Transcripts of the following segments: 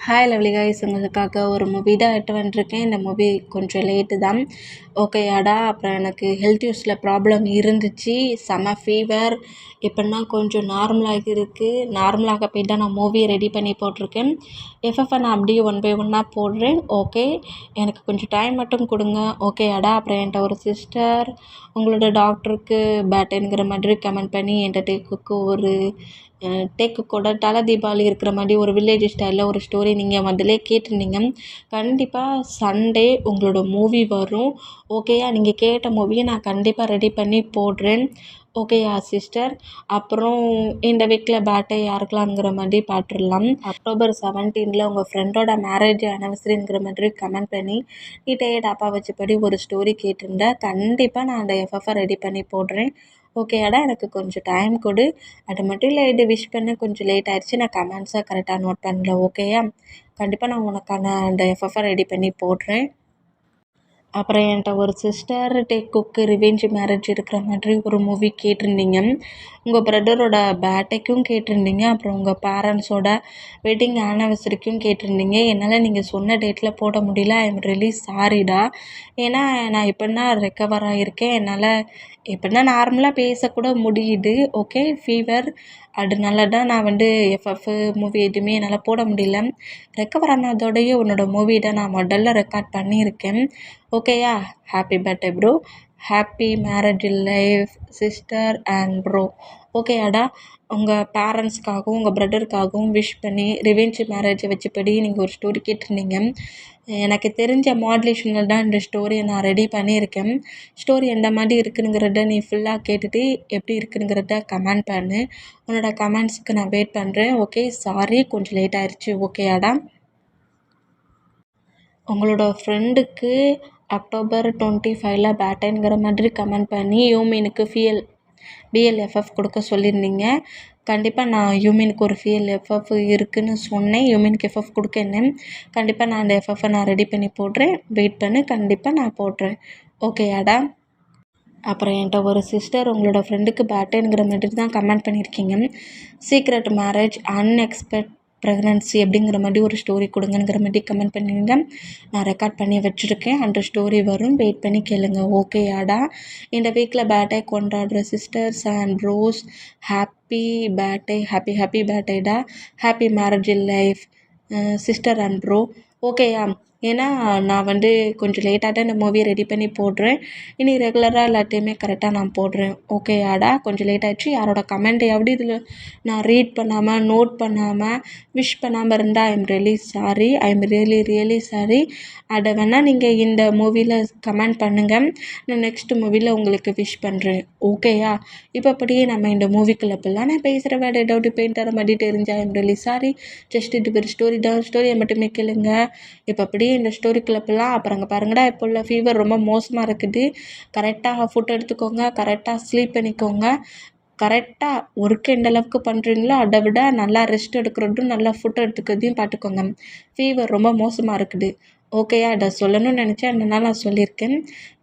Hi lovely guys, உங்களுக்காக ஒரு movie தான் எட்டு வந்துருக்கேன். இந்த மூவி கொஞ்சம் லேட்டு தான். ஓகேயாடா. அப்புறம் எனக்கு ஹெல்த் இஷ்யூஸில் ப்ராப்ளம் இருந்துச்சு. செம ஃபீவர். இப்போனா கொஞ்சம் நார்மலாக இருக்குது. நார்மலாக போய் தான் நான் மூவியை ரெடி பண்ணி போட்டிருக்கேன். எஃப்எஃப்ஐ நான் அப்படியே ஒன் பை ஒன்னாக போடுறேன். ஓகே, எனக்கு கொஞ்சம் டைம் மட்டும் கொடுங்க. ஓகேயாடா. அப்புறம் என்கிட்ட ஒரு சிஸ்டர் உங்களோட டாக்டருக்கு பேட்டனுங்கிற மாதிரி கமெண்ட் பண்ணி என்கிட்ட டேக்குக்கு ஒரு டேக்குக்கோட தலை தீபாவளி இருக்கிற மாதிரி ஒரு வில்லேஜ் ஸ்டைலில் ஒரு ஸ்டோரி நீங்கள் முதல்ல கேட்டிருந்தீங்க. கண்டிப்பாக சண்டே உங்களோட மூவி வரும். ஓகேயா. நீங்கள் கேட்ட மூவியை நான் கண்டிப்பாக ரெடி பண்ணி போடுறேன். ஓகேயா சிஸ்டர். அப்புறம் இந்த வீக்கில் பேட்டை யாருக்கலாங்கிற மாதிரி பார்த்துடலாம். அக்டோபர் 17 உங்கள் ஃப்ரெண்டோட மேரேஜ் ஆனிவர்சரிங்கிற மாதிரி கமெண்ட் பண்ணி டேட் அப்பா வச்சபடி ஒரு ஸ்டோரி கேட்டிருந்தேன். கண்டிப்பாக நான் அந்த எஃப்எஃப்ஐ ரெடி பண்ணி போடுறேன். ஓகேயாடா. எனக்கு கொஞ்சம் டைம் கொடு. அது மட்டும் இல்லை, இது விஷ் பண்ண கொஞ்சம் லேட் ஆகிடுச்சு. நான் கமெண்ட்ஸை கரெக்டாக நோட் பண்ணல. ஓகேயா. கண்டிப்பாக நான் உனக்கான அந்த எஃப்எஃப்ஐ ரெடி பண்ணி போடுறேன். அப்புறம் என்கிட்ட ஒரு சிஸ்டர் டேக் குக்கு ரிவெஞ்ச் மேரேஜ் இருக்கிற மாதிரி ஒரு மூவி கேட்டிருந்தீங்க. உங்கள் பிரதரோட பேர்த்டேக்கும் கேட்டிருந்தீங்க. அப்புறம் உங்கள் பேரண்ட்ஸோட வெட்டிங் ஆனிவர்சரிக்கும் கேட்டிருந்தீங்க. என்னால் நீங்கள் சொன்ன டேட்டில் போட முடியல. ஐ எம் ரியலி சாரிடா. ஏன்னா நான் இப்போனா ரெக்கவர் ஆகியிருக்கேன். என்னால் இப்போனா நார்மலாக பேசக்கூட முடியுது. ஓகே, ஃபீவர் அதனால தான் நான் எஃப்எஃப் மூவி எதுவுமே என்னால் போட முடியல. ரெக்கவர் ஆனதோடையே உன்னோட மூவி தான் நான் முதல்ல ரெக்கார்ட் பண்ணியிருக்கேன். ஓகேயா. Happy birthday bro. Happy marriage life sister and bro. ஓகேயாடா. உங்கள் பேரண்ட்ஸ்க்காகவும் உங்கள் பிரதருக்காகவும் விஷ் பண்ணி ரிவெஞ்ச் மேரேஜை வச்சுப்படி நீங்கள் ஒரு ஸ்டோரி கேட்டிருந்தீங்க. எனக்கு தெரிஞ்ச மாடுலேஷனில் தான் இந்த ஸ்டோரியை நான் ரெடி பண்ணியிருக்கேன். ஸ்டோரி எந்த மாதிரி இருக்குதுங்கிறத நீ ஃபுல்லாக கேட்டுட்டு எப்படி இருக்குதுங்கிறத கமெண்ட் பண்ணு. உன்னோட கமெண்ட்ஸுக்கு நான் வெயிட் பண்ணுறேன். ஓகே, சாரி கொஞ்சம் லேட் ஆயிடுச்சு. ஓகேயாடா. உங்களோட ஃப்ரெண்டுக்கு அக்டோபர் 25 பேட்டன்கிற மாதிரி கமெண்ட் பண்ணி யூமினுக்கு பிஎல்எஃப்எஃப் கொடுக்க சொல்லியிருந்தீங்க. கண்டிப்பாக நான் யூமினுக்கு ஒரு பிஎல்எஃப்எஃப் இருக்குதுன்னு சொன்னேன். யூமினுக்கு எஃப்எஃப் கொடுக்கேன்னு. கண்டிப்பாக நான் அந்த எஃப்எஃப்பை நான் ரெடி பண்ணி போடுறேன். வெயிட் பண்ணு, கண்டிப்பாக நான் போடுறேன். ஓகேயாடா. அப்புறம் என்கிட்ட ஒரு சிஸ்டர் உங்களோட ஃப்ரெண்டுக்கு பேட்டனுங்கிற மாதிரி தான் கமெண்ட் பண்ணியிருக்கீங்க. சீக்ரெட் மேரேஜ் அன்எக்ஸ்பெக்ட் ப்ரெக்னன்சி அப்படிங்கிற மாதிரி ஒரு ஸ்டோரி கொடுங்கங்கிற மாதிரி கமெண்ட் பண்ணிடுங்க. நான் ரெக்கார்ட் பண்ணி வச்சுருக்கேன். அந்த ஸ்டோரி வரும். வெயிட் பண்ணி கேளுங்க. ஓகேயாடா. இந்த வீக்கில் பேட்டே கொண்டாடுற sisters and bros happy birthday. Happy பேட்டேடா. Happy marriage life sister and bro. ஓகேயா. ஏன்னா நான் கொஞ்சம் லேட்டாக தான் இந்த மூவியை ரெடி பண்ணி போடுறேன். இனி ரெகுலராக எல்லாத்தையுமே கரெக்டாக நான் போடுறேன். ஓகேயாடா. கொஞ்சம் லேட் ஆகிடுச்சு. யாரோட கமெண்ட்டையாவது இதில் நான் ரீட் பண்ணாமல் நோட் பண்ணாமல் விஷ் பண்ணாமல் இருந்தால் ஐ எம் ரியலி சாரி. அதை வேணால் நீங்கள் இந்த மூவியில் கமெண்ட் பண்ணுங்கள். நான் நெக்ஸ்ட் மூவியில் உங்களுக்கு விஷ் பண்ணுறேன். ஓகேயா. இப்போ அப்படியே நம்ம இந்த மூவிக்குள்ளே போகலாம். நான் பேசுகிற வேறு ஏதாவது பெயிண்ட் தர மாதிரி தெரிஞ்சால் ஐ எம் ரியலி சாரி. ஜஸ்ட் இது ஒரு ஸ்டோரி தான். ஸ்டோரியை மட்டுமே கேளுங்க. இப்போ அப்படியே இந்த ஸ்டோரிக்குள்ளே போகலாம். அப்புறம் அங்கே பாருங்கடா, இப்போ உள்ள ஃபீவர் ரொம்ப மோசமாக இருக்குது. கரெக்டாக ஃபுட் எடுத்துக்கோங்க. கரெக்டாக ஸ்லீப் பண்ணிக்கோங்க. கரெக்டாக ஒர்க்கு எந்த அளவுக்கு பண்ணுறீங்களோ அதை விட நல்லா ரெஸ்ட் எடுக்கிறதும் நல்லா ஃபுட் எடுத்துக்கிறதையும் பார்த்துக்கோங்க. ஃபீவர் ரொம்ப மோசமாக இருக்குது. ஓகேயா. அதை சொல்லணும்னு நினச்சேன். அதனால நான் சொல்லியிருக்கேன்.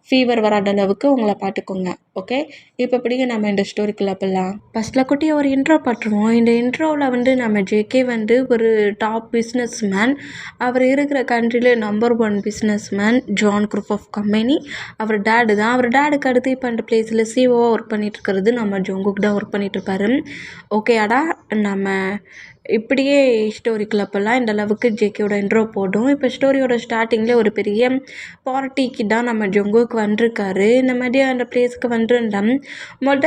ஃபீவர் வராத அளவுக்கு உங்களை பார்த்துக்கோங்க. ஓகே, இப்போ இப்படியே நம்ம இந்த ஸ்டோரிக்குள்ளே போகலாம். ஃபஸ்ட்டில் குட்டியை ஒரு இன்ட்ரோ பார்த்துருவோம். இந்த இன்ட்ரோவில் நம்ம ஜேகே ஒரு டாப் பிஸ்னஸ் மேன். அவர் இருக்கிற கண்ட்ரியில் number 1 business man. John group of company. அவர் டேடு தான். அவர் டேடுக்கு அடுத்து இப்போ அந்த பிளேஸில் சிஓவாக ஒர்க் பண்ணிகிட்ருக்கிறது நம்ம ஜோங்குக்கு தான் ஒர்க் பண்ணிகிட்ருப்பாரு. ஓகேயாடா. நம்ம இப்படியே ஸ்டோரிக்குள்ளே போகலாம். இந்த அளவுக்கு ஜேகேவோட இன்ட்ரோ போடும். இப்போ ஸ்டோரியோட ஸ்டார்டிங்கில் ஒரு பெரிய பார்ட்டிக்கு தான் நம்ம ஜொங்குக்கு வந்திருக்காரு. இந்த மாதிரி அந்த பிளேஸ்க்கு வந்துருந்தோம்.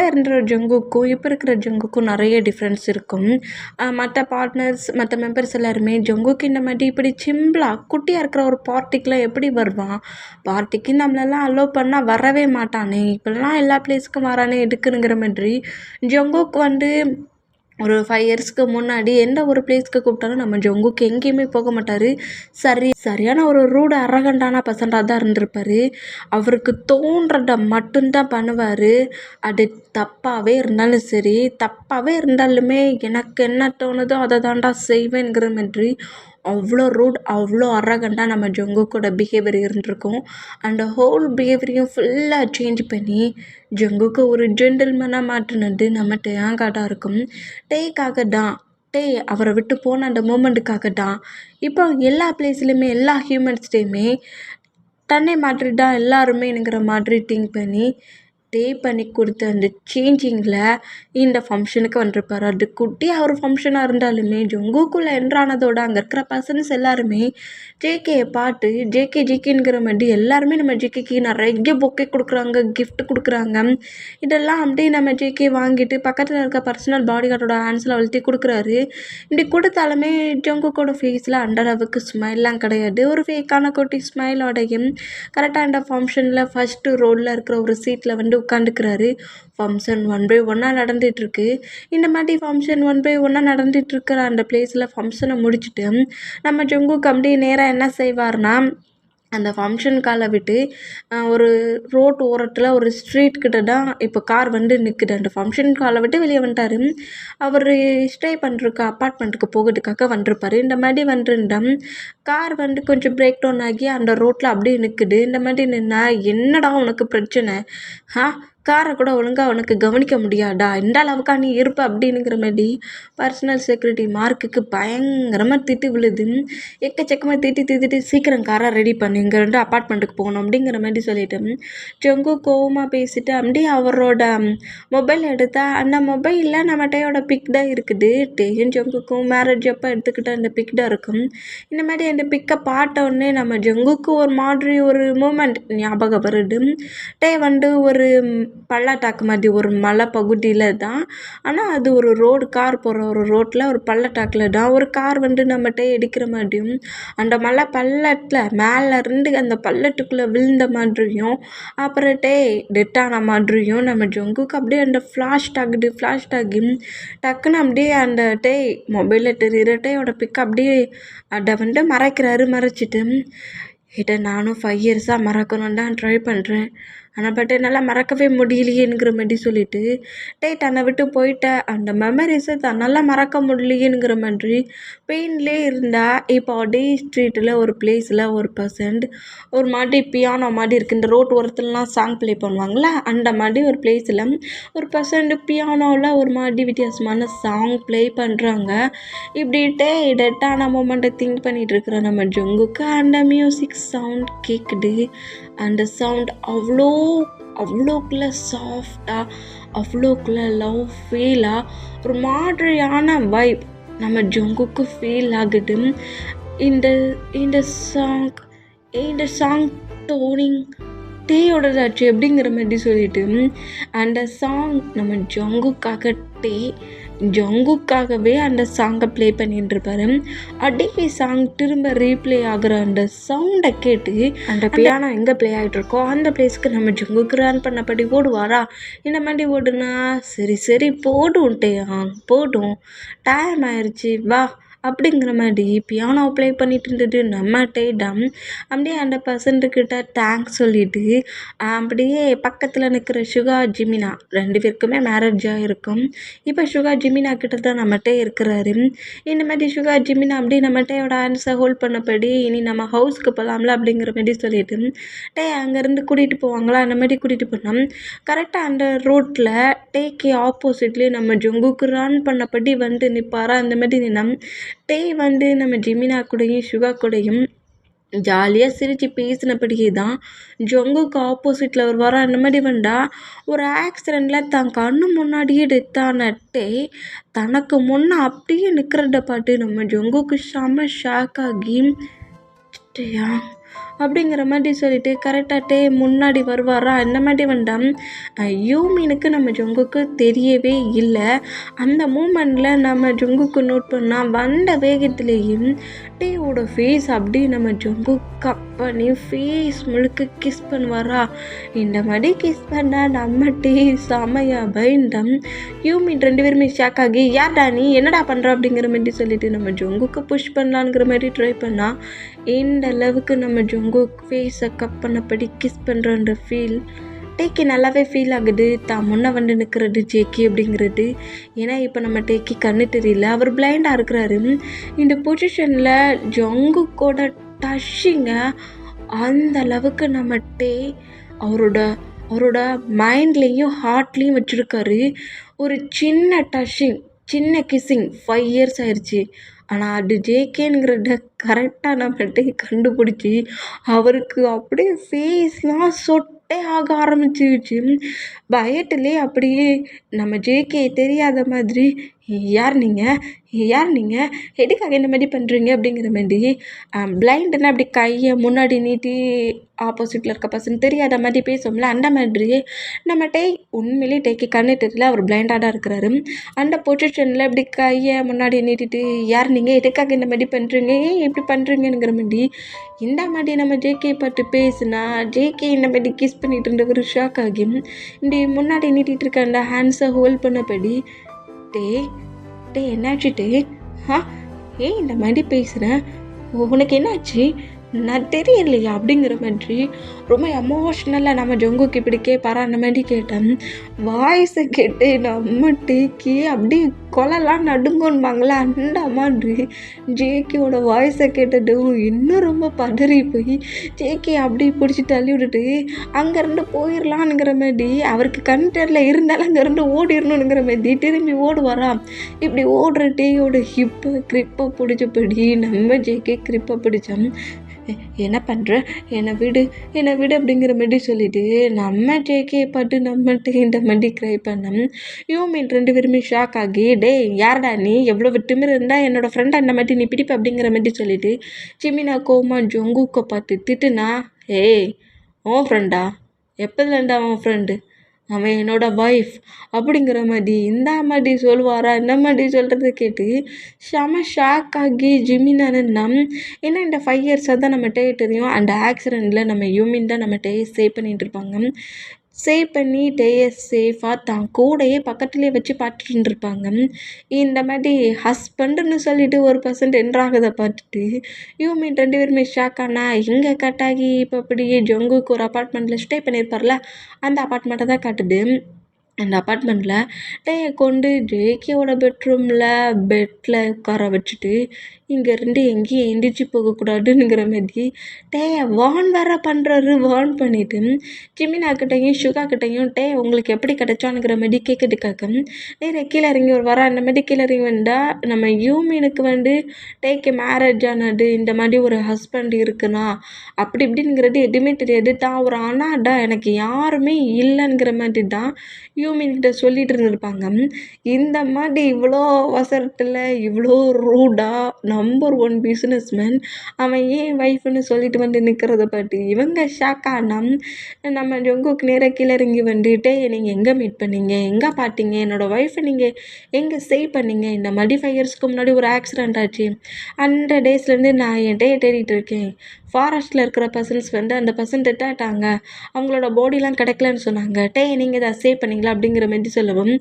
இருந்த ஜொங்குக்கும் இப்போ இருக்கிற ஜொங்குக்கும் நிறைய டிஃப்ரென்ஸ் இருக்கும். மற்ற பார்ட்னர்ஸ் மற்ற மெம்பர்ஸ் எல்லாருமே ஜொங்குக்கு இந்த மாதிரி இப்படி சிம்பிளாக குட்டியாக இருக்கிற ஒரு பார்ட்டிக்கெலாம் எப்படி வருவான்? பார்ட்டிக்கு நம்மளெல்லாம் அலோவ் பண்ணால் வரவே மாட்டானே. இப்போல்லாம் எல்லா பிளேஸ்க்கும் வரானே எடுக்குங்கிற மாதிரி ஜொங்குக்கு ஒரு 5 இயர்ஸ்க்கு முன்னாடி எந்த ஒரு பிளேஸ்க்கு கூப்பிட்டாலும் நம்ம ஜொங்குக்கு எங்கேயுமே போக மாட்டார். சரியான ஒரு ரூடு அரகண்டான பர்சனாக தான் இருந்திருப்பார். அவருக்கு தோன்றதை மட்டும்தான் பண்ணுவார். அது தப்பாகவே இருந்தாலும் சரி, தப்பாகவே இருந்தாலுமே எனக்கு என்ன தோணுதோ அதை தாண்டா செய்வேங்கிற மாதிரி அவ்வளோ ரூட் அவ்வளோ அரகண்டாக நம்ம ஜொங்குக்கோட பிஹேவியர் இருந்திருக்கும். அந்த ஹோல் பிஹேவியரையும் ஃபுல்லாக சேஞ்ச் பண்ணி ஜொங்குக்கு ஒரு ஜென்டில்மேனாக மாற்றினது நம்ம டேங்காக தான் இருக்கும். டேக்காக தான் அவரை விட்டு போன அந்த மூமெண்ட்டுக்காக தான் இப்போ எல்லா பிளேஸ்லையுமே எல்லா ஹியூமன்ஸ்டையுமே தன்னை மாற்றி தான் எல்லாருமேங்கிற மாதிரி திங்க் பண்ணி பண்ணி கொடுத்த அந்த சேஞ்சிங்கில் இந்த ஃபங்க்ஷனுக்கு வந்திருப்பார். அது குட்டியாக ஒரு ஃபங்க்ஷனாக இருந்தாலுமே ஜங்குக்குள்ளே என்ட்ரானதோட அங்கே இருக்கிற பர்சன்ஸ் எல்லாருமே ஜேகேயை பார்த்து ஜேகேங்கிற மாதிரி எல்லாருமே நம்ம ஜேகேக்கு நிறைய பொக்கே கொடுக்குறாங்க, கிஃப்ட் கொடுக்குறாங்க. இதெல்லாம் அப்படியே நம்ம ஜேகே வாங்கிட்டு பக்கத்தில் இருக்க பர்சனல் பாடி கார்டோட ஹேண்ட்ஸில் அழுத்தி கொடுக்குறாரு. இப்படி கொடுத்தாலுமே ஜங்குக்கோட ஃபேஸில் அந்த அளவுக்கு ஸ்மைல்லாம் கிடையாது. ஒரு ஃபேக்கான குட்டி ஸ்மைலோடையும் கரெக்டாக இந்த ஃபங்க்ஷனில் ஃபஸ்ட்டு ரோலில் இருக்கிற ஒரு சீட்டில் உட்காந்துக்கிறாரு. ஃபங்க்ஷன் 1 by 1 நடந்துகிட்ருக்கு. இந்த மாதிரி ஃபங்க்ஷன் 1 by 1 நடந்துகிட்ருக்கிற அந்த பிளேஸில் ஃபங்க்ஷனை முடிச்சுட்டு நம்ம ஜங்குக் அப்படியே நேராக என்ன செய்வார்னா அந்த ஃபங்க்ஷன் காலை விட்டு ஒரு ரோட் ஓரத்தில் ஒரு ஸ்ட்ரீட் கிட்ட தான் இப்போ கார் நிற்குது. அந்த ஃபங்க்ஷன் காலை விட்டு வெளியே வந்துட்டார். அவர் ஸ்டே பண்ணுறதுக்கு அப்பார்ட்மெண்ட்டுக்கு போகிறதுக்காக வந்திருப்பார். இந்த மாதிரி வந்துருந்தா கார் கொஞ்சம் பிரேக் டவுன் ஆகி அந்த ரோட்டில் அப்படியே நிற்குது. இந்த மாதிரி நின்னா என்னடா உனக்கு பிரச்சனை, காரை கூட ஒழுங்காக உனக்கு கவனிக்க முடியாதா, இந்த அளவுக்கா நீ இருப்ப அப்படின்னுங்கிற மாதிரி பர்சனல் செக்யூரிட்டி மார்க்குக்கு பயங்கரமாக திட்டு விழுது. எக்கச்சக்கமாக திட்டிட்டு சீக்கிரம் காரை ரெடி பண்ணு, இங்கே அப்பார்ட்மெண்ட்டுக்கு போகணும் அப்படிங்கிற மாதிரி சொல்லிட்டு ஜங்கு கோவமாக பேசிட்டு அப்படியே அவரோட மொபைல் எடுத்தா அந்த மொபைலில் நம்ம டேயோட பிக் தான் இருக்குது. டேயும் ஜங்குக்கும் மேரேஜ் அப்போ எடுத்துக்கிட்ட அந்த பிக் தான் இருக்கும். இந்த மாதிரி அந்த பிக்கை பார்த்தோன்னே நம்ம ஜங்குக்கு ஒரு மாதிரி ஒரு மூமெண்ட் ஞாபகம் வருது. டே ஒரு பள்ளத்தாக்கு மாதிரி ஒரு மலை பகுதியில் தான், ஆனால் அது ஒரு ரோடு, கார் போகிற ஒரு ரோட்டில் ஒரு பள்ளத்தாக்கில் தான் ஒரு கார் நம்மகிட்ட இடிக்கிற மாதிரியும் அந்த மலை பள்ளத்தில் மேலேருந்து அந்த பள்ளத்துக்குள்ளே விழுந்த மாதிரியும் அப்புறம் டெட்டான மாதிரியும் நம்ம ஜங்குக்கு அப்படியே அந்த ஃப்ளாஷ் ஆகி டக்குன்னு அப்படியே அந்த மொபைலில் தெரிகிற டேயோட பிக் அப்படியே அதை மறைச்சிட்டு இதை நானும் 5 இயர்ஸாக மறக்கணுன்னு தான் ட்ரை பண்ணுறேன், ஆனால் பட் என்னால் மறக்கவே முடியலையேங்கிற மாதிரி சொல்லிட்டு தன்னை விட்டு போயிட்ட அந்த மெமரிஸை தன்னால் மறக்க முடியலையேங்கிற மாதிரி பெயின்லேயே இருந்தால் இப்போ டே ஸ்ட்ரீட்டில் ஒரு பிளேஸில் ஒரு பர்சன்ட் ஒரு மாதிரி பியானோ மாதிரி இருக்குது. இந்த ரோட் ஓரத்துலலாம் சாங் ப்ளே பண்ணுவாங்களே அந்த மாதிரி ஒரு பிளேஸில் ஒரு பர்சன்ட் பியானோவில் ஒரு மாதிரி வித்தியாசமான சாங் ப்ளே பண்ணுறாங்க. இப்படிட்டே டெட்டான மூமெண்ட்டை திங்க் பண்ணிகிட்டு இருக்கிற நம்ம ஜங்குக்கு அந்த மியூசிக் சவுண்ட் கேட்குது. அந்த சவுண்ட் அவ்வளோக்குள்ள சாஃப்டாக, அவ்வளோக்குள்ள லவ் ஃபீலாக ஒரு மாதிரியான வைப் நம்ம ஜங்குக்கு ஃபீல் ஆகுது. இந்த சாங் டோனிங் டேயோடதாச்சு அப்படிங்கிற மாதிரி சொல்லிட்டு அந்த சாங் நம்ம ஜங்குக்காகவே அந்த சாங்கை ப்ளே பண்ணிட்டு இருப்பாரு. அதே சாங் திரும்ப ரீப்ளே ஆகிற அந்த சவுண்டை கேட்டு அந்த பியானோ எங்கே ப்ளே ஆகிட்டு இருக்கோ அந்த பிளேஸ்க்கு நம்ம ஜங்குக்கு ரன் பண்ணபடி ஓடுவாரா. இந்த மாதிரி ஓடுனா சரி போடும் டைம் ஆயிடுச்சு வா அப்படிங்கிற மாதிரி பியானோ ப்ளே பண்ணிட்டு இருந்தது நம்ம டேடம் அப்படியே அந்த பர்சன்ட்டுக்கிட்ட தேங்க்ஸ் சொல்லிட்டு அப்படியே பக்கத்தில் நிற்கிற சுகா ஜிமினா 2 பேருக்குமே மேரேஜாக இருக்கும். இப்போ சுகா ஜிமினா கிட்ட தான் நம்மகிட்ட இருக்கிறாரு. இந்த மாதிரி சுகா ஜிமினா அப்படியே நம்மகிட்டயோட ஆன்ஸை ஹோல்ட் பண்ணபடி இனி நம்ம ஹவுஸ்க்கு போகலாம்ல அப்படிங்கிற மாதிரி சொல்லிட்டு அங்கேருந்து கூட்டிகிட்டு போவாங்களா அந்த மாதிரி கூட்டிகிட்டு போனோம். கரெக்டாக அந்த ரோட்டில் டேக்கு ஆப்போசிட்லேயே நம்ம ஜங்குக்கு ரன் பண்ணபடி நிற்பாரா. அந்த மாதிரி நின்னம் நம்ம ஜிமினா கூடயும் சுகா கூடயும் ஜாலியாக சிரித்து பேசினபடியே தான் ஜங்குக்கு ஆப்போசிட்டில் வருவாரா. அந்த மாதிரி ஒரு ஆக்சிடெண்ட்டில் தான் கண்ணு முன்னாடியே டெத்தான தனக்கு முன்னே அப்படியே நிற்கிறத பார்த்து நம்ம ஜங்குக்கு செம்ம ஷாக் ஆகி அப்படிங்கிற மாதிரி சொல்லிட்டு கரெக்டாக முன்னாடி வருவாரா. இந்த மாதிரி யூமினுக்கு நம்ம ஜங்குக்கு தெரியவே இல்லை. அந்த மூமெண்ட்டில் நம்ம ஜங்குக்கு நோட் பண்ணால் வந்த வேகத்துலேயும் டேயோட ஃபேஸ் அப்படி நம்ம ஜங்கு கப் பண்ணி ஃபேஸ் முழுக்க கிஸ் பண்ணுவாரா. இந்த மாதிரி கிஸ் பண்ணால் நம்ம செமையா பயந்தம். யூமின் 2 பேருமே ஷாக் ஆகி யார்டா நீ என்னடா பண்ணுற அப்படிங்கிற மாதிரி சொல்லிட்டு நம்ம ஜங்குக்கு புஷ் பண்ணலாங்கிற மாதிரி ட்ரை பண்ணால் இந்த அளவுக்கு நம்ம ஜங்கு ஃபேஸை கப் பண்ணபடி கிஸ் பண்ணுறன்ற ஃபீல் டேக்கி நல்லாவே ஃபீல் ஆகுது. தான் முன்னே நிற்கிறது ஜேக்கி அப்படிங்கிறது. ஏன்னா இப்போ நம்ம டேக்கி கண்ணு தெரியல, அவர் பிளைண்டாக இருக்கிறாரு. இந்த பொசிஷனில் ஜங்குக்கோட டச்சிங்க அந்த அளவுக்கு நம்ம அவரோட மைண்ட்லேயும் ஹார்ட்லேயும் வச்சுருக்காரு. ஒரு சின்ன டச்சிங் சின்ன கிஸ்ஸிங் 5 இயர்ஸ் ஆயிடுச்சு. ஆனால் அது ஜேகேங்கிறத கரெக்டாக நம்மகிட்ட கண்டுபிடிச்சி அவருக்கு அப்படியே ஃபேஸ்லாம் சொட்டே ஆக ஆரம்பிச்சிருச்சு. பயத்திலே அப்படியே நம்ம ஜேகே தெரியாத மாதிரி, யார் நீங்கள், யார் நீங்கள், எதுக்காக இந்த மாதிரி பண்ணுறீங்க அப்படிங்கிற மாதிரி பிளைண்டுன்னா அப்படி கையை முன்னாடி நீட்டி ஆப்போசிட்டில் இருக்க பர்சன் தெரியாத மாதிரி பேசுவோம்ல, அந்த மாதிரி நம்ம உண்மையிலே டேக்கு கண்ணு தெரியல, அவர் பிளைண்டாக தான் இருக்கிறாரு. அந்த பொசிஷனில் இப்படி கையை முன்னாடி நீட்டிட்டு, யார் நீங்கள், எதுக்காக இந்த மாதிரி பண்ணுறீங்க, ஏன் இப்படி பண்ணுறீங்கங்கிற மாதிரி இந்த மாதிரி நம்ம ஜேகே பார்த்து பேசுனா, ஜேகே இந்த மாதிரி கிஸ் பண்ணிட்டு இருந்தவர் ஷாக் ஆகி இப்படி முன்னாடி நீட்டிகிட்டு இருக்க அந்த ஹேண்ட்ஸை ஹோல்ட் பண்ணபடி, டே என்னாச்சு ஏன் இந்த மாதிரி பேசுகிறேன், உனக்கு என்னாச்சு, நான் தெரியலையா அப்படிங்கிற மாதிரி ரொம்ப எமோஷ்னலாக நம்ம ஜங்குக்கு இப்படி கேட்பாரா அந்த மாதிரி கேட்டேன். வாய்ஸை கேட்டு நம்ம டேக்கி அப்படி கொலைலாம் நடுங்கோன்பாங்களே அந்த மாதிரி ஜேகேவோட வாய்ஸை கேட்டதும் இன்னும் ரொம்ப பதறி போய் ஜேகே அப்படி பிடிச்சி தள்ளி விட்டுட்டு அங்கேருந்து போயிடலான்னுங்கிற மாதிரி, அவருக்கு கண் தெரியல இருந்தாலும் அங்கேருந்து ஓடிடணுங்கிற மாதிரி திரும்பி ஓடுவாரா. இப்படி ஓடுற டேயோட ஹிப்பை கிரிப்பை பிடிச்சபடி நம்ம ஜேகே கிரிப்பை பிடிச்சோம். என்ன பண்ணுற, என்னை விடு அப்படிங்கிற மாதிரி சொல்லிட்டு நம்ம ஜேகே பார்த்து நம்மகிட்ட இந்த மாதிரி க்ரை பண்ணோம். யூமின் 2 பேருமே ஷாக் ஆகி, யாரடா நீ, எவ்வளோ திமிரு இருந்தால் என்னோடய ஃப்ரெண்டை அந்த மாதிரி நீ பிடிப்ப அப்படிங்கிற மாதிரி சொல்லிட்டு ஜிமினா கோமா ஜங்குக்கை பார்த்து திட்டுனா, உன் ஃப்ரெண்டா, எப்போதுலேருந்தா அவன் ஃப்ரெண்டு, அவன் என்னோட ஒய்ஃப் அப்படிங்கிற மாதிரி இந்த மாதிரி சொல்லுவாரா, இந்த மாதிரி சொல்கிறத கேட்டு செம ஷாக் ஆகி ஜிமினானா, ஏன்னா இந்த 5 இயர்ஸாக தான் நம்ம தெரியும். அந்த ஆக்சிடெண்ட்டில் நம்ம யூமின் தான் நம்ம சேவ் பண்ணிகிட்டு இருப்பாங்க. சேவ் பண்ணி சேஃபாக தான் கூடையே பக்கத்துலேயே வச்சு பார்த்துட்டு இருந்திருப்பாங்க. இந்த மாதிரி ஹஸ்பண்டுன்னு சொல்லிட்டு ஒரு பர்சன்ட் என்ட்ராகதை பார்த்துட்டு யூமின் 2 பேருமே ஷாக் ஆனா, இங்கே கட்டாகி இப்போ அப்படியே ஜங்குக்கு ஒரு அப்பார்ட்மெண்ட்டில் ஸ்டே பண்ணியிருப்பார்ல, அந்த அப்பார்ட்மெண்ட்டை தான் காட்டுது. அந்த அப்பார்ட்மெண்ட்டில் டேயை கொண்டு ஜேகேவோட பெட்டில் உட்கார வச்சுட்டு இங்கேருந்து எங்கேயும் எந்திரிச்சு போகக்கூடாதுங்கிற மாதிரி டேயை வார்ன் வேற பண்ணுறாரு. வார்ன் பண்ணிவிட்டு ஜிமினாக்கிட்டையும் ஷுகாக்கிட்டையும் உங்களுக்கு எப்படி கிடச்சானுங்கிற மாதிரி கேட்கறதுக்காக நேராக கீழே இறங்கி வர அந்த மாதிரி கீழே இறங்கி வந்தால் நம்ம யூமினுக்கு டேக்கு மேரேஜ் ஆனது, இந்த மாதிரி ஒரு ஹஸ்பண்ட் இருக்குன்னா அப்படி இப்படிங்கிறது எதுவுமே தெரியாது. தான் ஒரு அனாடா, எனக்கு யாருமே இல்லைங்கிற மாதிரி தான் யூமின்கிட்ட சொல்லிட்டு இருந்திருப்பாங்க. இந்த மாதிரி இவ்வளோ அவசரத்தில் இவ்வளோ ரூடாக நம்பர் 1 பிஸ்னஸ்மேன் அவன் ஏன் ஒய்ஃப்னு சொல்லிட்டு நிற்கிறத பார்த்து இவங்க ஷாக் ஆனா, நம்ம ஜங்குக்கு நேராக கீழே இறங்கி நீங்கள் எங்கே மீட் பண்ணீங்க, எங்கே பார்த்தீங்க, என்னோடய ஒய்ஃபை நீங்கள் எங்கே சேவ் பண்ணீங்க, இந்த மாதிரி 5 இயர்ஸ்க்கு முன்னாடி ஒரு ஆக்சிடெண்ட் ஆச்சு, அந்த டேஸ்லேருந்து நான் என் தேடிட்டு இருக்கேன். ஃபாரஸ்ட்டில் இருக்கிற பர்சன்ஸ் அந்த பர்சன் டெட் ஆகிட்டாங்க, அவங்களோட பாடிலாம் கிடைக்கலன்னு சொன்னாங்க, நீங்கள் இதை சேவ் பண்ணீங்களா அப்படிங்கிற மாதிரி சொல்லவும்,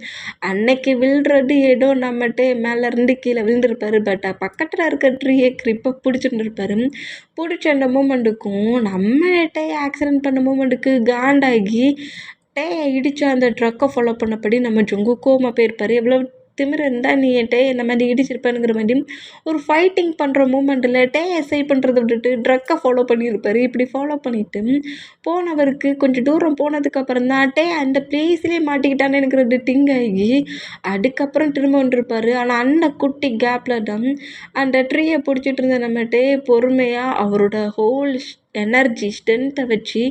அன்னைக்கு விழுறது ஏதோ நம்மகிட்ட மேலேருந்து கீழே விழுந்திருப்பாரு. பட் பக்கத்தில் இருக்க ட்ரீயை கிரிப்பை பிடிச்சிருந்துருப்பாரு. பிடிச்ச அந்த மூமெண்ட்டுக்கும் நம்மகிட்ட ஆக்சிடெண்ட் பண்ண மூமெண்ட்டுக்கு காண்டாகி இடித்து அந்த ட்ரக்கை ஃபாலோ பண்ணபடி நம்ம ஜங்குக்கோமா போயிருப்பார். எவ்வளோ திமிரு இருந்தால் நீ இந்த மாதிரி இடிச்சிருப்பேனுங்கிற மாதிரி ஒரு ஃபைட்டிங் பண்ணுற மூமெண்ட்டில் எஸ்ஐ பண்ணுறதை விட்டுட்டு ட்ரக்கை ஃபாலோ பண்ணியிருப்பார். இப்படி ஃபாலோ பண்ணிவிட்டு போனவருக்கு கொஞ்சம் தூரம் போனதுக்கப்புறம் தான் அந்த பிளேஸ்லேயே மாட்டிக்கிட்டானே எனக்கு திங்க் ஆகி அதுக்கப்புறம் திரும்ப வந்துருப்பார். ஆனால் அந்த குட்டி கேப்பில் தான் அந்த ட்ரீயை பிடிச்சிட்டு இருந்த நம்மகிட்டே பொறுமையாக அவரோட ஹோல் எனர்ஜி ஸ்ட்ரென்த்தை வச்சு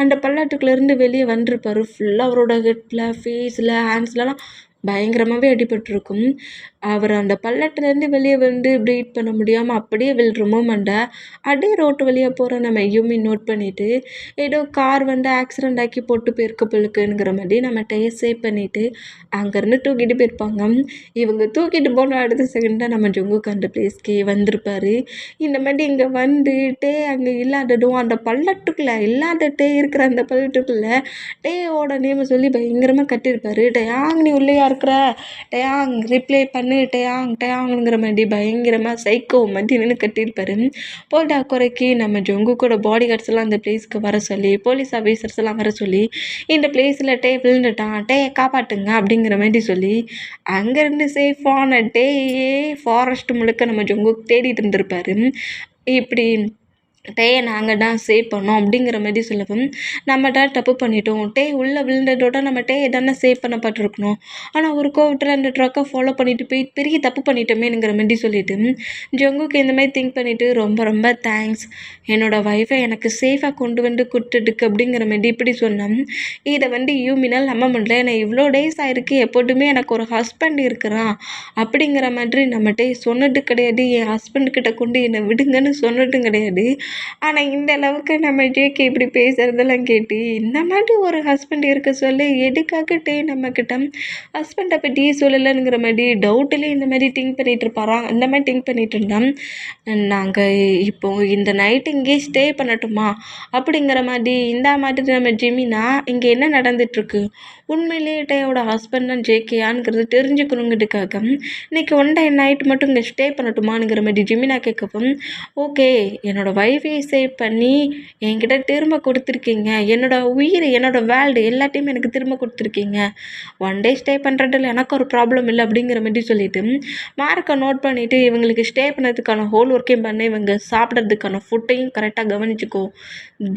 அந்த பள்ளத்துக்குள்ளேருந்து வெளியே வந்திருப்பார். ஃபுல்லாக அவரோட ஹெட்டில், ஃபேஸில், ஹேண்ட்ஸ்லலாம் பயங்கரமாகவே அடிபட்டிருக்கும். அவர் அந்த பள்ளத்துலேருந்து வெளியே ப்ரீத் பண்ண முடியாமல் அப்படியே விழுற மூமெண்ட்டை அப்படியே ரோட்டு வழியாக போகிற நம்ம யூமின் நோட் பண்ணிவிட்டு ஏதோ கார் ஆக்சிடெண்ட் ஆக்கி போட்டு போயிருக்க பிள்ளைக்குங்கிற மாதிரி நம்ம சேவ் பண்ணிவிட்டு அங்கேருந்து தூக்கிட்டு போயிருப்பாங்க. இவங்க தூக்கிட்டு போன அடுத்த செகண்டாக நம்ம ஜங்குக்கு அந்த பிளேஸ்க்கே வந்திருப்பார். இந்த மாதிரி இங்கே அங்கே இல்லாததும் அந்த பள்ளத்துக்குள்ளே இல்லாத இருக்கிற அந்த பள்ளத்துக்குள்ளே டேயோட நேமை சொல்லி பயங்கரமாக கட்டியிருப்பார். டயாங் நீ உள்ளேயா இருக்கிற, டயாங் ரிப்ளை பண்ணு, டயாங்குங்கிற மாதிரி பயங்கரமாக சைக்கோ மாதிரி நின்று கட்டியிருப்பாரு. போல்டா குறைக்கி நம்ம ஜங்குக்கோட பாடி கார்ட்ஸ் எல்லாம் அந்த பிளேஸ்க்கு வர சொல்லி, போலீஸ் ஆஃபீஸர்ஸ் எல்லாம் வர சொல்லி, இந்த பிளேஸில் விழுந்துட்டான், காப்பாட்டுங்க அப்படிங்கிற மாதிரி சொல்லி அங்கேருந்து சேஃபான ஃபாரஸ்ட் முழுக்க நம்ம ஜங்குக்கு தேடிட்டு இருந்திருப்பாரு. இப்படி டேயை நாங்கள் தான் சேவ் பண்ணோம் அப்படிங்கிற மாதிரி சொல்லவும், நம்ம தான் தப்பு பண்ணிட்டோம், டே உள்ளே விழுந்ததோட நம்ம டேயை தானே சேவ் பண்ணப்பட்டிருக்கணும், ஆனால் ஒரு கோவத்தில் அந்த ட்ரக்கை ஃபாலோ பண்ணிட்டு போய் பெரிய தப்பு பண்ணிட்டோமேங்கிற மாதிரி சொல்லிட்டு ஜங்குக்கு இந்த மாதிரி திங்க் பண்ணிவிட்டு ரொம்ப ரொம்ப தேங்க்ஸ் என்னோடய ஒய்ஃபை எனக்கு சேஃபாக கொண்டு வந்து கொடுத்துட்டுக்கு அப்படிங்கிற மாதிரி இப்படி சொன்னோம். இதை யூமினால் நம்ப முடியல, எனக்கு இவ்வளோ டேஸ் ஆகிருக்கு, எப்போதுமே எனக்கு ஒரு ஹஸ்பண்ட் இருக்கிறான் அப்படிங்கிற மாதிரி நம்மகிட்ட சொன்னது கிடையாது, என் ஹஸ்பண்டுக்கிட்ட கொண்டு என்னை விடுங்கன்னு சொன்னதும் கிடையாது. ஆனால் இந்த அளவுக்கு நம்ம ஜேகே இப்படி பேசுகிறதெல்லாம் கேட்டு இந்த மாதிரி ஒரு ஹஸ்பண்ட் இருக்க சொல்லி எதுக்காகட்டே நம்மக்கிட்ட ஹஸ்பண்டை பற்றியே சொல்லலைங்கிற மாதிரி டவுட்லேயே இந்த மாதிரி திங்க் பண்ணிகிட்டு இருப்பாராம். இந்த மாதிரி திங்க் பண்ணிகிட்டு இருந்தோம். நாங்கள் இப்போது இந்த நைட்டு இங்கே ஸ்டே பண்ணட்டுமா அப்படிங்கிற மாதிரி இந்த மாதிரி நம்ம ஜிமினா இங்கே என்ன நடந்துகிட்ருக்கு, உண்மையிலேயே டேயோட ஹஸ்பண்ட் தான் ஜேகேயான்ங்கிறது தெரிஞ்சுக்கணுங்கிறதுக்காக இன்றைக்கி ஒன் டே நைட் மட்டும் இங்கே ஸ்டே பண்ணட்டுமாங்கிற மாதிரி ஜிமினா கேட்கவும், ஓகே என்னோடய ஒய்ஃபை சேவ் பண்ணி என்கிட்ட திரும்ப கொடுத்துருக்கீங்க, என்னோடய உயிர் என்னோடய வேர்ல்டு எல்லாத்தையுமே எனக்கு திரும்ப கொடுத்துருக்கீங்க, ஒன் டே ஸ்டே பண்ணுறதில்ல எனக்கு ஒரு ப்ராப்ளம் இல்லை அப்படிங்கிற மாதிரி சொல்லிவிட்டு மார்க்கை நோட் பண்ணிவிட்டு இவங்களுக்கு ஸ்டே பண்ணதுக்கான ஹோல் ஒர்க்கையும் பண்ணி இவங்க சாப்பிட்றதுக்கான ஃபுட்டையும் கரெக்டாக கவனிச்சிக்கோ,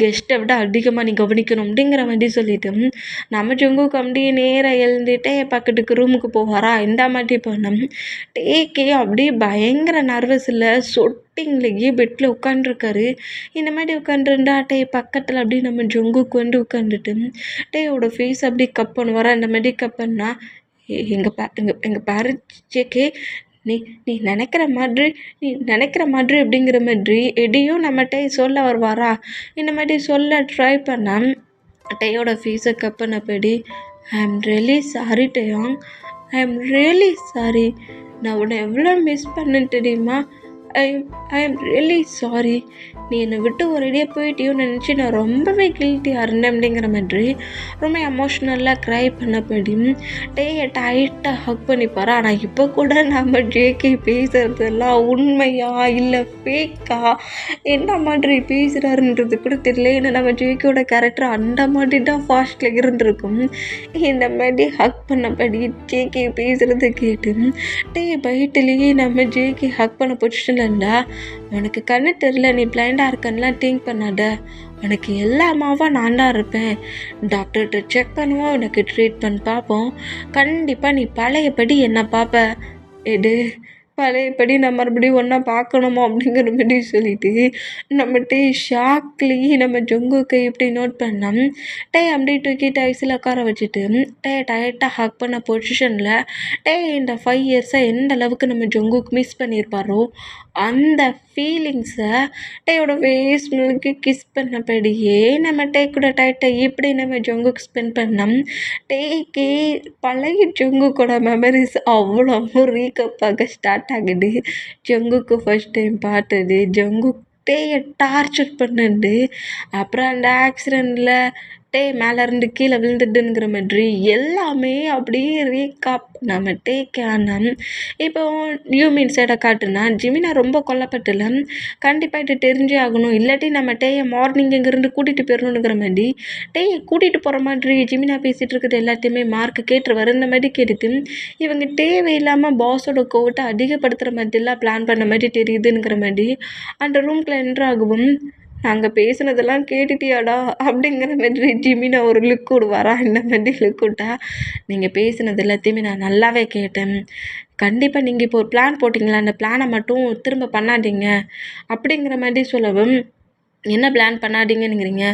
கெஸ்ட்டை விட அதிகமாக நீ கவனிக்கணும் அப்படிங்கிற மாதிரி சொல்லிவிட்டு நம்ம ஜங்குக்கு அப்படியே நேராக எழுந்துட்டே பக்கத்துக்கு ரூமுக்கு போவாரா. இந்த மாதிரி போனோம். டேக்கே அப்படியே பயங்கர நர்வஸ் இல்லை, சொட்டிங்லேயே பெட்டில் உட்காண்ட்ருக்காரு. இந்த மாதிரி உட்காந்துருந்தா டே பக்கத்தில் அப்படியே நம்ம ஜங்குக்கு உட்காந்துட்டு டேயோட ஃபேஸ் அப்படியே கப் பண்ணுவாரா. இந்த மாதிரி கப் பண்ணா எங்கள் பேரண்ட்ஸுக்கே நீ நீ நினைக்கிற மாதிரி அப்படிங்கிற மாதிரி எதையும் நம்மகிட்ட சொல்ல வருவாரா. இந்த மாதிரி சொல்ல ட்ரை பண்ணால் டேயோட ஃபீஸை கப் பண்ணபடி ஐ எம் ரியலி சாரி டேயாங், ஐ எம் ரியலி சாரி, நான் உன்னை எவ்வளோ மிஸ் பண்ணேன்னு தெரியுமா, ஐ எம் ரியலி சாரி, நீ என்னை விட்டு ஒரேடியாக போயிட்டியோன்னு நினச்சி நான் ரொம்பவே கில்ட்டியாக இருந்தேன் அப்படிங்கிற மாதிரி ரொம்ப எமோஷ்னலாக க்ரை பண்ணபடி டேயை டைட்டாக ஹக் பண்ணிப்பார். ஆனால் இப்போ கூட நம்ம ஜேகே பேசுகிறதெல்லாம் உண்மையா இல்லை ஃபேக்கா, என்ன மாதிரி பேசுகிறாருன்றது கூட தெரியல. ஏன்னா நம்ம ஜேகேயோட கேரக்டர் அந்த மாதிரி தான் ஃபாஸ்ட்டில் இருந்திருக்கும். இந்த மாதிரி ஹக் பண்ணபடி ஜேகே பேசுகிறத கேட்டு டே பைட்டிலேயே நம்ம ஜேகே ஹக் பண்ண பொசிஷனில் இருந்தா, உனக்கு கண்ணு தெரில, நீ பிளைண்டாக இருக்கன்னுலாம் திங்க் பண்ணாத, உனக்கு எல்லாமாவும் நான் தான் இருப்பேன், டாக்டர்கிட்ட செக் பண்ணுவோம், உனக்கு ட்ரீட்மெண்ட் பார்ப்போம், கண்டிப்பாக நீ பழையபடி என்ன பார்ப்ப, எடு பழையபடி நான் மறுபடியும் ஒன்றா பார்க்கணுமோ அப்படிங்கிற மாதிரி சொல்லிட்டு நம்ம டே ஷாக்லேயே நம்ம ஜங்குக்கை இப்படி நோட் பண்ணோம். டே அப்படியே தூக்கிட்டு ஐஸில் உட்கார வச்சுட்டு டே டைட்டாக ஹக் பண்ண பொசிஷனில் டே இந்த 5 இயர்ஸாக எந்த அளவுக்கு நம்ம ஜங்குக்கு மிஸ் பண்ணியிருப்பாரோ அந்த ஃபீலிங்ஸை டேயோட ஃபேஸ் முழுக்க கிஸ் பண்ணபடியே நம்ம டே கூட டைட்டாக இப்படி நம்ம ஜங்குக்கு ஸ்பெண்ட் பண்ணோம். டேக்கே பழைய ஜங்குக்கோட மெமரிஸ் அவ்வளோ ரீகப் ஆக ஸ்டார்ட் ஆகுது. ஜங்குக்கு ஃபர்ஸ்ட் டைம் பார்த்தது, ஜங்குக் டேயை டார்ச்சர் பண்ணுது, அப்புறம் அந்த ஆக்சிடெண்ட்டில் டே மேலேருந்து கீழே விழுந்துடுங்கிற மாதிரி எல்லாமே அப்படியே ரீகாப் நம்ம டேக் ஆனால் இப்போ யூமின் சைடை காட்டுனா ஜிமினா ரொம்ப கொல்லப்பட்டல, கண்டிப்பாக இது தெரிஞ்சே ஆகணும், இல்லாட்டி நம்ம டேயை மார்னிங் இங்கேருந்து கூட்டிகிட்டு போயிடணுங்கிற மாதிரி டேயை கூட்டிகிட்டு போகிற மாதிரி ஜிமினா பேசிகிட்டு இருக்கிறது எல்லாத்தையுமே மார்க்கு கேட்டுருவார். இந்த மாதிரி கேட்டுட்டு இவங்க தேவையில்லாமல் பாஸோட கோவத்தை அதிகப்படுத்துகிற மாதிரிலாம் பிளான் பண்ண மாதிரி தெரியுதுங்கிற மாதிரி அந்த ரூம்குள்ளே என்ட்ராகவும், நாங்கள் பேசுனதெல்லாம் கேட்டுட்டியாடா அப்படிங்கிற மாதிரி ஜிமினா ஒரு லுக் விடுவாரா. இந்த மாதிரி லுக் விட்டா, நீங்கள் பேசுனது எல்லாத்தையுமே நான் நல்லாவே கேட்டேன், கண்டிப்பாக நீங்கள் இப்போ ஒரு பிளான் போட்டிங்களா, அந்த பிளானை மட்டும் திரும்ப பண்ணாதீங்க அப்படிங்கிற மாதிரி சொல்லவும், என்ன பிளான் பண்ணாதீங்கன்னுங்கிறீங்க,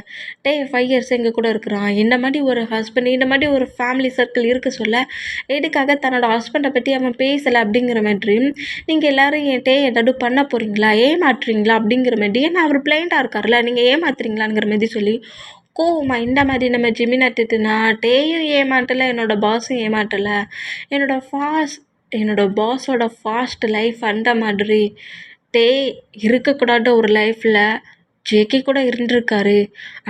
டே 5 இயர்ஸ் எங்கள் கூட இருக்கிறான், இந்த மாதிரி ஒரு ஹஸ்பண்ட், இந்த மாதிரி ஒரு ஃபேமிலி சர்க்கிள் இருக்க சொல்ல எதுக்காக தன்னோட ஹஸ்பண்டை பற்றி அவன் பேசலை அப்படிங்கிற மாதிரி நீங்கள் எல்லோரும் என் டே ஏதாவது பண்ண போகிறீங்களா, ஏமாற்றுறீங்களா அப்படிங்கிற மாதிரி, ஏன்னா அவர் பிளைண்டாக இருக்கார்ல, நீங்கள் ஏமாத்துறீங்களாங்கிற மாதிரி சொல்லி கோவமா இந்த மாதிரி நம்ம ஜிமினா திட்டுனா, டேயும் ஏமாட்டலை, என்னோடய பாஸும் ஏமாட்டலை, என்னோடய பாஸோட ஃபாஸ்ட் லைஃப் அந்த மாதிரி டே இருக்கக்கூடாத ஒரு லைஃப்பில் ஜேகே கூட இருந்திருக்காரு.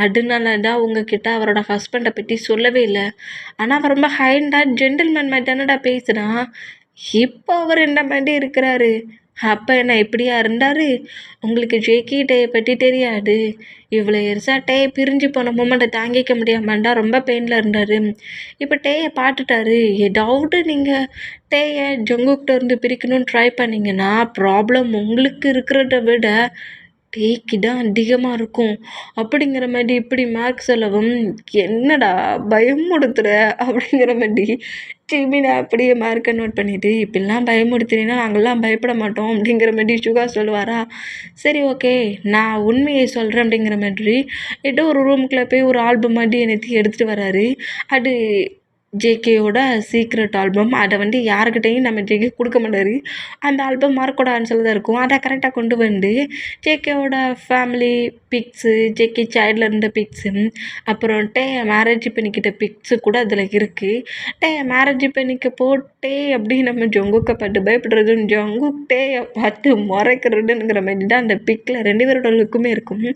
அதனால தான் உங்ககிட்ட அவரோட ஹஸ்பண்டை பற்றி சொல்லவே இல்லை. ஆனால் அவர் ரொம்ப ஹைண்டாக ஜென்டில்மேன் மாதிரி தானடா பேசுகிறான், இப்போ அவர் இந்த மாதிரி இருக்கிறாரு, அப்போ என்ன இப்படியா இருந்தார், உங்களுக்கு ஜேகே டேயை பற்றி தெரியாது, இவ்வளோ இயர்ஸாக டே பிரிஞ்சு போன மூமெண்ட்டை தாங்கிக்க முடியாமண்டா ரொம்ப பெயினில் இருந்தார், இப்போ டேயை பார்த்துட்டாரு, ஏதாவது நீங்கள் டேயை ஜங்குக்கிட்ட இருந்து பிரிக்கணும்னு ட்ரை பண்ணிங்கன்னா ப்ராப்ளம் உங்களுக்கு இருக்கிறத விட டேக்கு தான் அதிகமாக இருக்கும் அப்படிங்கிற மாதிரி இப்படி மார்க் சொல்லவும், என்னடா பயமுடுத்துற அப்படிங்கிற மாதிரி ஜெமினி அப்படியே மார்க்கை நோட் பண்ணிவிட்டு, இப்படிலாம் பயமுடுத்துனீங்கன்னா நாங்கள்லாம் பயப்பட மாட்டோம் அப்படிங்கிற மாதிரி சுகா சொல்லுவாரா. சரி ஓகே, நான் உண்மையை சொல்கிறேன் அப்படிங்கிற மாதிரி ஏதோ ஒரு ரூமுக்குள்ளே போய் ஒரு ஆல்பம் மாதிரி என்னத்தையும் எடுத்துகிட்டு வராரு. அது ஜேகேயோட சீக்ரெட் ஆல்பம். அதை யாருக்கிட்டையும் நம்ம ஜேகே கொடுக்க மாட்டார். அந்த ஆல்பம் மார்க்கோட ஆன்சரில் தான் இருக்கும். அதை கரெக்டாக கொண்டு வந்து ஜேகேவோட ஃபேமிலி பிக்ஸு, ஜேகே சைல்டில் இருந்த பிக்ஸு, அப்புறம் மேரேஜ் பண்ணிக்கிட்ட பிக்ஸு கூட அதில் இருக்குது. மேரேஜ் பண்ணிக்க போட்டே அப்படி நம்ம ஜங்குக்கை பார்த்து பயப்படுறதும், ஜங்குக் பார்த்து முறைக்கிறதுங்கிற மாதிரி தான் அந்த பிக்கில் 2 பேரோட லுக்குமே இருக்கும்.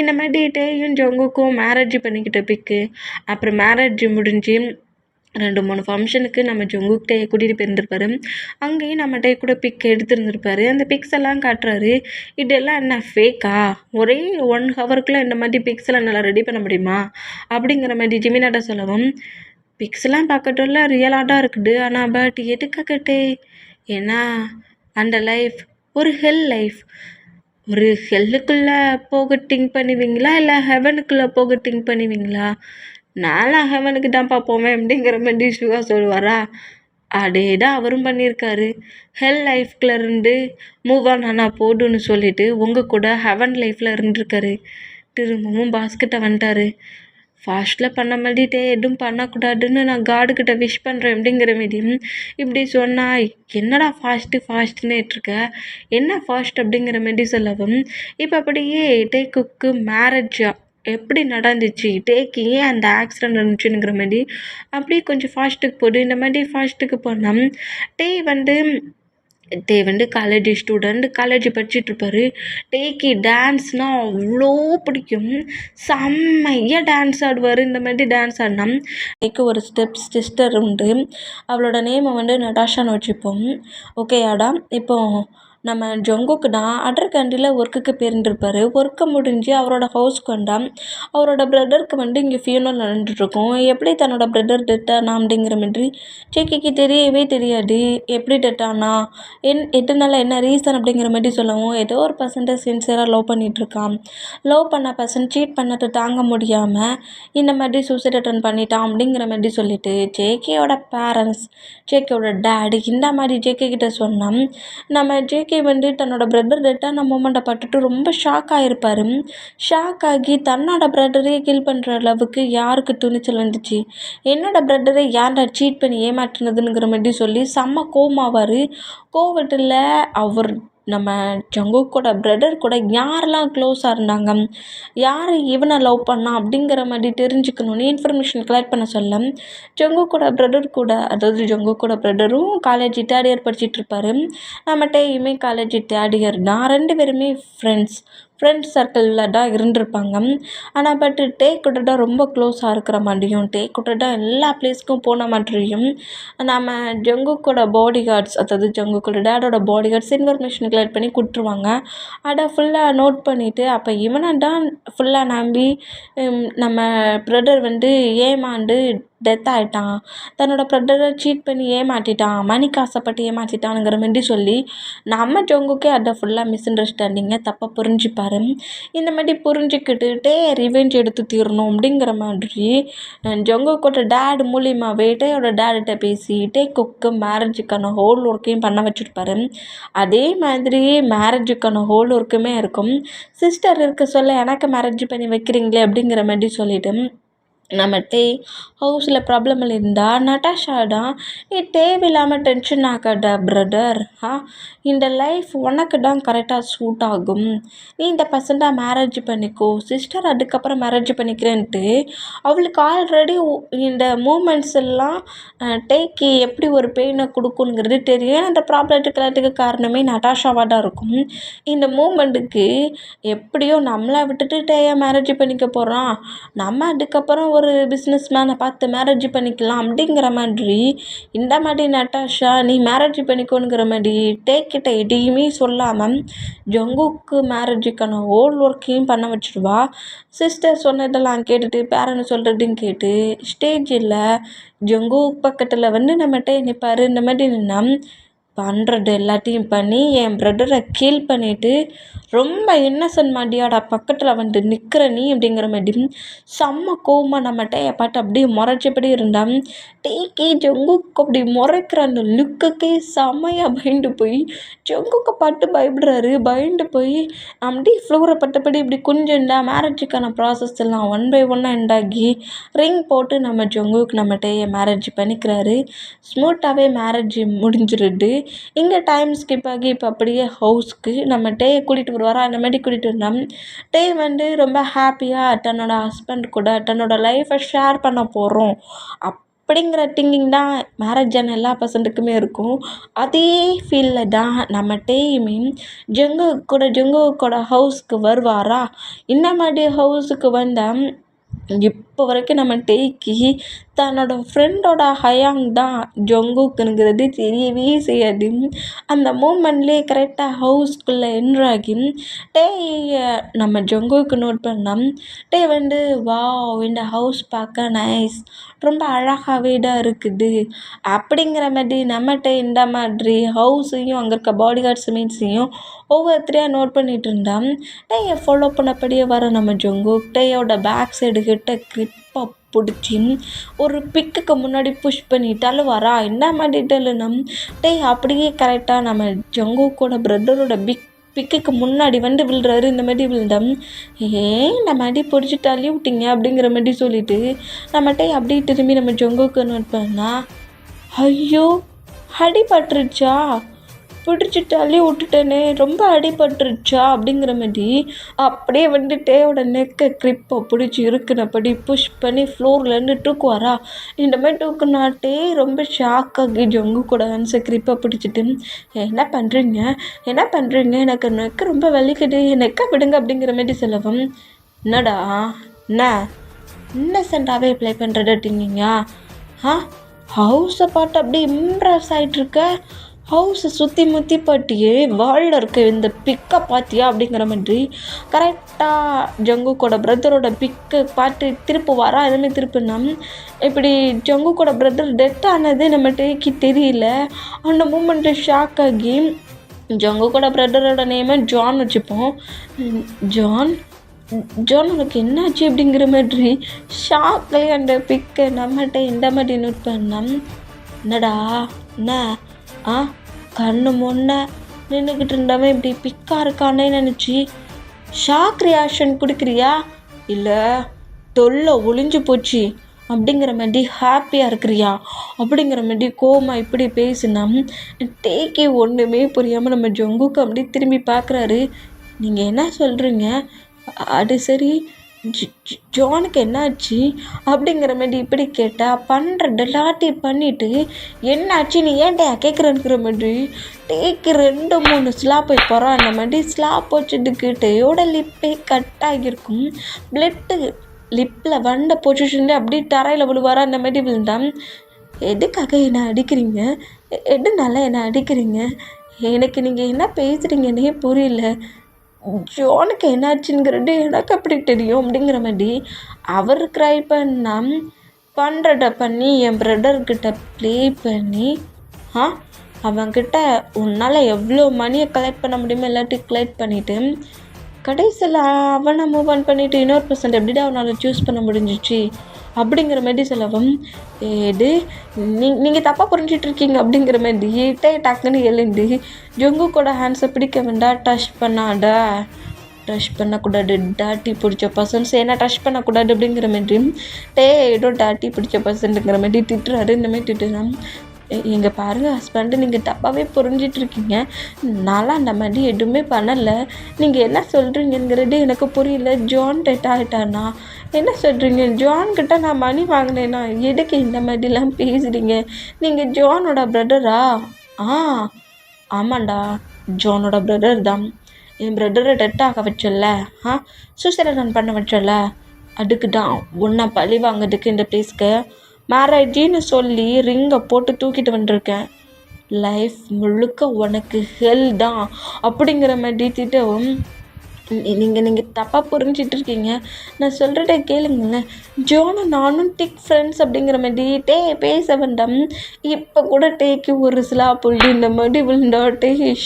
இந்த மாதிரி டேயும் ஜங்குக்கும் மேரேஜ் பண்ணிக்கிட்ட பிக்கு, அப்புறம் மேரேஜ் முடிஞ்சு 2-3 ஃபங்க்ஷனுக்கு நம்ம ஜங்குக் டேயை கூட்டிகிட்டு போயிருந்துருப்பாரு. அங்கேயும் நம்ம டே கூட பிக் எடுத்துருந்துருப்பாரு. அந்த பிக்ஸ் எல்லாம் காட்டுறாரு. இதெல்லாம் என்ன ஃபேக்கா? ஒரே 1 ஹவருக்குள்ளே இந்த மாதிரி பிக்ஸ் எல்லாம் நல்லா ரெடி பண்ண முடியுமா அப்படிங்கிற மாதிரி ஜெமினாட்ட சொல்லவும், பிக்ஸ்லாம் பார்க்கட்டும்ல ரியலாக தான் இருக்குது. ஆனால் பட் எதுக்காக டே? ஏன்னா அந்த லைஃப் ஒரு ஹெல் லைஃப். ஒரு ஹெல்லுக்குள்ளே போக திங்க் பண்ணுவீங்களா, இல்லை ஹெவனுக்குள்ளே போக திங்க் பண்ணுவீங்களா? நான்லாம் ஹெவனுக்கு தான்ப்பா போவேன் அப்படிங்கிற மாதிரி சுகா சொல்லுவாரா. அதே தான் அவரும் பண்ணியிருக்காரு. ஹெல் லைஃப்குள்ள இருந்து மூவ் ஆன் ஆனால் போதுன்னு சொல்லிட்டு உங்கள் கூட ஹெவன் லைஃப்பில் இருந்திருக்காரு. திரும்பவும் பாஸ்கிட்ட வந்துட்டாரு. ஃபாஸ்ட்டில் பண்ண மாதிரிட்டே எதுவும் பண்ணக்கூடாதுன்னு நான் காடுக்கிட்ட விஷ் பண்ணுறேன் அப்படிங்கிற மீடியம் இப்படி சொன்னால், என்னடா ஃபாஸ்ட்டுன்னு இருக்க, என்ன ஃபாஸ்ட் அப்படிங்கிற மாரி சொல்லவும், இப்போ அப்படியே டேக்குக்கு மேரேஜா எப்படி நடந்துச்சு, டேக்கு ஏன் அந்த ஆக்சிடென்ட் நடந்துச்சுங்கிற மாதிரி அப்படியே கொஞ்சம் ஃபாஸ்ட்டுக்கு போடு. இந்த மாதிரி ஃபாஸ்ட்டுக்கு போனால் டே காலேஜ் ஸ்டூடெண்ட், காலேஜ் படிச்சுட்ருப்பாரு. டேக்கு டான்ஸ்னால் அவ்வளோ பிடிக்கும். செம்மையாக டான்ஸ் ஆடுவார். இந்த மாதிரி டான்ஸ் ஆடினா டேக்கு ஒரு சிஸ்டர் உண்டு. அவளோட நேமை நடாஷான்னு வச்சுப்போம். ஓகேயாடா. இப்போ நம்ம ஜங்குக்கு தான் அதர் கண்ட்ரியில் ஒர்க்குக்கு போயிருந்துருப்பார். ஒர்க்கை முடிஞ்சு அவரோட ஹவுஸ்க்கு வந்தால் அவரோட பிரதருக்கு இங்கே ஃபியூனல் நடந்துகிட்ருக்கும். எப்படி தன்னோட பிரதர் டெத் ஆனா அப்படிங்கிற மாதிரி ஜேகேக்கு தெரியவே தெரியாது. எப்படி டெத் ஆனா, எதனால, என்ன ரீசன் அப்படிங்கிற மாதிரி சொல்லவும், ஏதோ ஒரு பர்சன்ட்டை சின்சியராக லவ் பண்ணிகிட்ருக்கான். லவ் பண்ண பர்சன் சீட் பண்ணதை தாங்க முடியாமல் இந்த மாதிரி சூசைட் அட்டன் பண்ணிட்டான் அப்படிங்கிற மாதிரி சொல்லிட்டு ஜேகேயோட பேரண்ட்ஸ், ஜேகேயோட டேடி இந்த மாதிரி ஜேகே கிட்ட சொன்னால், நம்ம ஜேகே தன்னோட பிரதர் டெட்டான மூமெண்ட்டை பார்த்துட்டு ரொம்ப ஷாக் ஆகிருப்பார். ஷாக் ஆகி தன்னோட பிரதரே கில் பண்ணுற அளவுக்கு யாருக்கு துணிச்சல் வந்துச்சு, என்னோட பிரதரை யாரை சீட் பண்ணி ஏமாற்றினதுங்கிற மாதிரி சொல்லி செம்ம கோவமாவார். கோவத்தில் அவர் நம்ம ஜங்குக்கோட பிரதர் கூட யாரெல்லாம் க்ளோஸாக இருந்தாங்க, யார் இவனை லவ் பண்ணா அப்படிங்கிற மாதிரி தெரிஞ்சுக்கணுன்னு இன்ஃபர்மேஷன் கலெக்ட் பண்ண சொல்ல, ஜங்குக்கோட பிரதரும் காலேஜ் 3rd இயர் படிச்சிட்ருப்பாரு. நம்ம டேயுமே காலேஜ் 3rd இயர் தான். 2 பேருமே ஃப்ரெண்ட்ஸ் சர்க்கிளில் தான் இருந்திருப்பாங்க. ஆனால் பட் டே கூட தான் ரொம்ப க்ளோஸாக இருக்கிற மாதிரியும், டே கூட தான் எல்லா பிளேஸ்க்கும் போன மாதிரியும் நம்ம ஜங்குக்கோட பாடி கார்ட்ஸ், அதாவது ஜங்குக்கோட டேடோட பாடி கார்ட்ஸ் இன்ஃபர்மேஷன் கலெக்ட் பண்ணி கொடுத்துருவாங்க. அதை ஃபுல்லாக நோட் பண்ணிவிட்டு, அப்போ இவனை தான் ஃபுல்லாக நம்பி நம்ம பிரதர் ஏமாண்டு டெத் ஆகிட்டான், தன்னோட பிரதரை சீட் பண்ணி ஏமாற்றிட்டான், மணிக்கு ஆசைப்பட்டு ஏமாற்றிட்டானுங்கிற மாதிரி சொல்லி நம்ம ஜங்குக்கே அதை ஃபுல்லாக மிஸ் அண்டர்ஸ்டாண்டிங்கை தப்பாக புரிஞ்சுப்பார். இந்த மாதிரி புரிஞ்சுக்கிட்டு ரிவெஞ்ச் எடுத்து தீரணும் அப்படிங்கிற மாதிரி ஜங்குக்கோட டேட் மூலியமாகவே டேயோட டேடிட்ட பேசி டேக்கு மேரேஜுக்கான ஹோல் ஒர்க்கையும் பண்ண வச்சுருப்பாரு. அதே மாதிரி மேரேஜுக்கான ஹோல் ஒர்க்குமே இருக்கும். சிஸ்டர் இருக்க சொல்ல எனக்கு மேரேஜ் பண்ணி வைக்கிறீங்களே அப்படிங்கிற மாதிரி சொல்லிவிட்டு நம்ம டே ஹவுஸில் ப்ராப்ளம் இருந்தால் நட்டாஷா தான், நீ தேவையில்லாமல் டென்ஷன் ஆகாத பிரதர், இந்த லைஃப் உனக்கு தான் கரெக்டாக சூட் ஆகும், நீ இந்த பர்சன்ட்டாக மேரேஜ் பண்ணிக்கோ, சிஸ்டர் அதுக்கப்புறம் மேரேஜ் பண்ணிக்கிறேன்ட்டு அவளுக்கு ஆல்ரெடி இந்த மூமெண்ட்ஸ் எல்லாம் டேக்கு எப்படி ஒரு பெயினை கொடுக்குங்கிறது தெரியும். அந்த ப்ராப்ளத்துக்கு காரணமே நட்டாஷாவாக தான் இருக்கும். இந்த மூமெண்ட்டுக்கு எப்படியோ நம்மளை விட்டுட்டு டேயை மேரேஜ் பண்ணிக்க போகிறான், நம்ம அதுக்கப்புறம் ஒரு பிஸ்னஸ் மேனை பார்த்து மேரேஜ் பண்ணிக்கலாம் அப்படிங்கிற மாதிரி இந்த மாதிரி நட்டாஷா நீ மேரேஜ் பண்ணிக்கோங்கிற மாதிரி டேக்கிட்ட எதையுமே சொல்லாமல் ஜங்குக்கு மேரேஜுக்கான ஹோல் ஒர்க்கையும் பண்ண வச்சுருவா. சிஸ்டர் சொன்னதெல்லாம் கேட்டுட்டு பேரண்ட் சொல்கிறதையும் கேட்டு ஸ்டேஜில் ஜங்கு பக்கத்தில் நம்ம டே நிற்பார். இந்த மாதிரி நின்னா பண்ணுறது எல்லாத்தையும் பண்ணி என் பிரதரை கீல் பண்ணிவிட்டு ரொம்ப இன்னசென்ட் மாட்டியாடா பக்கத்தில் வந்து நிற்கிற நீ அப்படிங்கிற மாதிரி செம்ம கோவமாக நம்மகிட்ட பார்த்து அப்படியே முறைச்சபடி இருந்தான். டேக்கே ஜங்குக்கு அப்படி முறைக்கிற அந்த லுக்குக்கே செம்மையாக பயந்து போய் ஜங்குக்கை பார்த்து பயப்படுறாரு. பயந்து போய் அப்படியே ஃப்ளோரை பட்டபடி இப்படி குஞ்சுண்டா மேரேஜுக்கான ப்ராசஸ் எல்லாம் ஒன் பை ஒன்னாக எண்டாகி ரிங் போட்டு நம்ம ஜங்குக்கு நம்மகிட்ட மேரேஜ் பண்ணிக்கிறாரு. ஸ்மூத்தாகவே மேரேஜ் முடிஞ்சிருது. இங்கே டைம் ஸ்கிப் ஆகி இப்போ அப்படியே ஹவுஸ்க்கு நம்ம டேயை கூட்டிகிட்டு வருவாரா அந்த மாதிரி கூட்டிகிட்டு வந்தோம். டே வந்து ரொம்ப ஹாப்பியாக தன்னோட ஹஸ்பண்ட் கூட தன்னோட லைஃப்பை ஷேர் பண்ண போகிறோம் அப்படிங்கிற திங்கிங் தான் மேரேஜ் ஆன எல்லா பர்சன்ட்டுக்குமே இருக்கும். அதே ஃபீலில் தான் நம்ம டேயுமே ஜங்குக்கோட ஹவுஸ்க்கு வருவாரா. இந்த மாதிரி ஹவுஸுக்கு வந்தால் இப்போ வரைக்கும் நம்ம டேய்க்கு தன்னோட ஃப்ரெண்டோட ஹயாங் தான் ஜங்குக்குங்கிறது தெரியவே செய்யாது. அந்த மூமெண்ட்லேயே கரெக்டாக ஹவுஸ்குள்ளே என்ட்ராகி டேயை நம்ம ஜங்குக்கு நோட் பண்ணோம். டே வந்து வாவ் இந்த ஹவுஸ் பார்க்க நைஸ் ரொம்ப அழகாகவே தான் இருக்குது அப்படிங்கிற மாதிரி நம்மகிட்ட இந்த மாதிரி ஹவுஸையும் அங்கே இருக்க பாடி கார்ட்ஸ் மீன்ஸையும் ஒவ்வொருத்தரையாக நோட் பண்ணிகிட்டு இருந்தான். டேயை ஃபாலோ பண்ணப்படியே வர நம்ம ஜங்குக் டேயோட பேக் சைடு கிட்ட கிரிப்பாக பிடிச்சி ஒரு பிக்குக்கு முன்னாடி புஷ் பண்ணிட்டாலும் வரா. இந்த மாதிரி டல்லுனம் டே அப்படியே கரெக்டாக நம்ம ஜங்குக்கோட பிரதரோட பிக்குக்கு முன்னாடி வந்து விழுறாரு. இந்த மாதிரி விழுந்தோம். இந்த மாதிரி பிடிச்சி தள்ளி விட்டீங்க அப்படிங்கிற மாதிரி சொல்லிட்டு நம்மகிட்ட அப்படியே திரும்பி நம்ம ஜங்குக்கு நோட் பண்ணா ஐயோ அடிபட்டுருச்சா பிடிச்சி தள்ளி விட்டுட்டேனே ரொம்ப அடிபட்டுருச்சா அப்படிங்கிற மாதிரி அப்படியே வந்து டேயோட நெக்கை கிரிப்பை பிடிச்சி இருக்குனப்படி புஷ் பண்ணி ஃப்ளோர்லேருந்து தூக்குவாரா. இந்த மாதிரி தூக்குனாட்டே ரொம்ப ஷாக்காகி ஜங்கு கூட ஆன்சர் கிரிப்பை பிடிச்சிட்டு என்ன பண்ணுறீங்க எனக்கு நெக்கு ரொம்ப வலிக்குது நெக்கை விடுங்க அப்படிங்கிற மாதிரி சொல்லவும் என்னடா என்ன இன்னசென்ட்டாகவே ப்ளே பண்ணுறதுட்டீங்க ஹவுஸை பார்த்து அப்படியே இம்ப்ரெஸ் ஆகிட்டுருக்க ஹவுஸை சுற்றி முற்றி பாட்டியே வாலில் இருக்க இந்த பிக்கை பார்த்தியா அப்படிங்கிற மாதிரி கரெக்டாக ஜங்குக்கோட பிரதரோட பிக்கை பார்த்து திருப்பு வரா. எதுவுமே திருப்புனா இப்படி ஜங்குக்கோட பிரதர் டெத் ஆனது நம்ம டேக்கு தெரியல. அந்த மூமெண்ட்டு ஷாக் ஆகி ஜங்குக்கோட பிரதரோட நேமை ஜான் வச்சுப்போம். ஜான் உனக்கு என்னாச்சு அப்படிங்கிற மாதிரி ஷாக்லேயே அந்த பிக்கை நம்மகிட்ட இந்த மாதிரி நோட் பண்ணோம். என்னடா என்ன கண்ணு முன்ன நின்றுக்கிட்டு இருந்தவன் இப்படி பிக்காக இருக்கானே நினச்சி ஷாக் ரியாக்ஷன் கொடுக்குறியா இல்லை தொல்லை ஒளிஞ்சு போச்சு அப்படிங்கிற மாதிரி ஹாப்பியாக இருக்கிறியா அப்படிங்கிற மாதிரி கோமா இப்படி பேசினா டேக்கே ஒன்றுமே புரியாமல் நம்ம ஜங்குக்கு அப்படி திரும்பி பார்க்குறாரு. நீங்கள் என்ன சொல்கிறீங்க அது சரி ஜானுக்கு என்னாச்சு அப்படிங்கிற மாதிரி இப்படி கேட்டால் பண்ணுற எல்லாட்டி பண்ணிவிட்டு என்னாச்சு நீ ஏன்டா கேட்குறேங்கிற மாதிரி டேக்கு 2-3 ஸ்லாப் போய் போகிறான். அந்த மாதிரி ஸ்லாப் வச்சதுக்கு டேயோட லிப்பே கட் ஆகியிருக்கும். பிளட்டு லிப்பில் வந்த பொசிஷன்லேயே அப்படியே தரையில் விழுவாரா. அந்த மாதிரி விழுந்தான். எதுக்காக என்னை அடிக்கிறீங்க எதுனால என்னை அடிக்கிறீங்க எனக்கு நீங்கள் என்ன பேசுகிறீங்கன்னே புரியல ஜானுக்கு என்னாச்சுங்கிறது எனக்கு அப்படி தெரியும் அப்படிங்கிற மாதிரி அவர் க்ரை பண்ணுறத பண்ணி என் பிரதர்கிட்ட ப்ளே பண்ணி அவன்கிட்ட உன்னால் எவ்வளோ மணியை கலெக்ட் பண்ண முடியுமோ எல்லாத்தையும் கலெக்ட் பண்ணிவிட்டு கடைசியில் அவனை மூவ் ஆன் பண்ணிவிட்டு இன்னொரு பர்சன்ட் எப்படிடா அவனால் சூஸ் பண்ண முடிஞ்சிச்சு அப்படிங்கிற மாதிரி சொல்லவும் ஏது நீங்கள் தப்பாக புரிஞ்சிட்ருக்கீங்க அப்படிங்கிற மாதிரி டக்குன்னு எழுந்து ஜங்குக்கோட ஹேண்ட்ஸை பிடிக்க வேண்டாம் டச் பண்ணக்கூடாது டாட்டி பிடிச்ச பர்சன்ஸ் ஏன்னா டச் பண்ணக்கூடாது அப்படிங்கிற மாதிரி ஏதோ டாட்டி பிடிச்ச பர்சன்ட்டுங்கிற மாதிரி திட்டுறாரு. இந்த மாதிரி திட்டுனா எங்கள் பாருங்கள் ஹஸ்பண்டு நீங்கள் தப்பாகவே புரிஞ்சிட்ருக்கீங்க நான்லாம் அந்த மாதிரி எதுவுமே பண்ணலை நீங்கள் என்ன சொல்கிறீங்கிறது எனக்கு புரியல. ஜான் டெட் ஆகிட்டானா என்ன சொல்கிறீங்க ஜான்கிட்ட நான் மணி வாங்கினேன்னா எதுக்கு இந்த மாதிரிலாம் பேசுகிறீங்க நீங்கள் ஜானோட பிரதரா ஆமாண்டா ஜானோட பிரதர் தான் என் பிரதரை டெட் ஆக வச்சல சூசைட் பண்ண வச்சல அதுக்கு தான் உன்னை பழி வாங்கிறதுக்கு இந்த ப்ளேஸ்க்கு மேரேஜின்னு சொல்லி ரிங்கை போட்டு தூக்கிட்டு வந்துருக்கேன் லைஃப் முழுக்க உனக்கு ஹெல் தான் அப்படிங்கிற மாதிரி திட்டவும் நீங்கள் தப்பாக புரிஞ்சிட்டு இருக்கீங்க. நான் சொல்கிறத கேளுங்களேன். ஜோனும் நானும் டிக் ஃப்ரெண்ட்ஸ் அப்படிங்கிற மாதிரி பேச வேண்டாம். இப்போ கூட டேக்கு ஒரு சிலா புள்ளி இந்த மாதிரி விழுந்தா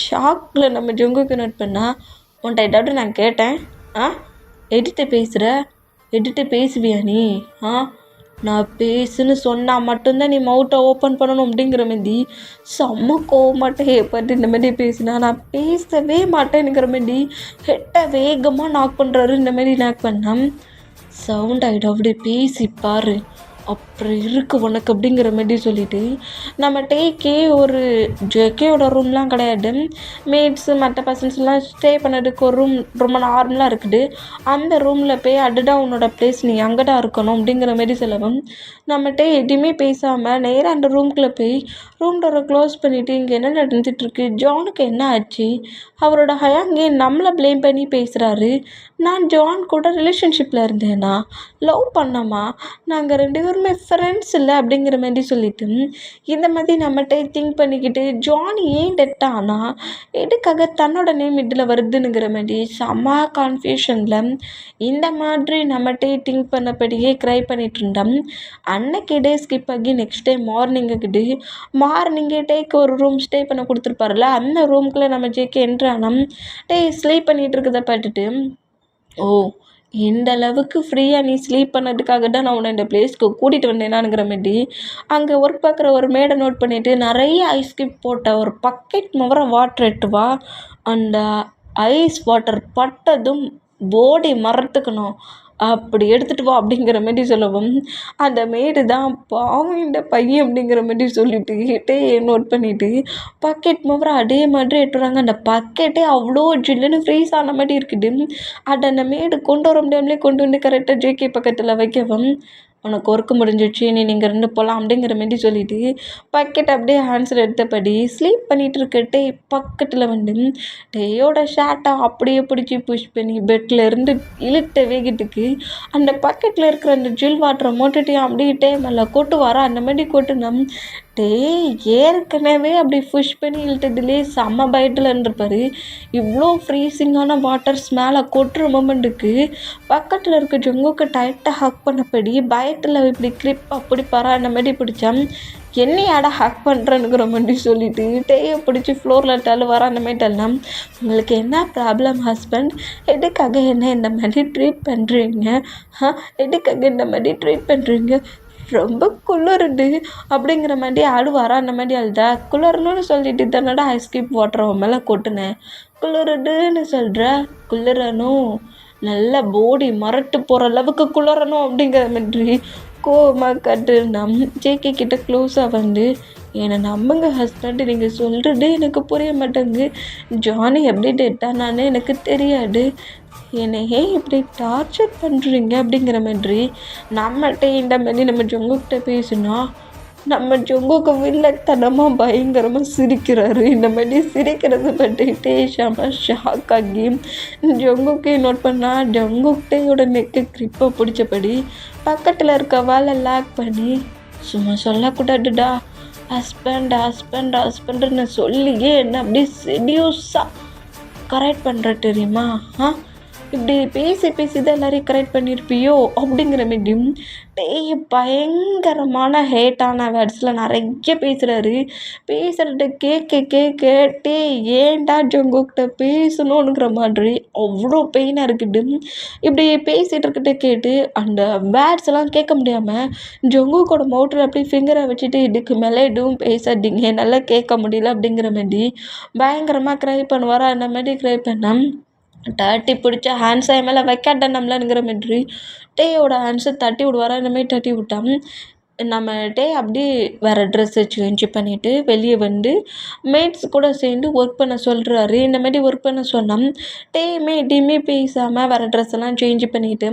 ஷாக்கில் நம்ம ஜொங்குக்கு நோட் பண்ணால் உன்ட்ட ஏதாவது நான் கேட்டேன். எடிட்டு பேசுவியா நீ? நான் பேசுன்னு சொன்னால் மட்டும்தான் நீ மவுட்டை ஓப்பன் பண்ணணும் அப்படிங்கிற மாதிரி செம்ம கோவமாட்டே பட்டு இந்த மாதிரி பேசினா நான் பேசவே மாட்டேனுங்கிற மாதிரி ஹெட்டை வேகமாக நாக் பண்ணுறாரு. இந்த மாதிரி நாக் பண்ணேன். சவுண்ட் ஆகிடும், அப்படி பேசிப்பார் அப்புறம் இருக்குது உனக்கு அப்படிங்கிற மாதிரி சொல்லிவிட்டு நம்ம டேக்கே ஒரு ஜேகேயோட ரூம்லாம் கிடையாது. மேட்ஸு மற்ற பர்சன்ஸ்லாம் ஸ்டே பண்ணதுக்கு ஒரு ரூம் ரொம்ப நார்மலாக இருக்குது. அந்த ரூமில் போய் அதுதான் உன்னோட பிளேஸ், நீ அங்கே தான் இருக்கணும் அப்படிங்கிற மாதிரி சொல்லவும் நம்மகிட்ட எதுவுமே பேசாமல் நேராக அந்த ரூம்குள்ளே போய் ரூம் டோரை க்ளோஸ் பண்ணிவிட்டு இங்கே என்ன நடந்துட்டுருக்கு, ஜானுக்கு என்ன ஆச்சு, அவரோட ஹயாங்கே நம்மளை ப்ளேம் பண்ணி பேசுகிறாரு. நான் ஜான் கூட ரிலேஷன்ஷிப்பில் இருந்தேனா, லவ் பண்ணமா, நாங்கள் 2 பேருமே ஃப்ரெண்ட்ஸ் இல்லை அப்படிங்கிற மாதிரி சொல்லிவிட்டு இந்த மாதிரி நம்மகிட்ட திங்க் பண்ணிக்கிட்டு ஜான் ஏன் டெட் ஆனா, எதுக்காக தன்னோட நேம் இதில் வருதுங்கிற மாதிரி செம்ம கன்ஃபியூஷனில் இந்த மாதிரி நம்மகிட்டே திங்க் பண்ணபடியே க்ரை பண்ணிகிட்டு இருந்தோம். அன்னைக்கு டே ஸ்கிப் ஆகி நெக்ஸ்ட் டே மார்னிங்கே டேக்கு ஒரு ரூம் ஸ்டே பண்ண கொடுத்துருப்பாருல, அந்த ரூம்குள்ளே நம்ம ஜேக்கு என்ட்ரானோம். ஸ்லீப் பண்ணிகிட்டு இருக்கிறத பார்த்துட்டு, ஓ இந்த அளவுக்கு ஃப்ரீயாக நீ ஸ்லீப் பண்ணதுக்காக தான் நான் உன்னை இந்த பிளேஸ்க்கு கூட்டிகிட்டு வந்தேனானுங்கிற மாதிரி அங்கே ஒர்க் பார்க்குற ஒரு மேடை நோட் பண்ணிவிட்டு நிறைய ஐஸ் கியூப் போட்ட ஒரு பக்கெட் வாட்டர் எடுத்து வா, அந்த ஐஸ் வாட்டர் பட்டதும் போடி மறத்துக்கணும், அப்படி எடுத்துகிட்டு வா அப்படிங்கிற மாதிரி சொல்லவும் அந்த மேடு தான் பாவம் இந்த பையன் அப்படிங்கிற மாதிரி சொல்லிட்டு நோட் பண்ணிவிட்டு பக்கெட் அதே மாதிரி எடுத்துறாங்க. அந்த பக்கெட்டே அவ்வளோ ஜில்லுன்னு ஃப்ரீஸ் ஆன மாதிரி இருக்குது. அந்த மேடு கொண்டு வர முடியாமலே கொண்டு வந்து கரெக்டாக ஜேகே பக்கத்தில் வைக்கவும் உனக்கு ஒர்க்கு முடிஞ்சிடுச்சு, நீங்கள் 2 போகலாம் அப்படிங்கிற மாதிரி சொல்லிவிட்டு பக்கெட் அப்படியே ஹேண்ட்ஸில் எடுத்தபடி ஸ்லீப் பண்ணிகிட்டு இருக்க பக்கத்தில் வந்து டேயோட ஷர்ட்டை அப்படியே பிடிச்சி புஷ் பண்ணி பெட்டில் இருந்து இழுத்த வேகிட்டுக்கு அந்த பக்கெட்டில் இருக்கிற அந்த ஜில் வாட்டரை மோட்டுட்டையும் அப்படியே மேலே கொட்டு வர அந்த மாதிரி கொட்டுனா ஏற்கனவே அப்படி புஷ் பண்ணி இழுத்ததுலேயே செம்ம பயத்தில் இருந்திருப்பார். இவ்வளோ ஃப்ரீசிங்கான வாட்டர்ஸ் மேலே கொட்டுற மொமெண்ட்டுக்கு பக்கத்தில் இருக்க ஜொங்குக்கு டைட்டாக ஹக் பண்ணபடி பயத்தில் இப்படி கிளிப் அப்படி அந்த மாதிரி பிடிச்சான். என்னையாட ஹக் பண்ணுறேனுங்கிற மாதிரி சொல்லிவிட்டு டேயை பிடிச்சி ஃப்ளோரில் தள்ளுவார அந்த மாதிரி தள்ளலாம். உங்களுக்கு என்ன ப்ராப்ளம் ஹஸ்பண்ட், எதுக்காக என்ன இந்த மாதிரி ட்ரீட் பண்ணுறீங்க, எதுக்காக இந்த மாதிரி ட்ரீட் பண்ணுறீங்க, ரொம்ப குளிருது அப்படிங்கிற மாதிரி ஆடுவாரா. அந்த மாதிரி அழுதா குளிரணும்னு சொல்லிட்டு தானடா ஐஸ்கிரீம் வாட்டர் மேலே கொட்டினேன், குளிருதுன்னு சொல்கிற, குளிரணும் நல்லா போடி மரட்டு போகிற அளவுக்கு குளிரணும் அப்படிங்கிற மாதிரி கோவமாக கட்டு ஜேகே கிட்ட க்ளோஸாக வந்து என்னை நம்புங்க ஹஸ்பண்ட், நீங்கள் சொல்கிறது எனக்கு புரிய மாட்டேங்குது, ஜானி எப்படி டெட்டானான்னு எனக்கு தெரியாது, என்னை ஏன் இப்படி டார்ச்சர் பண்ணுறீங்க அப்படிங்கிற மாதிரி நம்மகிட்ட இந்த மாதிரி நம்ம ஜொங்குக்கிட்ட பேசினா நம்ம ஜொங்குக்கு வில்லத்தனமாக பயங்கரமாக சிரிக்கிறாரு. இந்த மாதிரி சிரிக்கிறது பட்டுக்கிட்டே ஷாக் ஆகி ஜொங்குக்கே நோட் பண்ணால் ஜொங்குக்கிட்டேயோட நெக்கு கிரிப்பை பிடிச்சபடி பக்கத்தில் இருக்க வாழை லாக் பண்ணி சும்மா சொல்லக்கூடாதுடா ஹஸ்பண்டுன்னு சொல்லியே என்ன அப்படியே செடியூஸாக கரெக்ட் பண்ணுற தெரியுமா, இப்படி பேசி தான் எல்லோரையும் கரெக்ட் பண்ணியிருப்பியோ அப்படிங்கிற மாதிரியும் பயங்கரமான ஹேட்டான வேர்ட்ஸில் நிறைய பேசுகிறது கேட்டே ஏன்டா ஜொங்குக்கிட்ட பேசணுங்கிற மாதிரி அவ்வளோ பெயினாக இருக்குது. இப்படி பேசிகிட்டு இருக்கிட்ட கேட்டு அந்த வேர்ட்ஸ் எல்லாம் கேட்க முடியாமல் ஜொங்குக்கோட மவுட்டில் அப்படி ஃபிங்கரை வச்சுட்டு இதுக்கு மேலே எதுவும் பேசாதீங்க, என்னால் கேட்க முடியல அப்படிங்கிற மாதிரி பயங்கரமாக க்ரை பண்ணுவாரா. அந்த மாதிரி க்ரை பண்ண தட்டி பிடிச்ச ஹேண்ட்ஸை மேலே வைக்காட்ட நம்மளங்கிற மாதிரி டேயோட ஹேண்ட்ஸை தட்டி விடுவாரா. இந்த மாதிரி தட்டி விட்டான் நம்ம அப்படியே வேறு ட்ரெஸ்ஸை சேஞ்ச் பண்ணிவிட்டு வெளியே வந்து மேட்ஸ் கூட சேர்ந்து ஒர்க் பண்ண சொல்கிறாரு. இந்த மாதிரி ஒர்க் பண்ண சொன்னோம். எதையுமே பேசாமல் வேறு ட்ரெஸ்ஸெல்லாம் சேஞ்ச் பண்ணிவிட்டு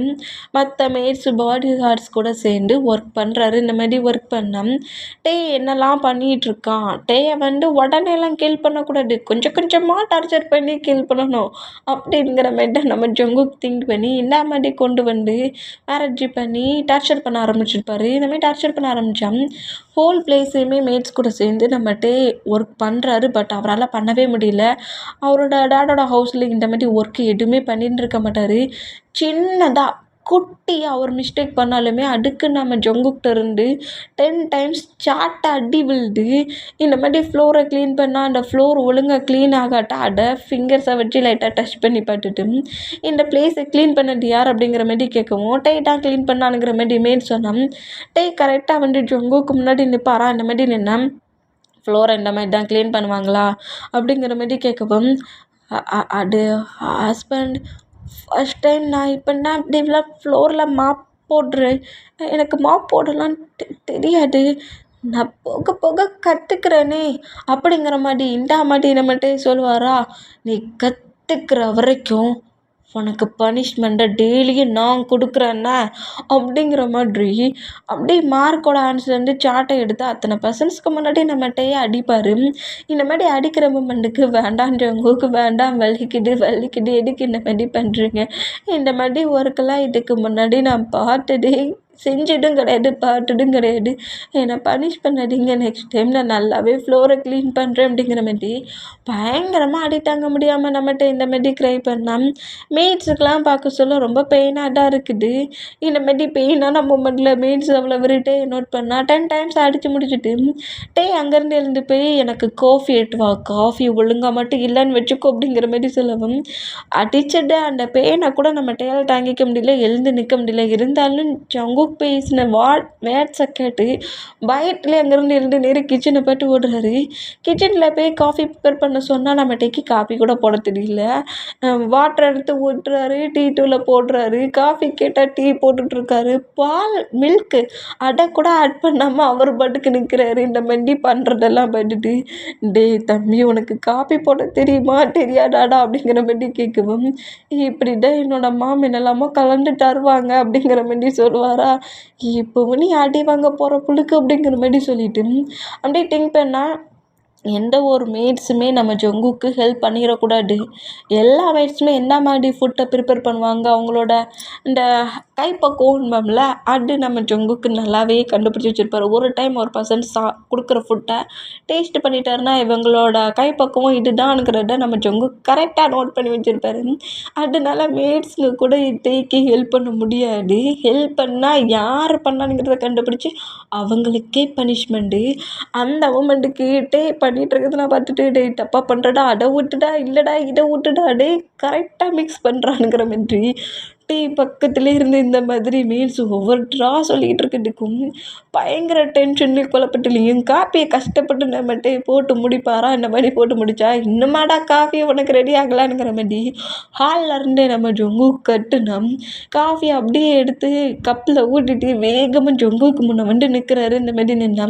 மற்ற மேட்ஸ் பாடி கார்ட்ஸ் கூட சேர்ந்து ஒர்க் பண்ணுறாரு. இந்த மாதிரி ஒர்க் பண்ணோம். என்னெல்லாம் பண்ணிகிட்ருக்கான், வந்து உடனேலாம் கில் பண்ணக்கூடாது, கொஞ்சமாக டார்ச்சர் பண்ணி கில் பண்ணணும் அப்படிங்கிற மாதிரி தான் நம்ம ஜொங்குக்கு திங்க் பண்ணி இந்த மாதிரி கொண்டு வந்து மேரேஜ் பண்ணி டார்ச்சர் பண்ண ஆரம்பிச்சிருப்பாரு. இந்த மாதிரி டார்ச்சர் பண்ண ஆரம்பித்தான். ஹோல் பிளேஸையுமே மேட்ஸ் கூட சேர்ந்து நம்மகிட்டே ஒர்க் பண்ணுறாரு. பட் அவரால் பண்ணவே முடியல. அவரோட டேடோட ஹவுஸில் இந்த மாதிரி ஒர்க்கு எதுவுமே பண்ணிட்டு இருக்க மாட்டார். சின்னதாக குட்டியாக ஒரு மிஸ்டேக் பண்ணாலுமே அதுக்கு நம்ம ஜங்குக்கிட்ட இருந்து 10 டைம்ஸ் சாட்டை அடி விழுது. இந்த மாதிரி ஃப்ளோரை க்ளீன் பண்ணால் அந்த ஃப்ளோர் ஒழுங்காக க்ளீன் ஆகாட்டா அதை ஃபிங்கர்ஸை வச்சு லைட்டாக டச் பண்ணி பார்த்துட்டு இந்த பிளேஸை க்ளீன் பண்ணது யார் அப்படிங்கிற மாதிரி கேட்கவும் தான் க்ளீன் பண்ணானுங்கிற மாதிரி மேல் சொன்னான். கரெக்டாக வந்து ஜங்குக்கு முன்னாடி நிற்பாரா இந்த மாதிரி நின்னா ஃப்ளோரை இந்த மாதிரி தான் க்ளீன் பண்ணுவாங்களா அப்படிங்கிற மாதிரி கேட்கவும் அது ஹஸ்பண்ட் ஃபஸ்ட் டைம் நான் இப்போ தான் இப்படிலாம் ஃப்ளோரில் மாப் போடுறேன். எனக்கு மாப் போடலாம் தெரியாது. நான் போக போக கற்றுக்கிறேனே அப்படிங்கிற மாதிரி இந்த மாதிரி நம்மகிட்ட சொல்லுவாரா. நீ கற்றுக்கிற வரைக்கும் உனக்கு பனிஷ்மெண்ட்டை டெய்லியும் நான் கொடுக்குறேன்னா அப்படிங்கிற மாதிரி அப்படியே மார்க்கோட ஆன்சர்லேருந்து சார்ட்டை எடுத்து அத்தனை பர்சன்ஸ்க்கு முன்னாடி நம்மகிட்டயே அடிப்பார். இந்த மாதிரி அடிக்கிற மூமெண்ட்டுக்கு வேண்டான்றவங்களுக்கு வேண்டாம் வலிக்குது எதுக்கு இந்த மாதிரி பண்ணுறீங்க. இந்த மாதிரி ஒர்க்கெல்லாம் இதுக்கு முன்னாடி நான் பார்த்ததே செஞ்சதும் கிடையாது, பார்த்ததும் கிடையாது. என்னை பனிஷ் பண்ணாதீங்க. நெக்ஸ்ட் டைம் நான் நல்லாவே ஃப்ளோரை க்ளீன் பண்ணுறேன் அப்படிங்கிற மாதிரி பயங்கரமாக அடி தாங்க முடியாமல் நம்மகிட்ட இந்த மாதிரி க்ரை பண்ணால் மேட்ஸுக்கெலாம் பார்க்க சொல்ல ரொம்ப பெயினாக தான் இருக்குது. இந்த மாதிரி பெயினான மூமெண்ட்டில் மேட்ஸ் அவ்வளோ விருட்டே நோட் பண்ணால் 10 டைம்ஸ் அடித்து முடிச்சுட்டு அங்கேருந்து எழுந்து போய் எனக்கு காஃபி எடுத்து வா, காஃபி ஒழுங்காக மட்டும் இல்லைன்னு வச்சுக்கோ அப்படிங்கிற மாதிரி சொல்லவும் அடிச்சுட்டு அந்த பெயினை கூட நம்ம டேல் தாங்கிக்க முடியல, எழுந்து நிற்க முடியல. இருந்தாலும் ஜங்கு பேசின வேர்ட்ஸை கேட்டு பயத்துலேயே அங்கேருந்து எழுந்து நேரம் கிச்சனை போட்டு ஓடுறாரு. கிச்சனில் போய் காஃபி ப்ரிப்பேர் பண்ண சொன்னால் நம்ம டேக்கி காஃபி கூட போட தெரியல. வாட்டர் எடுத்து ஊட்டுறாரு, டீ தூளை போடுறாரு, காஃபி கேட்டால் டீ போட்டுட்ருக்காரு, பால் மில்க்கு அதை கூட ஆட் பண்ணாமல் அவர் பாட்டுக்கு நிற்கிறாரு. இந்த மாதிரி பண்ணுறதெல்லாம் பண்ணிட்டு தம்பி உனக்கு காஃபி போட தெரியுமா தெரியாதாடா அப்படிங்கிற மாதிரி கேட்கவும் இப்படி தான் என்னோட மாம் என்னெல்லாமோ கலந்து தருவாங்க அப்படிங்கிற மாதிரி சொல்லுவாரா. இப்போ நீ அடி வாங்க போகிற புழுக்கு அப்படிங்கிற மாதிரி சொல்லிட்டு அப்படியே திங்க் பண்ணால் எந்த ஒரு மேட்ஸுமே நம்ம ஜங்குக்கு ஹெல்ப் பண்ணிடக்கூடாது. எல்லா மேட்ஸுமே என்ன மாதிரி ஃபுட்டை ப்ரிப்பேர் பண்ணுவாங்க அவங்களோட இந்த கைப்பக்குவம்ல அது நம்ம ஜங்குக்கு நல்லாவே கண்டுபிடிச்சி வச்சுருப்பார். ஒரு டைம் ஒரு பர்சன் கொடுக்குற ஃபுட்டை டேஸ்ட் பண்ணிட்டாருன்னா இவங்களோட கைப்பக்குவம் இதுதான்ங்கிறத நம்ம ஜங்கு கரெக்டாக நோட் பண்ணி வச்சுருப்பாரு. அதனால மேட்ஸுங்க கூட டேக்கு ஹெல்ப் பண்ண முடியாது. ஹெல்ப் பண்ணால் யார் பண்ணானுங்கிறத கண்டுபிடிச்சி அவங்களுக்கே பனிஷ்மெண்ட்டு. அந்த மூமெண்ட்டுக்கு பண்ணிகிட்டு இருக்கிறது நான் பார்த்துட்டு தப்பாக பண்ணுறடா, அதை விட்டுடா, இல்லைடா இதை விட்டுடா, கரெக்டாக மிக்ஸ் பண்ணுறானுங்கிற மாதிரி பக்கத்துலேயே இருந்து இந்த மாதிரி மீன்ஸ் ஒவ்வொருத்தரா சொல்லிக்கிட்டு இருக்கிறதுக்கும் பயங்கர டென்ஷன்லேயும் குழப்பத்துலேயும் காப்பியை கஷ்டப்பட்டு நம்ம போட்டு முடிப்பாரா. இந்த மாதிரி போட்டு முடித்தா இன்னுமாடா காஃபி உனக்கு ரெடி ஆகலான்ங்கிற மாதிரி ஹாலில் இருந்து நம்ம ஜொங்கு கட்டுனோம். காஃபி அப்படியே எடுத்து கப்பில் ஊட்டிட்டு வேகமாக ஜொங்குக்கு முன்னே வந்து நிற்கிறாரு. இந்த மாதிரி நின்னா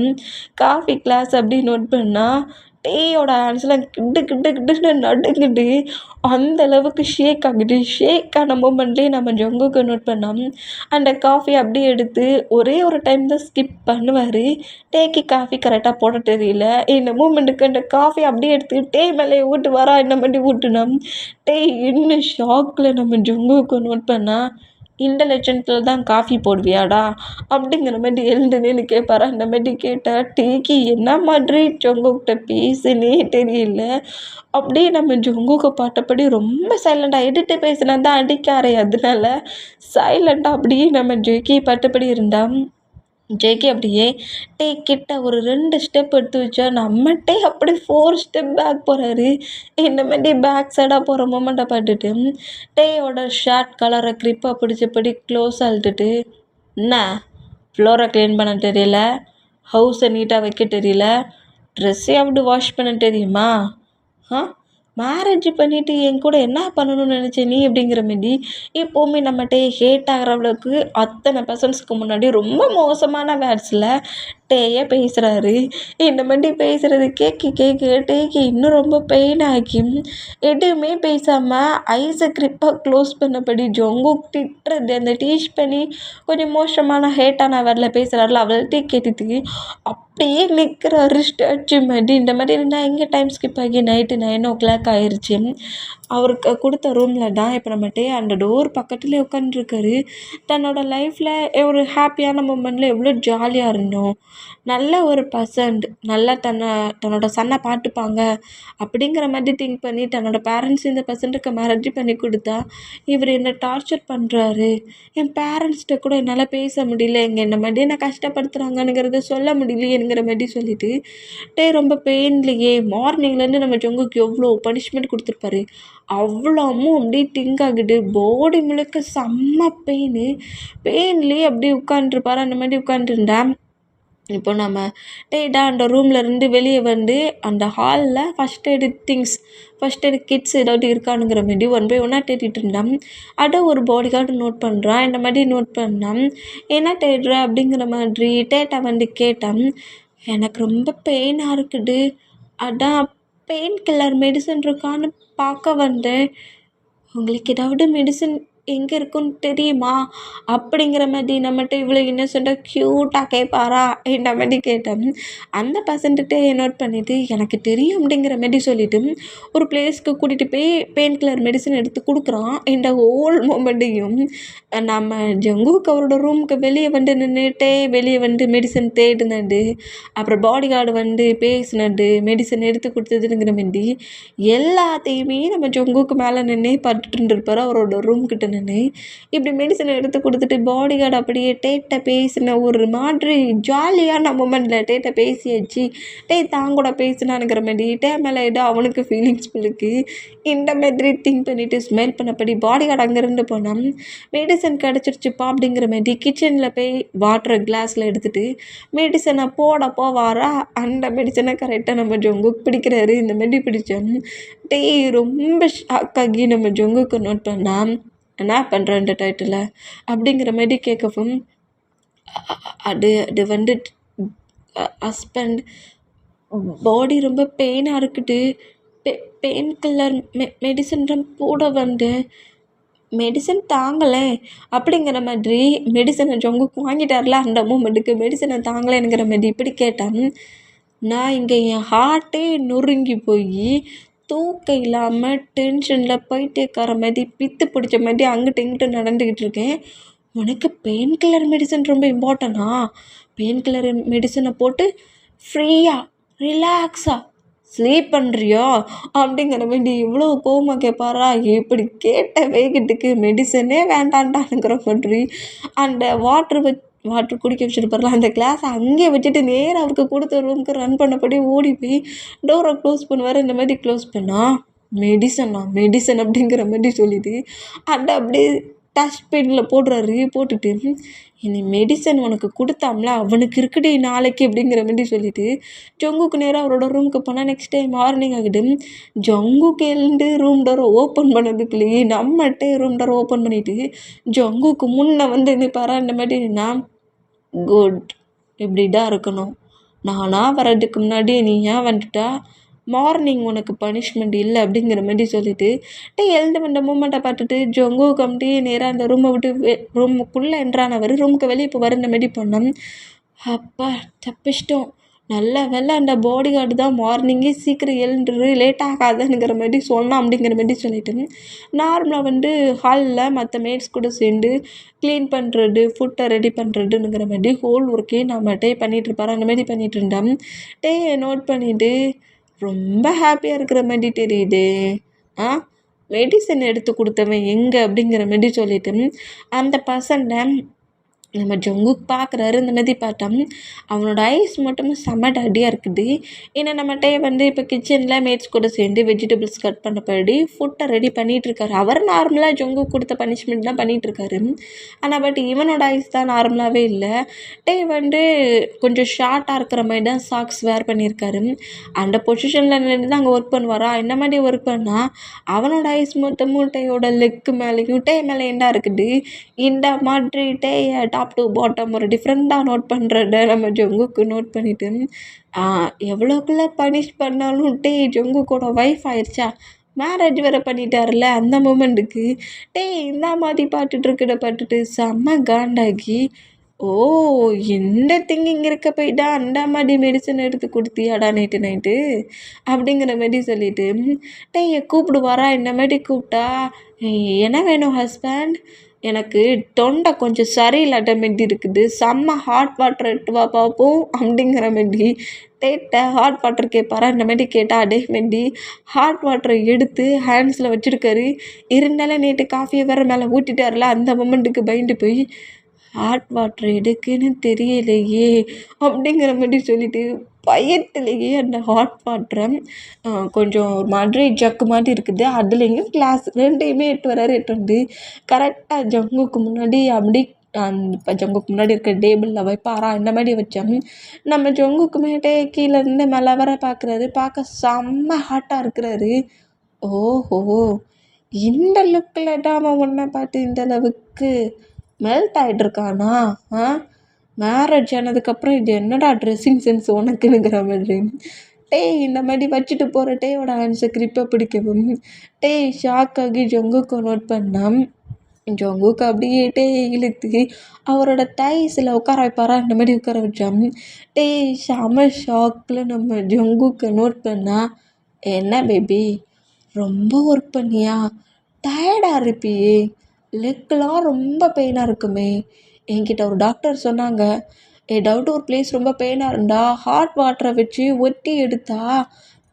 காஃபி கிளாஸ் அப்படி நோட் பண்ணால் டீயோட ஹேண்ட்ஸ்லாம் கிட்டு நடுங்குது. அந்த அளவுக்கு ஷேக் ஆகுது. ஷேக் ஆன மூமெண்ட்லேயே நம்ம ஜங்குக்கு நோட் பண்ணோம். அந்த காஃபி அப்படியே எடுத்து ஒரே ஒரு டைம் தான் ஸ்கிப் பண்ணுவார். டேக்கு காஃபி கரெக்டாக போட தெரியல. இந்த மூமெண்ட்டுக்கு அந்த காஃபி அப்படியே எடுத்து மேலே ஊட்டுவாரா இந்த மாதிரி ஊட்டுனோம். இன்னும் ஷாக்கில் நம்ம ஜங்குக்கு நோட் பண்ணால் இந்த லட்சணத்தில் தான் காஃபி போடுவியாடா அப்படிங்கிற மாதிரி எழுந்துன்னு கேட்பாரா. அந்த மாதிரி கேட்டால் டீக்கு என்ன மாதிரி ஜொங்குக்கிட்ட பேசுனே தெரியல. அப்படியே நம்ம ஜொங்குக்கு பார்த்தபடி ரொம்ப சைலண்டாக எடுத்து பேசினா தான் அடிக்காரே, அதனால சைலண்டாக அப்படியே நம்ம ஜெய்கி பார்த்தபடி இருந்தால் ஜேகே அப்படியே கிட்ட ஒரு 2 ஸ்டெப் எடுத்து வச்சா நம்மகிட்டே அப்படி 4 ஸ்டெப் பேக் போகிறாரு. இந்த மாதிரி பேக் சைடாக போகிற மூமெண்ட்டை பார்த்துட்டு டேயோட ஷர்ட் கலரை க்ரிப்பாக பிடிச்சபடி க்ளோஸாக அழுத்துட்டு என்ன ஃப்ளோரை க்ளீன் பண்ண தெரியல, ஹவுஸை நீட்டாக வைக்க தெரியல, ட்ரெஸ்ஸை அப்படி வாஷ் பண்ண தெரியுமா? மேரேஜ் பண்ணிவிட்டு என் கூட என்ன பண்ணணும்னு நினச்சேன் நீ அப்படிங்கிற மாதிரி எப்போவுமே நம்மகிட்ட ஹேட் ஆகிற அளவுக்கு அத்தனை பர்சன்ஸ்க்கு முன்னாடி ரொம்ப மோசமான வேர்ட்ஸில் பேசுகிறாரு. இந்த மாதிரி பேசுகிறது டேக்கு இன்னும் ரொம்ப பெயின் ஆகி எதுவுமே பேசாமல் ஐஸை க்ரிப்பாக க்ளோஸ் பண்ணபடி ஜொங்கு திட்டுறது அந்த டீச் பண்ணி கொஞ்சம் மோசமான ஹேட்டான வேர்டில் பேசுகிறாருல அவள்கிட்ட கேட்டுட்டு அப்படியே நிற்கிறாரு ஸ்டாச்சு மாதிரி. இந்த மாதிரி இருந்தால் எங்கே டைம் ஸ்கிப் ஆகி நைட்டு 9 o'clock ஆயிடுச்சு. அவருக்கு கொடுத்த ரூமில் தான் இப்போ நம்ம டே அந்த டோர் பக்கத்துலேயே உட்காந்துருக்காரு. தன்னோட லைஃப்பில் ஒரு ஹாப்பியான மூமெண்ட்டில் எவ்வளோ ஜாலியாக இருந்தோம். நல்ல ஒரு பர்சன்ட் நல்லா தன்னோட சன்னை பார்த்துப்பாங்க அப்படிங்கிற மாதிரி திங்க் பண்ணி தன்னோட பேரண்ட்ஸ் இந்த பர்சன்ட்டுக்கு மேரேஜ் பண்ணி கொடுத்தா இவர் என்னை டார்ச்சர் பண்ணுறாரு. என் பேரண்ட்ஸ்கிட்ட கூட என்னால் பேச முடியல, எங்கள் என்ன மாதிரி என்ன கஷ்டப்படுத்துகிறாங்கங்கிறத சொல்ல முடியலையேங்கிற மாதிரி சொல்லிட்டு டே ரொம்ப பெயின்லேயே மார்னிங்லேருந்து நம்ம ஜங்குக்கு எவ்வளோ பனிஷ்மெண்ட் கொடுத்துருப்பாரு. அவ்வளோவும் அப்படியே திங்க் ஆகுது. பாடி முழுக்க செம்ம பெயின்லேயே அப்படியே உட்காண்ட்ருப்பாரு. அந்த மாதிரி உட்காண்ட்ருந்தேன். இப்போ நம்ம டேட்டா அந்த ரூமில் இருந்து வெளியே வந்து அந்த ஹாலில் ஃபஸ்ட் எய்டு கிட்ஸ் ஏதாவது இருக்கானுங்கிற மாதிரி 1 by 1 தேடிட்டு இருந்தேன். அதை ஒரு பாடி கார்டு நோட் பண்ணுறான். இந்த மாதிரி நோட் பண்ணேன். என்ன தேடுற அப்படிங்கிற மாதிரி டேட்டா வந்து கேட்டேன். எனக்கு ரொம்ப பெயினாக இருக்குது, அதான் பெயின் கில்லர் மெடிசன் இருக்கான்னு பார்க்க வந்தேன். உங்களுக்கு ஏதாவது மெடிசன் எங்கே இருக்குன்னு தெரியுமா அப்படிங்கிற மாதிரி நம்மகிட்ட இவ்வளோ இன்னசென்ட்டாக க்யூட்டாக கேட்பாரா இந்த மாதிரி கேட்டேன். அந்த பர்சன்ட்டு நோட் பண்ணிவிட்டு எனக்கு தெரியும் அப்படிங்கிற மாதிரி சொல்லிவிட்டு ஒரு பிளேஸ்க்கு கூட்டிகிட்டு போய் பெயின் கில்லர் மெடிசன் எடுத்து கொடுக்குறான். இந்த ஹோல் மூமெண்ட்டையும் நம்ம ஜங்குக்கு அவரோட ரூமுக்கு வெளியே வந்து நின்றுட்டே வெளியே வந்து மெடிசன் தேடினது, அப்புறம் பாடி கார்டு வந்து பேசினது, மெடிசன் எடுத்து கொடுத்ததுங்கிற மாதிரி எல்லாத்தையுமே நம்ம ஜங்குக்கு மேலே நின்று பார்த்துட்டு இருந்திருப்பார். அவரோட ரூம் கிட்ட நின்று இப்படி மெடிசனை எடுத்து கொடுத்துட்டு பாடி கார்டு அப்படியே டேட்டை பேசின ஒரு மாதிரி ஜாலியான மூமெண்ட்டில் டேட்டை பேசியாச்சு. தான் கூட பேசினானுங்கிற மாதிரி டே மேலே ஏதோ அவனுக்கு ஃபீலிங்ஸ் பிள்ளைக்கு இந்த மாதிரி திங்க் பண்ணிவிட்டு ஸ்மெல் பண்ணப்படி பாடி கார்டு அங்கேருந்து போனால் மெடிசன் கிடச்சிருச்சுப்பா அப்படிங்கிற மாதிரி கிச்சனில் போய் வாட்டர் கிளாஸில் எடுத்துகிட்டு மெடிசனை போவாரா. அந்த மெடிசனை கரெக்டாக நம்ம ஜங்குக்கு பிடிக்கிறாரு. இந்த மாதிரி பிடிச்சோம். ரொம்ப ஷாக் ஆகி நம்ம ஜங்குக்கு நோட் பண்ணால் என்ன பண்ணுறேன் இந்த டைட்டில் அப்படிங்கிற மாதிரி கேட்கவும் அது வந்து ஹஸ்பண்ட் பாடி ரொம்ப பெயினாக இருக்குது, பெயின் கில்லர் மெடிசன் போட வந்து மெடிசன் தாங்கலை அப்படிங்கிற மாதிரி மெடிசனை ஜங்குக்கு வாங்கிட்டார்ல. அந்த மூமெண்ட்டுக்கு மெடிசனை தாங்கலைங்கிற மாதிரி இப்படி கேட்டேன். நான் இங்கே என் ஹார்ட்டே நொறுங்கி போய் தூக்கம் இல்லாமல் டென்ஷனில் பைத்தியக்கார மாதிரி பித்து பிடிச்ச மாதிரி அங்கிட்டு இங்கிட்டு நடந்துக்கிட்டு இருக்கேன். உனக்கு பெயின் கில்லர் மெடிசன் ரொம்ப இம்பார்ட்டனா? பெயின் கில்லர் மெடிசனை போட்டு ஃப்ரீயாக ரிலாக்ஸாக ஸ்லீப் பண்ணுறியோ அப்படிங்கிற மாதிரி இவ்வளோ கோவமாக கேட்பாரா. இப்படி கேட்ட வேகத்துக்கு மெடிசனே வேண்டான்டானுங்கிற மாதிரி அந்த வாட்ரு குடிக்க வச்சுருப்பார்ல அந்த கிளாஸை அங்கேயே வச்சுட்டு நேராக அவருக்கு கொடுத்த ரூமுக்கு ரன் பண்ணபடி ஓடி போய் டோரை க்ளோஸ் பண்ணுவார். இந்த மாதிரி க்ளோஸ் பண்ணால் மெடிசன் அப்படிங்கிற மாதிரி சொல்லிவிட்டு அந்த அப்படியே டஸ்ட்பினில் போட்டுட்டு இனி மெடிசன் உனக்கு கொடுத்தாம்ல அவனுக்கு இருக்குடி நாளைக்கு அப்படிங்கிற மாதிரி சொல்லிவிட்டு ஜங்குக்கு நேராக அவரோட ரூமுக்கு போனால் நெக்ஸ்ட் டைம் மார்னிங் ஆகிடு. ஜங்குக்கு எழுந்து ரூம் டோரை ஓப்பன் பண்ணதுக்குள்ளேயே நம்மகிட்டே ரூம் டோரை ஓப்பன் பண்ணிவிட்டு ஜங்குக்கு முன்னே வந்து நிற்பாரா. இந்த மாதிரி நான் குட் இப்படிடா இருக்கணும், நானாக வர்றதுக்கு முன்னாடி நீ ஏன் வந்துட்டா, மார்னிங் உனக்கு பனிஷ்மெண்ட் இல்லை அப்படிங்கிற மாதிரி சொல்லிவிட்டு எழுந்து வந்த மூமெண்ட்டை பார்த்துட்டு ஜங்குக்கு அப்படியே நேராக அந்த ரூமை விட்டு ரூமுக்குள்ளே என்ட்ரானவர் ரூமுக்கு வெளியே போவார். இந்த மாதிரி பண்ணோம். அப்பா தப்பிச்சிட்டோம், நல்ல வேலை அந்த பாடி கார்டு தான் மார்னிங்கே சீக்கிரம் எழுந்துரு லேட் ஆகாதுங்கிற மாதிரி சொன்னான் அப்படிங்கிற மாதிரி சொல்லிட்டு நார்மலாக வந்து ஹாலில் மற்ற மேட்ஸ் கூட சேர்ந்து க்ளீன் பண்ணுறது, ஃபுட்டை ரெடி பண்ணுறதுங்கிற மாதிரி ஹோல் ஒர்க்கே நம்ம பண்ணிகிட்ருப்பாரு. அந்த மாதிரி பண்ணிகிட்டு இருந்தேன். நோட் பண்ணிவிட்டு ரொம்ப ஹாப்பியாக இருக்கிற மாதிரி தெரியுது. மெடிசன் எடுத்து கொடுத்தவன் எங்கே அப்படிங்கிற மாதிரி சொல்லிட்டு அந்த பர்சன்ட்டை நம்ம ஜங்குக்கு பார்க்குறாரு. இந்த மாதிரி பார்த்தோம் அவனோட ஐஸ் மட்டும் செம்ம டடியாக இருக்குது. ஏன்னா நம்மகிட்டே வந்து இப்போ கிச்சனில் மேட்ஸ் கூட சேர்ந்து வெஜிடபிள்ஸ் கட் பண்ணப்படி ஃபுட்டை ரெடி பண்ணிகிட்ருக்காரு. அவர் நார்மலாக ஜங்குக்கு கொடுத்த பனிஷ்மெண்ட் தான் பண்ணிகிட்ருக்காரு. ஆனால் பட் இவனோட ஐஸ் தான் நார்மலாகவே இல்லை. வந்து கொஞ்சம் ஷார்ட்டாக இருக்கிற மாதிரி தான் சாக்ஸ் வேர் பண்ணியிருக்காரு. அந்த பொசிஷனில் நின்று தான் அங்கே ஒர்க் பண்ணுவாரா. இந்த மாதிரி ஒர்க் பண்ணால் அவனோட ஐஸ் மொத்தமும் டேயோட லெக்கு மேலேயும் மேலே என்ன இருக்குது. இந்த மாதிரி டாப் டு பாட்டம் ஒரு டிஃப்ரெண்ட்டாக நோட் பண்ணுறத நம்ம ஜங்குக்கு நோட் பண்ணிவிட்டு எவ்வளோக்குள்ளே பனிஷ் பண்ணாலும் ஜங்குக்கோட ஒய்ஃப் ஆயிடுச்சா, மேரேஜ் வேறு பண்ணிட்டார்ல. அந்த மூமெண்ட்டுக்கு இந்த மாதிரி பார்த்துட்டு செம்ம காண்டாகி ஓ! இந்த திங்கிங் இருக்க போயிட்டா அந்த மாரி மெடிசன் எடுத்து குடுத்தியாடா நைட்டு? அப்படிங்கிற மாரி சொல்லிட்டு, டேய் கூப்பிடுவாரா இந்த மாரி கூப்பிட்டா, என்ன வேணும் ஹஸ்பண்ட்? எனக்கு தொண்டை கொஞ்சம் சரியில்லாட்ட மாரி இருக்குது. செம்ம ஹாட் வாட்டர் எடுத்துட்டு வா பாப்போம் அப்படிங்கிற மாரி. ஹாட் வாட்டர் கேட்பாரா? இந்த மாரி கேட்டா, அதே மாரி ஹாட் வாட்டர எடுத்து ஹேண்ட்ஸில வச்சிருக்காரு. இருந்தாலும் நேத்து காஃபிய வேற மேல ஊத்திட்டாருல, அந்த மொமெண்ட்டுக்கு பயந்து போய் ஹாட் வாட்டர் எதுக்குன்னு தெரியலையே அப்படிங்கிற மாதிரி சொல்லிட்டு பயத்துலேயே அந்த ஹாட் வாட்டரை கொஞ்சம் ஒரு மாதிரி ஜக்கு மாதிரி இருக்குது அதுலேயும் கிளாஸ் ரெண்டையுமே எட்டு வந்து கரெக்டாக ஜங்குக்கு முன்னாடி அப்படி இப்போ ஜங்குக்கு முன்னாடி இருக்க டேபிளில் வைப்பாரா இந்த மாதிரி வச்சோம். நம்ம ஜங்குக்குமேட்டே கீழே இருந்து மேலே வர பார்க்க செம்ம ஹாட்டாக இருக்கிறாரு. ஓஹோ! இந்த லுக்கில் தான் அவன் உன்னை பார்த்து இந்த அளவுக்கு மெல்ட் ஆகிட்ருக்கானா? மேரேஜ் ஆனதுக்கப்புறம் இது என்னடா ட்ரெஸ்ஸிங் சென்ஸ் உனக்குனுங்கிற மாதிரி. இந்த மாதிரி வச்சுட்டு போகிற டேயோட ஆன்சர் கிரிப்பை பிடிக்கவும் ஷாக் ஆகி ஜங்குக்கு நோட் பண்ணான். ஜங்குக்கு அப்படியே இழுத்து அவரோட டைஸில் உட்கார வைப்பாரா இந்த மாதிரி உட்கார வச்சான். செம ஷாக்கில் நம்ம ஜங்குக்கு நோட் பண்ணா, என்ன பேபி ரொம்ப ஒர்க் பண்ணியா? டயர்டாக இருப்பியே, லெக்கெலாம் ரொம்ப பெயினாக இருக்குமே. என்கிட்ட ஒரு டாக்டர் சொன்னாங்க, ஏதாவது ஒரு பிளேஸ் ரொம்ப பெயினாக இருந்தால் ஹாட் வாட்டரை வச்சு ஒட்டி எடுத்தா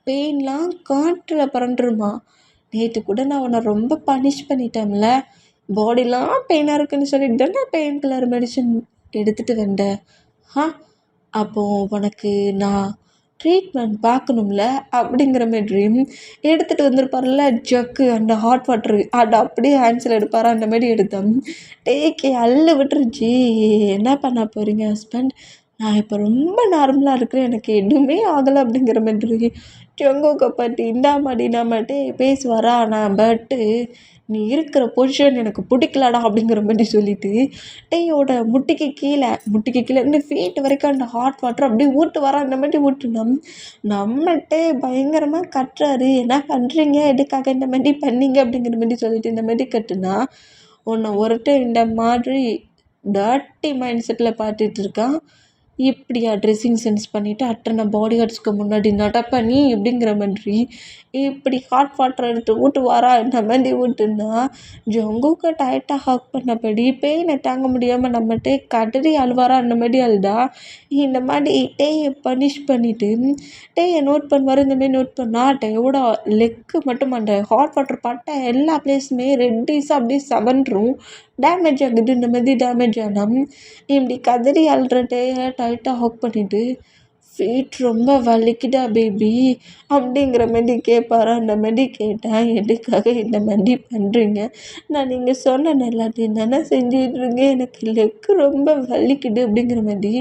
பெயின்லாம் காற்றில் பறந்துருமா. நேற்று கூட நான் உன்னை ரொம்ப பனிஷ் பண்ணிட்டேன்ல, பாடிலாம் பெயினாக இருக்குன்னு சொல்லிட்டு தானே பெயின் கில்லர் மெடிசன் எடுத்துகிட்டு வந்தேன். அப்போது உனக்கு நான் ட்ரீட்மெண்ட் பார்க்கணும்ல அப்படிங்கிற மாதிரி எடுத்துகிட்டு வந்திருப்பார்ல ஜக்கு அந்த ஹாட் வாட்டரு அதை அப்படியே ஹேண்ட்ஸில் எடுப்பாரா அந்த மாதிரி எடுத்தோம். அள்ளு விட்டுருச்சு. என்ன பண்ண போகிறீங்க ஹஸ்பண்ட்? நான் இப்போ ரொம்ப நார்மலாக இருக்கிறேன், எனக்கு எதுவுமே ஆகலை அப்படிங்கிற மாதிரி ஜங்குக்கை பற்றி இந்த மாதிரி நம்மகிட்டே பேசுவாரா. நான் பட்டு நீ இருக்கிற பொசிஷன் எனக்கு பிடிக்கலடா அப்படிங்கிற மாதிரி சொல்லிட்டு முட்டிக்கு கீழே இருந்து ஃபீட் வரைக்கும் அந்த ஹாட் வாட்டர் அப்படியே ஊட்டு வர அந்த மாதிரி ஊட்டுனோம். நம்மகிட்டே பயங்கரமாக கட்டுறாரு. என்ன பண்ணுறீங்க, எதுக்காக இந்த மாதிரி பண்ணீங்க அப்படிங்கிற மாதிரி சொல்லிட்டு இந்த மாதிரி கட்டுனா உன்னை ஒருத்தர் இந்த மாதிரி டர்ட்டி மைண்ட் செட்டில் பார்த்துட்டு இருக்கான். இப்படியா ட்ரெஸ்ஸிங் சென்ஸ் பண்ணிவிட்டு அத்தனை பாடி கார்ட்ஸ்க்கு முன்னாடி நடப்ப நீ அப்படிங்கிற மாதிரி இப்படி ஹாட் வாட்டர் எடுத்து ஊட்டுவாரா இந்த மாதிரி ஊட்டுனா ஜங்குக்கு டைட்டாக ஹாக் பண்ணபடி பெயினை தாங்க முடியாமல் நம்மகிட்டே கதறி அழுவாரா அந்த மாதிரி அழுதா. இந்த மாதிரி டேயை பனிஷ் பண்ணிவிட்டு டேயை நோட் பண்ணுவார். இந்த மாதிரி நோட் பண்ணால் டேயோட லெக்கு மட்டும் அந்த ஹாட் வாட்டர் பட்ட எல்லா பிளேஸுமே ரெட்டிஸாக அப்படியே செவன்றும் டேமேஜ் ஆகுது. இந்த மாதிரி டேமேஜ் ஆனால் இப்படி கதறி அழுற டேயை டைட்டாக ஹாக் பண்ணிவிட்டு ஃபீட் ரொம்ப வலிக்குதா பேபி அப்படிங்கிற மாதிரி கேட்பாரா. அந்த மாதிரி கேட்டால் எதுக்காக இந்த மாதிரி பண்ணுறீங்க, நான் நீங்கள் சொன்ன எல்லாத்தையும் தானே செஞ்சிட்ருக்கேன், எனக்கு லெக்கு ரொம்ப வலிக்குது அப்படிங்கிற மாதிரி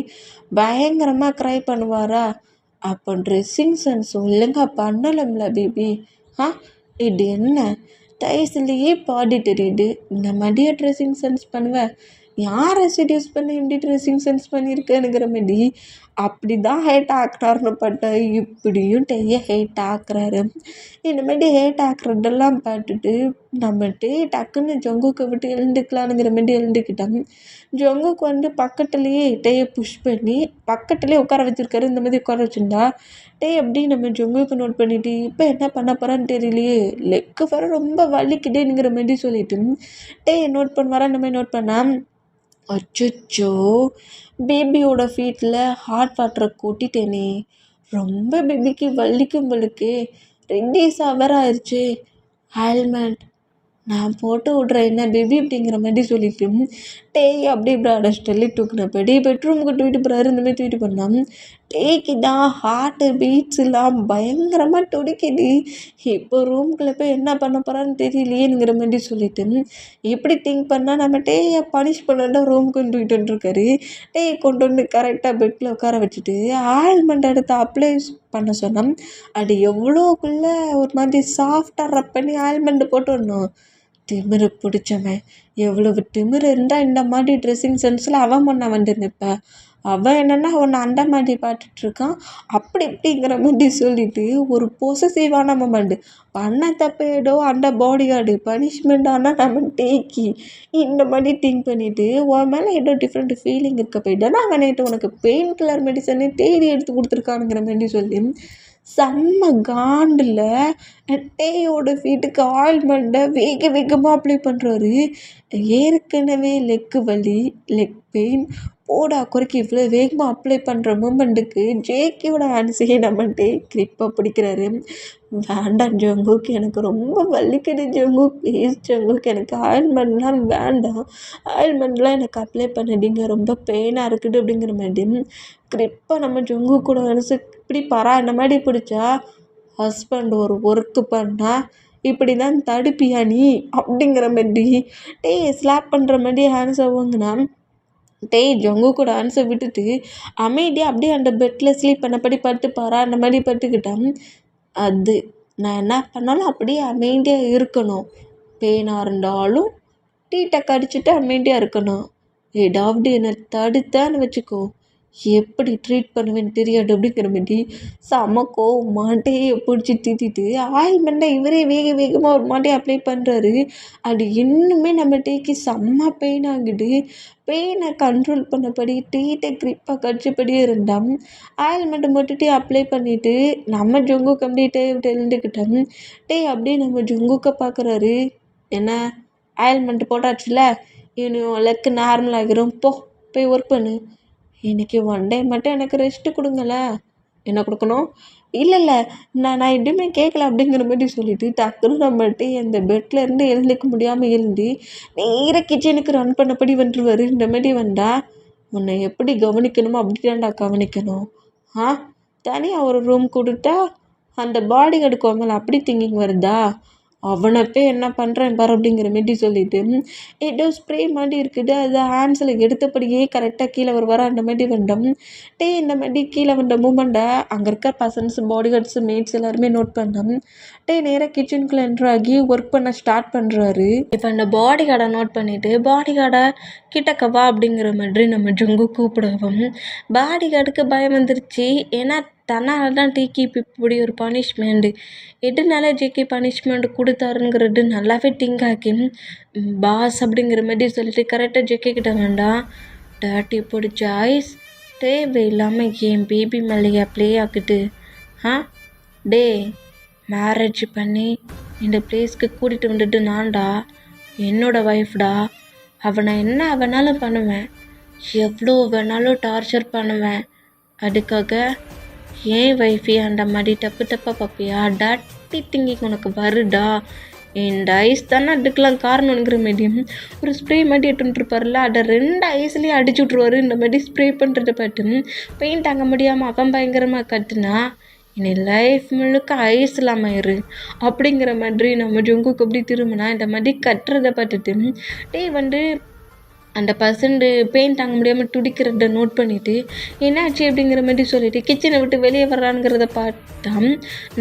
பயங்கரமாக க்ரை பண்ணுவாரா. அப்போ ட்ரெஸ்ஸிங் சென்ஸ் ஒழுங்காக பண்ணலம்ல பேபி. இது என்ன டைஸ்லேயே பாடி தெரியுது, இந்த மாதிரியே ட்ரெஸ்ஸிங் சென்ஸ் பண்ணுவேன், யாரை செடியூஸ் பண்ணி இப்படி ட்ரெஸ்ஸிங் சென்ஸ் பண்ணியிருக்கேனுங்கிற மாதிரி அப்படி தான் ஹேட் ஆக்குறாருன்னு பட்டேன். இப்படியும் ஹேட் ஆக்குறாரு. இந்த மாதிரி ஹேட் ஆக்குறதெல்லாம் பார்த்துட்டு நம்ம டக்குன்னு ஜங்குக்கை விட்டு எழுந்துக்கலானுங்கிற மாதிரி எழுந்துக்கிட்டாங்க. ஜங்குக்கு வந்து பக்கத்துலேயே புஷ் பண்ணி பக்கத்துலேயே உட்கார வச்சுருக்காரு. இந்த மாதிரி உட்கார வச்சுருந்தா அப்படி நம்ம ஜங்குக்கு நோட் பண்ணிவிட்டு இப்போ என்ன பண்ண போகிறான்னு தெரியலையே, லெக்கு வர ரொம்ப வலிக்குதுங்கிற மாதிரி சொல்லிவிட்டு நோட் பண்ணுவாரா. இந்த மாதிரி நோட் பண்ணால் அச்சோ பேபியோட ஃபீட்டில் ஹாட் வாட்டரை கொட்டிட்டேனே, ரொம்ப பேபிக்கு வலிக்கும் போலுக்கு 2 days வேறு ஆயிடுச்சு. ஹெல்மெட் நான் போட்டு விட்றேன் என்ன பேபி அப்படிங்கிற மாதிரி சொல்லிட்டு அப்படியே ப்ராடஸ் தள்ளி தூக்குனபடி பெட்ரூமுக்கு தூக்கிட்டு போகிறாரு. இந்த மாதிரி தூக்கிட்டு பண்ணால் தான் ஹார்ட்டு பீட்ஸ்லாம் பயங்கரமாக துடிக்குது. இப்போ ரூம்குள்ளே போய் என்ன பண்ண போகிறான்னு தெரியலையேங்கிற மாதிரி சொல்லிட்டு எப்படி திங்க் பண்ணால் நம்ம பனிஷ் பண்ணா ரூமுக்கு தூக்கிட்டு வந்துருக்காரு. கொண்டு வந்து கரெக்டாக பெட்டில் உட்கார வச்சுட்டு ஆயில்மெண்ட் எடுத்து அப்ளை பண்ண சொன்னோம். அது எவ்வளோக்குள்ளே ஒரு மாதிரி சாஃப்டாக ரப் பண்ணி ஆயில்மெண்ட் போட்டு வரணும். திமிரு பிடிச்சவன், எவ்வளவு திமிரு இருந்தால் இந்த மாதிரி ட்ரெஸ்ஸிங் சென்ஸில் அவன் பண்ண வந்து நிற்பேன். அவன் என்னன்னா அவனை அந்த மாதிரி பார்த்துட்ருக்கான். அப்படி இப்படிங்கிற மாதிரி சொல்லிட்டு ஒரு பொசசிவான மொமெண்ட். பண்ண தப்பு ஏதோ அந்த பாடி கார்டு பனிஷ்மெண்ட் ஆனால் நம்ம டேக்கி இந்த மாதிரி திங்க் பண்ணிவிட்டு உன் மேலே ஏதோ டிஃப்ரெண்ட் ஃபீலிங் இருக்க போயிட்டு நாங்கள் நேற்று உனக்கு பெயின் கில்லர் மெடிசனே தேடி எடுத்து கொடுத்துருக்கானுங்கிற மாதிரி சொல்லி செம்ம காண்டில் டேயோட ஃபீட்டுக்கு ஆயில்மெண்ட்டை வேக வேகமாக அப்ளை பண்ணுறாரு. ஏற்கனவே லெக்கு வலி, லெக் பெயின், போடா குறைக்கு இவ்வளோ வேகமாக அப்ளை பண்ணுற மூமெண்ட்டுக்கு ஜேகேயோட ஹேண்ட்ஸையே நம்ம டே கிரிப்பாக பிடிக்கிறாரு. வேண்டாம் ஜங்குக், எனக்கு ரொம்ப வலிக்குது ஜங்குக், ப்ளீஸ் ஜங்குக், எனக்கு ஆயில்மெண்ட்லாம் வேண்டாம், ஆயில்மெண்ட்லாம் எனக்கு அப்ளை பண்ணிட்டீங்க, ரொம்ப பெயினாக இருக்குது அப்படிங்கிற மாதிரி கிரிப்பாக நம்ம ஜங்குக்கோட ஹேண்ட்ஸு இப்படி இந்த மாதிரி பிடிச்சா ஹஸ்பண்ட் ஒரு ஒர்க்கு பண்ணால் இப்படி தான் தடுப்பியா நீ அப்படிங்கிற மாதிரி ஸ்லாப் பண்ணுற மாதிரி ஹேண்ட்ஸை வாங்கினா ஜங்குக்கோட ஹேண்ட்ஸை விட்டுட்டு அமைதியாக அப்படியே அந்த பெட்டில் ஸ்லீப் பண்ணபடி படுத்து அந்த மாதிரி படுத்துக்கிட்டான். அது நான் என்ன பண்ணாலும் அப்படியே அமைதியாக இருக்கணும். பெயினாக இருந்தாலும் டீட்டை கடிச்சிட்டு அமைதியாக இருக்கணும். ஏதாவது என்னை தடுத்தான்னு வச்சுக்கோ, எப்படி ட்ரீட் பண்ணுவேன்னு தெரியாது அப்படிங்கிற மாதிரி செம மாட்டையே பிடிச்சி திட்டிட்டு ஆயில்மெண்ட்டை இவரே வேக வேகமாக ஒரு மாட்டையை அப்ளை பண்ணுறாரு. அது இன்னுமே நம்ம டேக்கு செம்ம பெயின் ஆகுது. பெயினை கண்ட்ரோல் பண்ணபடி டீட்டை கிரிப்பாக கடிச்சபடியே இருந்தான். ஆயில்மெண்ட்டை மட்டும் அப்ளை பண்ணிவிட்டு நம்ம ஜொங்கு கம்ப்ளீட்டே எழுந்துக்கிட்டோம். அப்படியே நம்ம ஜொங்குக்கை பார்க்குறாரு. என்ன ஆயில்மெண்ட் போட்டாச்சுல, இன்னும் லெக்கு நார்மல் ஆகிரும், போய் ஒர்க் பண்ணு, இன்றைக்கி ஒன் டே மட்டும் எனக்கு ரெஸ்ட்டு கொடுங்களேன். என்ன கொடுக்கணும்? இல்லை நான் எதுவுமே கேட்கல அப்படிங்கிற மாதிரி சொல்லிவிட்டு டக்குன்னு நம்மள்ட்ட அந்த பெட்லேருந்து எழுந்துக்க முடியாமல் எழுந்து நேராக கிச்சனுக்கு ரன் பண்ணபடி வந்துருவார். இந்த மாதிரி வந்தால் உன்னை எப்படி கவனிக்கணுமோ அப்படி தான்டா கவனிக்கணும். தனியாக ஒரு ரூம் கொடுத்தா அந்த பாடி கார்டுக்கு மேலே அப்படி திங்கிங் வருதா? அவனை போய் என்ன பண்ணுறேன் பாரு அப்படிங்கிற மாரி சொல்லிவிட்டு ஏதோ ஸ்ப்ரே மாதிரி இருக்குது, அது ஹேண்ட்ஸில் எடுத்தபடியே கரெக்டாக கீழே வர அந்த மாதிரி வந்தோம். இந்த மாதிரி கீழே வந்த மூமெண்ட்டை அங்கே இருக்க பர்சன்ஸ், பாடி கார்ட்ஸு, மேட்ஸ் எல்லாருமே நோட் பண்ணோம். நேராக கிச்சனுக்குள்ளே என்ட்ரு ஆகி ஒர்க் பண்ண ஸ்டார்ட் பண்ணுறாரு. இப்போ அந்த பாடி கார்டை நோட் பண்ணிவிட்டு பாடி கார்டை கிட்டக்க வா அப்படிங்கிற மாதிரி நம்ம ஜுங்கு கூப்பிடுவோம். பாடி கார்டுக்கு பயம் வந்துருச்சு. ஏன்னா தன்னால் தான் டீக்கு இப்படி ஒரு பனிஷ்மெண்ட்டு எதுனால ஜேகே பனிஷ்மெண்ட் கொடுத்தாருங்கிறது நல்லாவே திங்க் ஆக்கி பாஸ் அப்படிங்கிற மாதிரி சொல்லிட்டு கரெக்டாக ஜேகே கிட்ட வேண்டாம், டாட்டி பிடிச்ச ஐஸ் தேவையில்லாமல் என் பேபி மேலேயா ப்ளே ஆக்குது. டே மேரேஜ் பண்ணி இந்த பிளேஸ்க்கு கூட்டிகிட்டு வந்துட்டு நான்டா, என்னோட ஒய்ஃப்டா, அவனை என்ன வேணாலும் பண்ணுவேன், எவ்வளோ வேணாலும் டார்ச்சர் பண்ணுவேன், அதுக்காக ஏன் வைஃபி அந்த மாதிரி தப்பாக பார்ப்பியா? டட்டி திங்கிங் உனக்கு வருடா? இந்த ஐஸ் தானே அதுக்கெலாம் காரணங்கிற மாதிரியும் ஒரு ஸ்ப்ரே மாதிரி எடுத்துட்டுருப்பார்ல, அதை 2 ஐஸ்லேயே அடிச்சு விட்ருவாரு. இந்த மாதிரி ஸ்ப்ரே பண்ணுறத பார்த்து பெயிண்ட் தாங்க முடியாமல் அவன் பயங்கரமாக கத்துனா, இனி லைஃப் முழுக்க ஐஸ் இல்லாமல் இரு அப்படிங்கிற மாதிரி நம்ம ஜொங்குக்கு அப்படி திரும்பினா இந்த மாதிரி கட்டுறதை பார்த்துட்டு வந்து அந்த பர்சன்ட்டு பெயின் தாங்க முடியாமல் துடிக்கிறத நோட் பண்ணிவிட்டு என்னாச்சு அப்படிங்கிற மாதிரி சொல்லிவிட்டு கிச்சனை விட்டு வெளியே வர்றானுங்கிறத பார்த்தா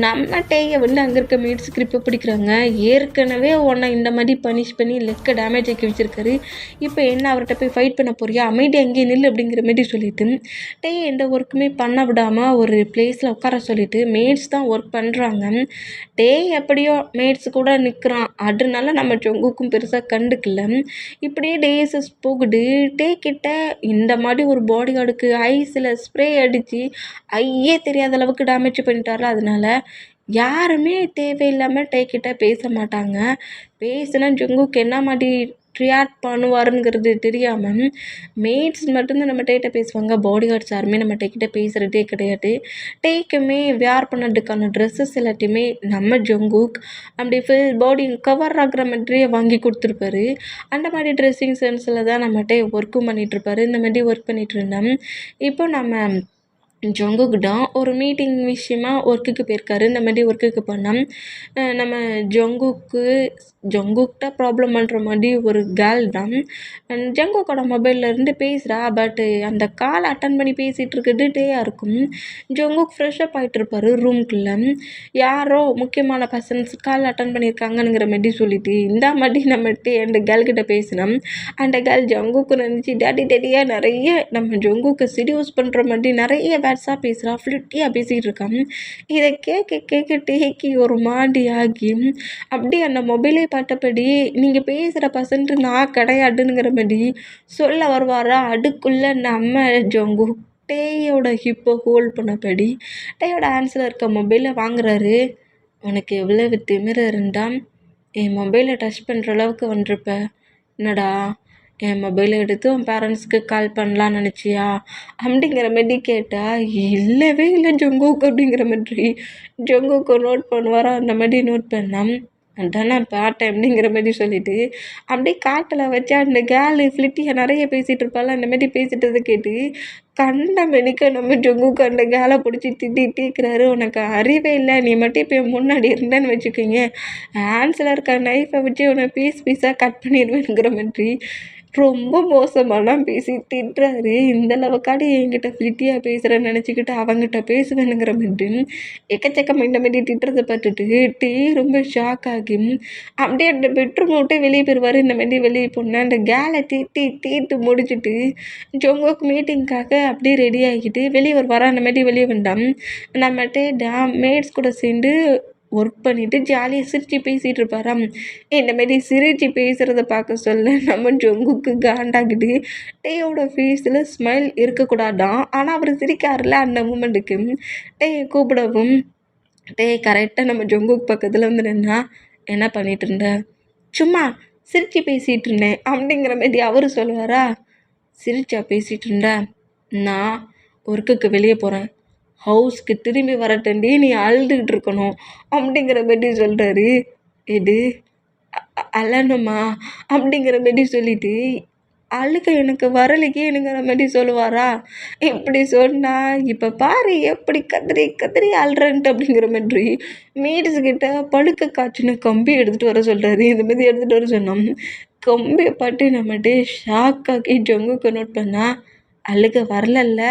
நம்ம டேயை வந்து அங்கே இருக்க மேட்ஸ் கிரிப்பை பிடிக்கிறாங்க. ஏற்கனவே உன்னை இந்த மாதிரி பனிஷ் பண்ணி லெக்கை டேமேஜ் ஆக்கி வச்சுருக்காரு. இப்போ என்ன அவர்கிட்ட போய் ஃபைட் பண்ண போறியா? அமைதி அங்கேயே நில் அப்படிங்கிற மாதிரி சொல்லிவிட்டு எந்த ஒர்க்குமே பண்ண விடாமல் ஒரு பிளேஸில் உட்கார சொல்லிவிட்டு மேட்ஸ் தான் ஒர்க் பண்ணுறாங்க. எப்படியோ மேட்ஸ் கூட நிற்கிறான். அதனால நம்ம ஜொங்குக்கும் பெருசாக கண்டுக்கல. இப்படியே டேஸஸ் போகுது. கிட்ட இந்த மாதிரி ஒரு பாடி கார்டுக்கு ஐஸில் ஸ்ப்ரே அடித்து ஐயே தெரியாத அளவுக்கு டேமேஜ் பண்ணிட்டார்ல. அதனால யாருமே தேவையில்லாமல் கிட்ட பேச மாட்டாங்க. பேசினா ஜொங்குக்கு என்ன மாதிரி ரியாக்ட் பண்ணுவாருங்கிறது தெரியாமல் மேட்ஸ் மட்டும்தான் நம்ம டேக்கிட்ட பேசுவாங்க. பாடி கார்ட்ஸ் யாருமே நம்ம டேக்கிட்ட பேசுகிறதே கிடையாது. டேக்குமே வேர் பண்ணதுக்கான ட்ரெஸ்ஸஸ் எல்லாத்தையுமே நம்ம ஜொங்குக் அப்படி ஃபுல் பாடி கவர் ஆகிற மாதிரியே வாங்கி கொடுத்துருப்பாரு. அந்த மாதிரி ட்ரெஸ்ஸிங் சென்ஸில் தான் நம்ம டே ஒர்க்கும் பண்ணிகிட்ருப்பாரு. இந்த மாதிரி ஒர்க் பண்ணிகிட்டு இருந்தோம். இப்போ நம்ம ஜொங்குக் தான் ஒரு மீட்டிங் விஷயமா ஒர்க்குக்கு போயிருக்காரு. இந்த மாதிரி ஒர்க்குக்கு போனால் நம்ம ஜொங்குக்கு ஜங்குக்கிட்ட ப்ராப்ளம் பண்ணுற மாதிரி ஒரு கேர்ள் தான் ஜங்குக்கோட மொபைலில் இருந்து பேசுகிறா. பட்டு அந்த கால் அட்டன் பண்ணி பேசிகிட்டு இருக்கிறது டேயாக இருக்கும். ஜங்குக் ஃப்ரெஷ்அப் ஆகிட்டு இருப்பார் ரூம்குள்ளே. யாரோ முக்கியமான பர்சன்ஸ் கால் அட்டன் பண்ணியிருக்காங்கங்கிற மாதிரி சொல்லிட்டு இந்த மாதிரி நம்மகிட்ட அந்த கேர்ள்கிட்ட பேசினோம். அந்த கேர்ள் ஜங்குக்கு நினச்சி டேடியாக நிறைய நம்ம ஜங்குக்கு செடியூஸ் பண்ணுற மாதிரி நிறைய வேர்ட்ஸாக பேசுகிறா, ஃப்ளிட்டியாக பேசிகிட்டு இருக்கான். இதை கேட்க டேக்கி ஒரு மாதிரி ஆகி அப்படியே அந்த மொபைலே பார்த்தபடி நீங்கள் பேசுகிற பர்சன்ட்டு நான் கிடையாதுங்கிற மாதிரி சொல்ல வருவாரா. அதுக்குள்ளே நம்ம ஜங்கு டேயோட ஹிப்பை ஹோல்ட் பண்ணபடி டேயோட ஹேண்ட்ஸில் இருக்க மொபைலை வாங்குறாரு. உனக்கு எவ்வளவு திமிரு இருந்தால் என் மொபைலை டச் பண்ணுற அளவுக்கு வந்துருப்ப. என்னடா என் மொபைலை எடுத்து உன் பேரண்ட்ஸ்க்கு கால் பண்ணலான்னு நினச்சியா அப்படிங்கிற மாதிரி கேட்டால் இல்லவே இல்லை ஜங்குக்கு அப்படிங்கிற மாதிரி ஜங்குக்கு நோட் பண்ணுவாரா. அந்த மாதிரி நோட் பண்ணால் அதான் நான் பார்த்தேன் அப்படிங்கிற மாதிரி சொல்லிவிட்டு அப்படியே காட்டில் வச்சு அந்த கேர்ளு ஃப்ளிட்டியை நிறைய பேசிகிட்டு இருப்பாள். அந்த மாதிரி பேசிட்டதை கேட்டு கண்ட மெனிக்க நம்ம ஜங்குக்கு அந்த கேலை பிடிச்சி திட்டிக்கிறாரு. உனக்கு அறிவே இல்லை, நீ மட்டும் இப்போ முன்னாடி இருந்தேன்னு வச்சுக்கோங்க ஹேண்ட்ஸில் இருக்க நைஃபை வச்சு உன்னை பீஸாக கட் பண்ணிடுவேங்கிற மாதிரி ரொம்ப மோசமாலாம் பேசி திட்டுறாரு. இந்தளவுக்காடி என்கிட்ட ஃப்ளிட்டியாக பேசுகிறேன்னு நினச்சிக்கிட்டு அவங்ககிட்ட பேசுவேனுங்கிற மாதிரி எக்கச்சக்கம் இந்த மாதிரி திட்டுறதை பார்த்துட்டு டீ ரொம்ப ஷாக் ஆகி அப்படியே அந்த பெட்ரூம் விட்டு வெளியே போயிடுவார். இந்த மாதிரி வெளியே போனேன் அந்த கேலை தீட்டு முடிச்சுட்டு ஜோங்கோக்கு மீட்டிங்காக அப்படியே ரெடி ஆகிட்டு வெளியே வருவாரா. அந்த மாதிரி வெளியே வந்தான். நம்மகிட்ட மேட்ஸ் கூட சேர்ந்து ஒர்க் பண்ணிவிட்டு ஜாலியாக சிரித்து பேசிகிட்டு இருப்பாராம். இந்தமாரி சிரித்து பேசுகிறத பார்க்க சொல்ல நம்ம ஜொங்குக்கு காண்டாகிட்டு டேயோட ஃபேஸில் ஸ்மைல் இருக்கக்கூடாதான். ஆனால் அவர் சிரிக்காருல அந்த மூமெண்ட்டுக்கு டேயை கூப்பிடவும் டே கரெக்டாக நம்ம ஜொங்குக்கு பக்கத்தில் வந்து நின்னா என்ன பண்ணிகிட்டு இருந்த, சும்மா சிரித்து பேசிகிட்டு இருந்தேன் அப்படிங்கிற மாதிரி அவர் சொல்லுவாரா. சிரிச்சா பேசிகிட்டு இருந்தேன், நான் ஒர்க்குக்கு வெளியே போகிறேன், ஹவுஸ்க்கு திரும்பி வரட்டண்டி நீ அழுதுகிட்டு இருக்கணும் அப்படிங்கிற மாதிரி சொல்கிறாரு. இது அழணுமா அப்படிங்கிற மாதிரி சொல்லிவிட்டு அழுக எனக்கு வரலைக்கேனுங்கிற மாதிரி சொல்லுவாரா. இப்படி சொன்னால் இப்போ பாரு எப்படி கத்திரி அழுறன்ட்டு அப்படிங்கிற மாதிரி மீட்ஸுக்கிட்ட பழுக்க காய்ச்சின கம்பி எடுத்துகிட்டு வர சொல்கிறாரு. இந்த மாதிரி எடுத்துகிட்டு வர சொன்னோம். கம்பியை பாட்டு நம்மகிட்ட ஷாக்காக்கி ஜங்குக்கு நோட் பண்ணால் அழுக வரலல்ல,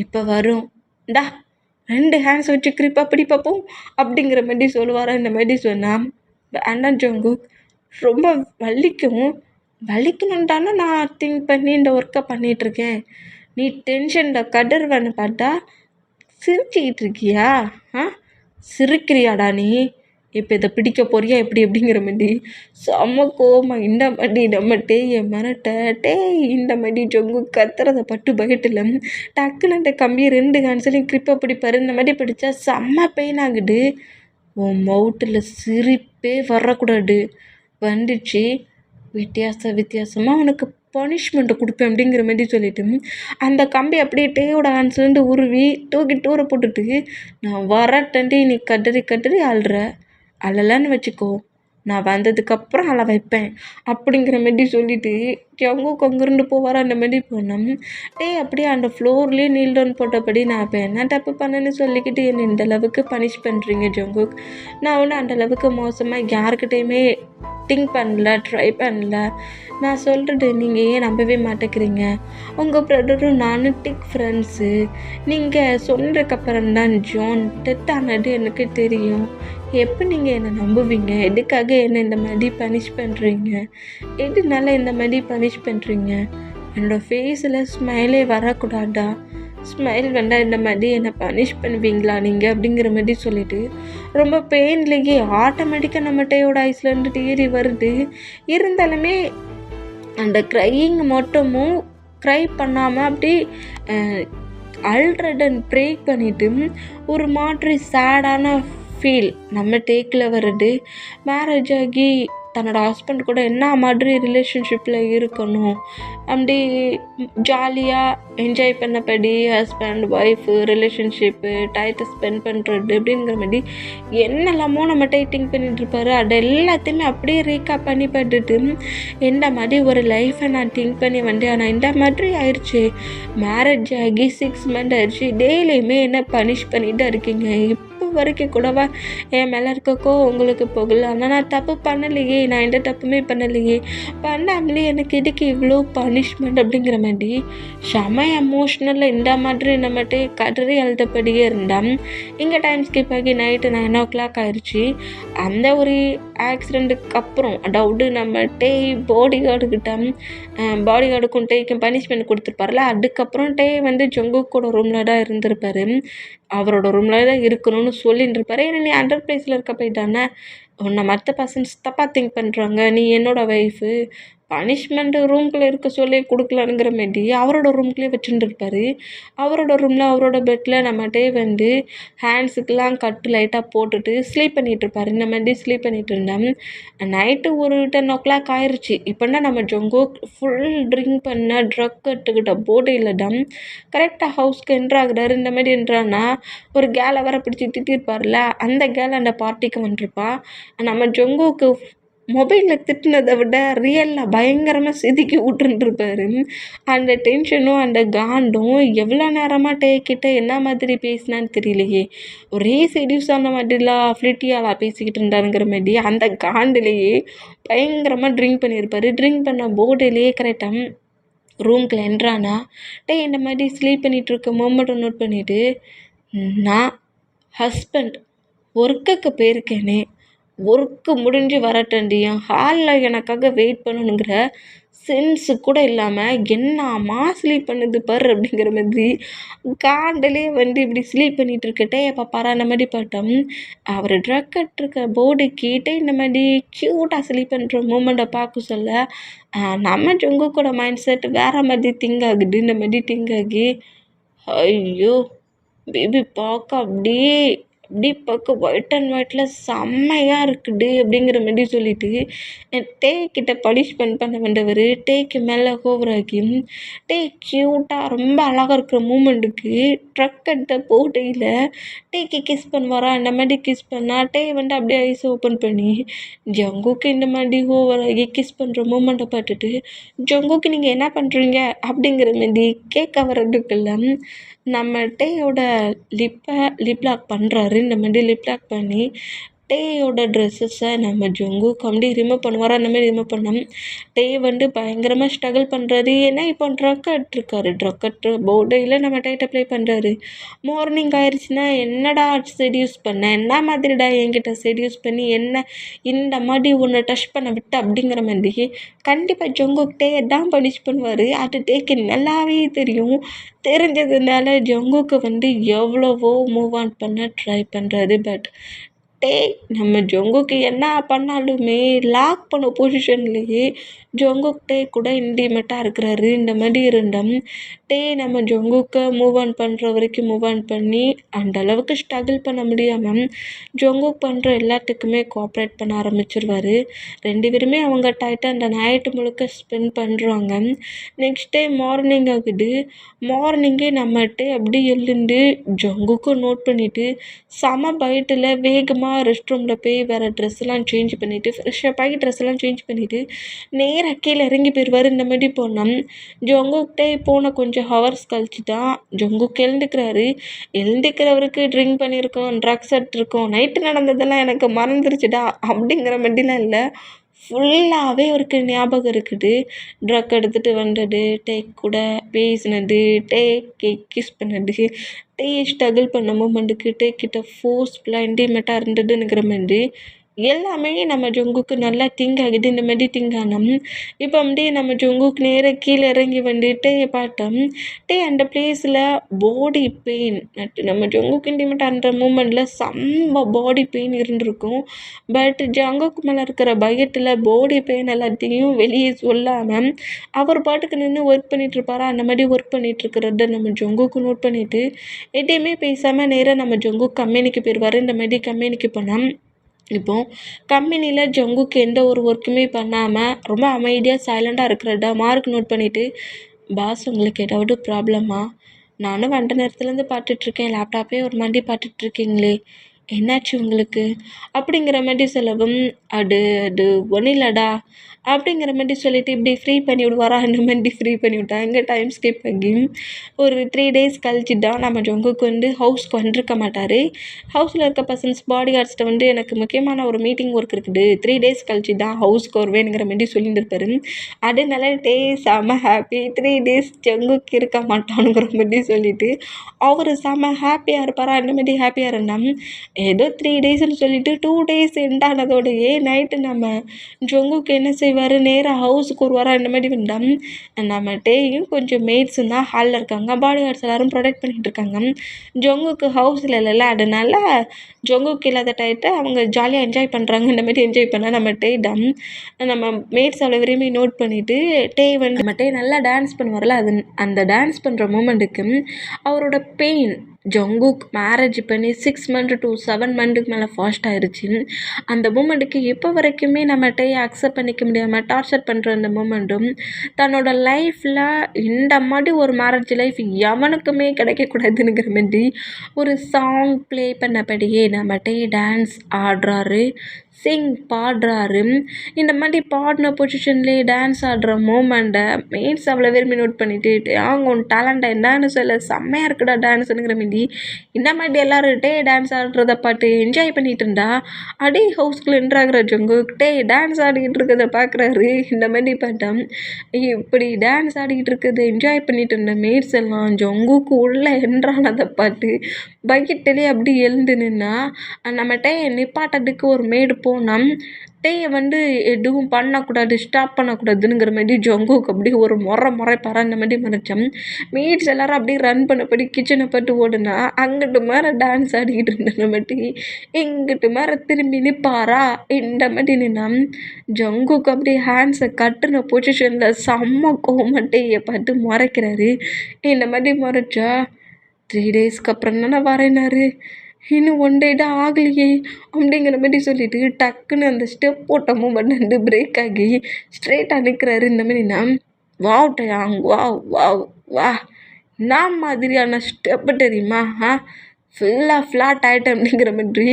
இப்போ வரும் டா 2 ஹேண்ட்ஸ் வச்சு கிரிப்பா பிடி பார்ப்போம் அப்படிங்கிற மாதிரி சொல்லுவாரா. இந்த மாதிரி சொன்னால் வேண்டாம் ஜங்குக், ரொம்ப வலிக்கணுன்ட்டானே நான் திங்க் பண்ணி இந்த ஒர்க்கை பண்ணிகிட்ருக்கேன். நீ டென்ஷனில் கதறுவேன்னு பார்த்தா சிரிச்சிக்கிட்டு இருக்கியா? சிரிக்கிறியாடா நீ? இப்போ இதை பிடிக்க போறியா எப்படி அப்படிங்கிற மாதிரி செம்ம கோமா இந்த மாதிரி நம்ம டேயை மிரட்ட இந்த மாதிரி ஜொங்கு கத்துறதை பட்டு பயட்டில் டக்குன்னு அந்த கம்பியை 2 ஹேண்ட்ஸ்லையும் கிரிப்பை பிடிப்பாரு. இந்த மாதிரி பிடிச்சா செம்ம பெயின் ஆகுது. உன் மவுத்தில் சிரிப்பே வரக்கூடாது, வந்துச்சு வித்தியாசமாக உனக்கு பனிஷ்மெண்ட்டை கொடுப்பேன் அப்படிங்கிற மாதிரி சொல்லிவிட்டு அந்த கம்பி அப்படியே டேயோட ஹேண்ட்ஸ்லேருந்து உருவி தூக்கி டூரை போட்டுட்டு நான் வரட்டண்டி நீ கதறி அழலன்னு வச்சுக்கோ, நான் வந்ததுக்கப்புறம் அழ வைப்பேன் அப்படிங்கிற மாதிரி சொல்லிவிட்டு ஜங்குக்கு அங்கேருந்து போவார். அந்த மாதிரி போனோம். அப்படியே அந்த ஃப்ளோர்லேயே நீல் டவுன் போட்டபடி நான் இப்போ என்ன தப்பு பண்ணேன்னு சொல்லிக்கிட்டு என்னை இந்தளவுக்கு பனிஷ் பண்ணுறீங்க ஜங்குக். நான் ஒன்றும் அந்தளவுக்கு மோசமாக யாருக்கிட்டையுமே திங்க் பண்ணல, ட்ரை பண்ணல. நான் சொல்கிறது நீங்கள் ஏன் நம்பவே மாட்டேங்கிறீங்க. உங்கள் ப்ரதரும் நானும் டிக் ஃப்ரெண்ட்ஸு. நீங்கள் சொன்னதுக்கப்புறம் தான் ஜான் டெத் ஆனது எனக்கு தெரியும். எப்போ நீங்கள் என்னை நம்புவீங்க? எதுக்காக என்னை இந்த மாதிரி பனிஷ் பண்ணுறீங்க? எதுனால இந்த மாதிரி பனிஷ் பண்ணுறீங்க? என்னோடய ஃபேஸில் ஸ்மைலே வரக்கூடாதா? ஸ்மைல் வேண்டாம், இந்த மாதிரி என்னை பனிஷ் பண்ணுவீங்களா நீங்கள் அப்படிங்கிற மாதிரி சொல்லிவிட்டு ரொம்ப பெயின்லேயே ஆட்டோமேட்டிக்காக நம்ம டேயோட ஐஸ்லேருந்து ஏறி வருது. இருந்தாலுமே அந்த க்ரையிங் மட்டுமும் க்ரை பண்ணாமல் அப்படி அல்ட்ரடன் பிரேக் பண்ணிவிட்டு ஒரு மாதிரி சேடான ஃபீல் நம்ம டேக்கில் வருது. மேரேஜ் ஆகி தன்னோட ஹஸ்பண்ட் கூட என்ன மாதிரி ரிலேஷன்ஷிப்பில் இருக்கணும், அப்படி ஜாலியாக என்ஜாய் பண்ணபடி ஹஸ்பண்ட் ஒய்ஃபு ரிலேஷன்ஷிப்பு டயத்தை ஸ்பெண்ட் பண்ணுறது அப்படிங்கிற மாதிரி என்னெல்லாமோ நம்ம திங்க் பண்ணிகிட்ருப்பாரு. அது எல்லாத்தையுமே அப்படியே ரீகாப் பண்ணி பார்த்துட்டு இந்த மாதிரி ஒரு லைஃப்பை நான் திங்க் பண்ணி வந்தேன். ஆனால் இந்த மாதிரி ஆயிடுச்சு, மேரேஜ் ஆகி 6 மந்த் ஆயிடுச்சு, டெய்லியுமே என்ன பனிஷ் பண்ணிட்டு இருக்கீங்க. இப்போ வரைக்கும் கூடவா என் மேலே இருக்கக்கோ உங்களுக்கு போகல. ஆனால் நான் தப்பு பண்ணலையே, நான் எந்த தப்புமே பண்ணலையே, பண்ணாமலே எனக்கு இதுக்கு இவ்வளோ பனிஷ்மெண்ட் அப்படிங்கிற மாதிரி செம எமோஷ்னலில் இந்த மாதிரி நம்மகிட்ட கதறி அழுதபடியே இருந்தான். இங்கே டைம் ஸ்கிப் ஆகி நைட்டு 9 o'clock ஆயிடுச்சு. அந்த ஒரு ஆக்சிடெண்ட்டுக்கு அப்புறம் அதாவது நம்மகிட்ட பாடி கார்டுக்கும் டேக்கும் பனிஷ்மெண்ட் கொடுத்துருப்பார்ல, அதுக்கப்புறம் டே வந்து ஜங்குக்கோட ரூமில் தான் இருந்திருப்பாரு. அவரோட ரூமில் தான் இருக்கணும்னு சொல்லிட்டு இருப்பாரு. ஏன்னா நீ அண்டர் பிளேஸில் இருக்க போயிட்டானே, உன்னை மற்ற பர்சன்ஸ் தப்பாக திங்க் பண்ணுறாங்க, நீ என்னோட ஒய்ஃபு, பனிஷ்மெண்ட்டு ரூம்குள்ளே இருக்க சொல்லி கொடுக்கலானுங்கிற மாரி அவரோட ரூம்குள்ளேயே வச்சுட்டு இருப்பார். அவரோட ரூமில் அவரோட பெட்டில் நம்மகிட்டே வந்து ஹேண்ட்ஸுக்கெலாம் கட்டு லைட்டாக போட்டுட்டு ஸ்லீப் பண்ணிகிட்ருப்பார். இந்த மாதிரி ஸ்லீப் பண்ணிகிட்டு இருந்தேன். நைட்டு ஒரு 10 o'clock ஆயிடுச்சு. இப்போனா நம்ம ஜொங்கோ ஃபுல் ட்ரிங்க் பண்ண ட்ரக் எடுத்துக்கிட்ட போதையில் தான் கரெக்டாக ஹவுஸ்க்கு என்ட்ராகிறாரு. இந்த மாதிரி என்ட்ரானா ஒரு கேலை வர பிடிச்சி திட்டிருப்பார்ல, அந்த கேல் அந்த பார்ட்டிக்கு வந்துருப்பா. நம்ம ஜொங்கோவுக்கு மொபைலில் திட்டினதை விட ரியலில் பயங்கரமாக செதுக்கி விட்டுருப்பாரு. அந்த டென்ஷனும் அந்த காண்டும் எவ்வளோ நேரமாக டேக்கிட்ட என்ன மாதிரி பேசினான்னு தெரியலையே, ஒரே செடியூஸ் ஆன மாதிரிலாம் ஃப்ளிட்டியாலா பேசிக்கிட்டு இருந்தாருங்கிற மாதிரி அந்த காண்டுலேயே பயங்கரமாக ட்ரிங்க் பண்ணியிருப்பார். ட்ரிங்க் பண்ண போர்டிலேயே கரெக்டாக ரூம்குள்ள என்ட்ரானா இந்த மாதிரி ஸ்லீப் பண்ணிகிட்டு இருக்க மொமெண்ட்டை நோட் பண்ணிவிட்டு, நான் ஹஸ்பண்ட் ஒர்க்குக்கு போயிருக்கேனே, ஒர்க்கு முடிஞ்சு வரட்டண்டி, என் ஹாலில் எனக்காக வெயிட் பண்ணணுங்கிற சென்ஸு கூட இல்லாமல் என்னம்மா ஸ்லீப் பண்ணுது பாரு அப்படிங்கிற மாதிரி காண்டிலே வந்து இப்படி ஸ்லீப் பண்ணிகிட்டு இருக்கட்டே பாப்பாரா அந்த மாதிரி பார்த்தோம். அவர் ட்ரக் எடுத்துருக்க போர்டு கேட்டு இந்த மாதிரி க்யூட்டாக ஸ்லீப் பண்ணுற மூமெண்ட்டை பார்க்க சொல்ல நம்ம ஜொங்குக்கோட மைண்ட் செட் வேறு மாதிரி திங்க் ஆகுது. இந்த மாதிரி திங்க் ஆகி ஐயோ பேபி பார்க்க அப்படியே பார்க்க ஒயிட் அண்ட் ஒயிட்டில் செம்மையாக இருக்குது அப்படிங்கிற மாதிரி சொல்லிட்டு டேக்கிட்ட பனிஷ்மெண்ட் பண்ண வந்தவர் டேக்கு மேலே ஓவராகி க்யூட்டாக ரொம்ப அழகாக இருக்கிற மூமெண்ட்டுக்கு ட்ரக் எடுத்த போட்டையில் டேக்கு கிஸ் பண்ணுவாரா. அந்த மாதிரி கிஸ் பண்ணால் டே வந்து அப்படியே ஐஸ் ஓப்பன் பண்ணி ஜங்குக்கு இந்த மாதிரி ஓவராகி கிஸ் பண்ணுற மூமெண்ட்டை பார்த்துட்டு ஜங்குக்கு நீங்கள் என்ன பண்ணுறீங்க அப்படிங்கிற மாதிரி கேட்க வர்றதுக்கெல்லாம் நம்ம டேயோட லிப் லாக் பண்ணுறாரு. இந்த மாதிரி லிப் லாக் பண்ணி டேயோட ட்ரெஸ்ஸஸை நம்ம ஜங்குக்கு அப்படி ரிமூவ் பண்ணுவார். அந்த மாதிரி ரிமூவ் பண்ணோம். டே வந்து பயங்கரமாக ஸ்ட்ரகிள் பண்ணுறாரு. ஏன்னா இப்போ ட்ரக் எடுத்துருக்காரு. ட்ரக் எடுத்து போர்டையில் நம்ம டேட்டை ப்ளே பண்ணுறாரு. மார்னிங் ஆயிடுச்சுன்னா என்னடா செடியூஸ் பண்ண, என்ன மாதிரிடா என்கிட்ட செடியூஸ் பண்ணி என்ன இந்த மாதிரி ஒன்று டச் பண்ண விட்டு அப்படிங்கிற மாதிரி கண்டிப்பாக ஜங்குக்கு டே தான் பனிஷ் பண்ணுவார். அது டேக்கு நல்லாவே தெரியும். தெரிஞ்சதுனால ஜங்குக்கு வந்து எவ்வளவோ மூவ் ஆன் பண்ண ட்ரை பண்ணுறாரு. பட் நம்ம ஜங்குக்கு என்ன பண்ணாலுமே லாக் பண்ண பொசிஷன்லேயே ஜங்குக் டே கூட இன்டிமேட்டாக இருக்கிறாரு. இந்த மாதிரி இருந்தோம். நம்ம ஜங்குக்கை மூவ் ஆன் பண்ணுற வரைக்கும் மூவ் ஆன் பண்ணி அந்த அளவுக்கு ஸ்ட்ரகிள் பண்ண முடியாமல் ஜங்குக் பண்ணுற எல்லாத்துக்குமே கோஆப்ரேட் பண்ண ஆரம்பிச்சிருவார். 2 பேருமே அவங்க டைட்டாக அந்த நைட்டு முழுக்க ஸ்பெண்ட் பண்ணுறாங்க. நெக்ஸ்ட் டே மார்னிங் ஆகுது. மார்னிங்கே நம்மகிட்ட அப்படி எழுந்து ஜங்குக்கும் நோட் பண்ணிவிட்டு செம பைட்டில் வேகமாக ரெஸ்ட் ரூமில் போய் வேறு ட்ரெஸ்லாம் சேஞ்ச் பண்ணிவிட்டு ஃப்ரெஷ்ஷப் ஆகி ட்ரெஸ்லாம் சேஞ்ச் பண்ணிவிட்டு நேராக கீழே இறங்கி போயிடுவார். இந்த மாதிரி போனோம். ஜங்குக்கிட்டே போன கொஞ்சம் ஹவர்ஸ் கழிச்சு தான் ஜங்குக் எழுந்துக்கிறவருக்கு ட்ரிங்க் பண்ணியிருக்கோம், ட்ரக்ஸ் எடுத்துருக்கோம், நைட்டு நடந்ததெல்லாம் எனக்கு மறந்துருச்சுடா அப்படிங்கிற மாதிரிலாம் இல்லை. ஃபுல்லாகவே அவருக்கு ஞாபகம் இருக்குது. ட்ரக் எடுத்துகிட்டு வந்தது, டேக் கூட பேசினது, டேக்கு கிஸ் பண்ணது, ஸ்ட்ரகிள் பண்ண மூமெண்ட்டுக்கு டேக்கிட்ட ஃபோர்ஸ்ஃபுல்லாக இன்டிமேட்டாக இருந்ததுங்கிற மாதிரி எல்லாமே நம்ம ஜங்குக்கு நல்லா திங்க் ஆகுது. இந்த மாதிரி திங்க் ஆனோம். இப்போ வந்து நம்ம ஜங்குக்கு நேராக கீழே இறங்கி வந்துட்டு பார்த்தோம். அந்த பிளேஸில் பாடி பெயின் நம்ம ஜங்குக்கு இன்டிமேட் அந்த மூமெண்ட்டில் செம்ம பாடி பெயின் இருந்திருக்கும். பட் ஜங்குக்கு மேலே இருக்கிற பயத்தில் பாடி பெயின் எல்லாத்தையும் வெளியே சொல்லாமல் அவர் பாட்டுக்கு நின்று ஒர்க் பண்ணிகிட்ருப்பாரா. அந்த மாதிரி ஒர்க் பண்ணிகிட்ருக்கிறத நம்ம ஜங்குக்கு நோட் பண்ணிவிட்டு எதையுமே பேசாமல் நேராக நம்ம ஜங்குக்கு கம்பெனிக்கு போயிடுவார். இந்த மாதிரி கம்பெனிக்கு போனால் இப்போது கம்பெனியில் ஜங்குக்கு எந்த ஒரு ஒர்க்குமே பண்ணாமல் ரொம்ப அமைதியாக சைலண்டாக இருக்கிறதா மார்க் நோட் பண்ணிவிட்டு, பாஸ் உங்களுக்கு ஏதாவது ப்ராப்ளமா, நானும் வந்த நேரத்துலேருந்து பார்த்துட்ருக்கேன், லேப்டாப்பே ஒரு மாதிரி பார்த்துட்ருக்கீங்களே, என்னாச்சு உங்களுக்கு அப்படிங்கிற மாதிரி சொல்லவும், அது அது ஒன்றும் இல்லைடா அப்படிங்கிற மாதிரி சொல்லிட்டு இப்படி ஃப்ரீ பண்ணி விடுவாரா அந்த மாதிரி ஃப்ரீ பண்ணி விட்டா இங்கே டைம் ஸ்கிப் ஆகி ஒரு 3 days கழிச்சு தான் நம்ம ஜங்குக்கு வந்து ஹவுஸ்க்கு வந்திருக்க மாட்டார். ஹவுஸில் இருக்க பர்சன்ஸ் பாடி கார்ட்ஸ்கிட்ட வந்து எனக்கு முக்கியமான ஒரு மீட்டிங் ஒர்க் இருக்குது, 3 days கழிச்சு தான் ஹவுஸ்க்கு வருவேனுங்கிற மாதிரி சொல்லிட்டு இருப்பாரு. அதனால செம்ம ஹாப்பி, 3 days ஜங்குக்கு இருக்க மாட்டானுங்கிற மாதிரி சொல்லிட்டு அவர் செம்ம ஹாப்பியாக இருப்பாரா. அந்த மாதிரி ஹாப்பியாக இருந்தால் ஏதோ 3 daysன்னு சொல்லிட்டு 2 days எண்டானதோடையே நைட்டு நம்ம ஜங்குக்கு என்ன செய்வார், நேராக ஹவுஸுக்கு வருவாரா. இந்த மாதிரி வந்தால் நம்ம டேயும் கொஞ்சம் மெய்ட்ஸும் தான் ஹாலில் இருக்காங்க, பாடி கார்ட்ஸ் எல்லோரும் ப்ரொடெக்ட் பண்ணிகிட்டு இருக்காங்க. ஜங்குக்கு ஹவுஸில் இல்லைல்ல, அதனால ஜங்குக்கு இல்லாத டயத்தை அவங்க ஜாலியாக என்ஜாய் பண்ணுறாங்க. இந்த மாதிரி என்ஜாய் பண்ணால் நம்ம டே தான் நம்ம மேட்ஸ் அவ்வளோ விரும்பி நோட் பண்ணிவிட்டு டே வந்து நம்ம டே நல்லா டான்ஸ் பண்ணுவார்ல, அது அந்த டான்ஸ் பண்ணுற மூமெண்ட்டுக்கு அவரோட பெயின் ஜங்குக் மேரேஜ் பண்ணி 6 months to 7 months மேலே ஃபாஸ்ட் ஆயிடுச்சு. அந்த மூமெண்ட்டுக்கு இப்போ வரைக்குமே நம்ம டேயை அக்செப்ட் பண்ணிக்க முடியாமல் டார்ச்சர் பண்ணுற அந்த மூமெண்ட்டும் தன்னோட லைஃப்பில் இந்த மாதிரி ஒரு மேரேஜ் லைஃப் எவனுக்குமே கிடைக்கக்கூடாதுங்கிற மாதிரி ஒரு சாங் ப்ளே பண்ணபடியே நம்ம டே டான்ஸ் ஆடுறாரு, பாடுறாரு. இந்த மாதிரி பாடின பொசிஷன்லேயே டான்ஸ் ஆடுற மூமெண்ட்டை மெயின்ஸ் அவ்வளோ விரும்பி நோட் பண்ணிட்டு அவங்க உன் டேலண்ட்டை என்னன்னு சொல்ல செம்மையாக இருக்குடா டான்ஸுங்கிற மாரி இந்த மாதிரி எல்லோரும் டே டான்ஸ் ஆடுறத பாட்டு என்ஜாய் பண்ணிட்டு இருந்தா அடி ஹவுஸ்குள்ளே என்ட்ராகிற ஜங்கு டே டான்ஸ் ஆடிக்கிட்டு இருக்கிறத பார்க்குறாரு. இந்த மாதிரி பார்த்தோம் இப்படி டான்ஸ் ஆடிக்கிட்டு இருக்கிறத என்ஜாய் பண்ணிட்டு இருந்த மேட்ஸ் எல்லாம் ஜங்குக்கு உள்ளே என்ட்ரானதை பார்த்து பக்கெட்டிலே அப்படி எழுந்து நின்னா நம்ம டே நிப்பாட்டத்துக்கு ஒரு மேடு போனோம். டேயை வந்து எதுவும் பண்ணக்கூடாது, ஸ்டாப் பண்ணக்கூடாதுங்கிற மாதிரி ஜங்குக்கு அப்படி ஒரு முறைப்பாரா இந்த மாதிரி மறைச்சோம். மீட்ஸ் எல்லாரும் அப்படியே ரன் பண்ணபடி கிச்சனை பட்டு ஓடுனா அங்கிட்டு மேலே டான்ஸ் ஆடிக்கிட்டு இருந்த மாட்டி இங்கிட்டு மேலே திரும்பி நிற்பாரா இந்த மாதிரி நின்னா ஜங்குக்கு அப்படியே ஹேண்ட்ஸை கட்டுன பொசிஷனில் செம்ம கோமட்டையை பார்த்து முறைக்கிறாரு. இந்த மாதிரி முறைச்சா 3 daysக்கு அப்புறம் தானே வரேனாரு, இன்னும் 1 day தான் ஆகலையே அப்படிங்கிற மாதிரி சொல்லிட்டு டக்குன்னு அந்த ஸ்டெப் போட்ட மூமெண்ட் வந்து பிரேக் ஆகி ஸ்ட்ரெயிட்டாக நிற்கிறாரு. இந்த மாதிரினா வாவ் டயாங் வாவ் வாவ் வா என்ன மாதிரியான ஸ்டெப்பு தெரியுமா, ஃபுல்லாக ஃப்ளாட் ஆகிட்டேன் அப்படிங்கிற மாதிரி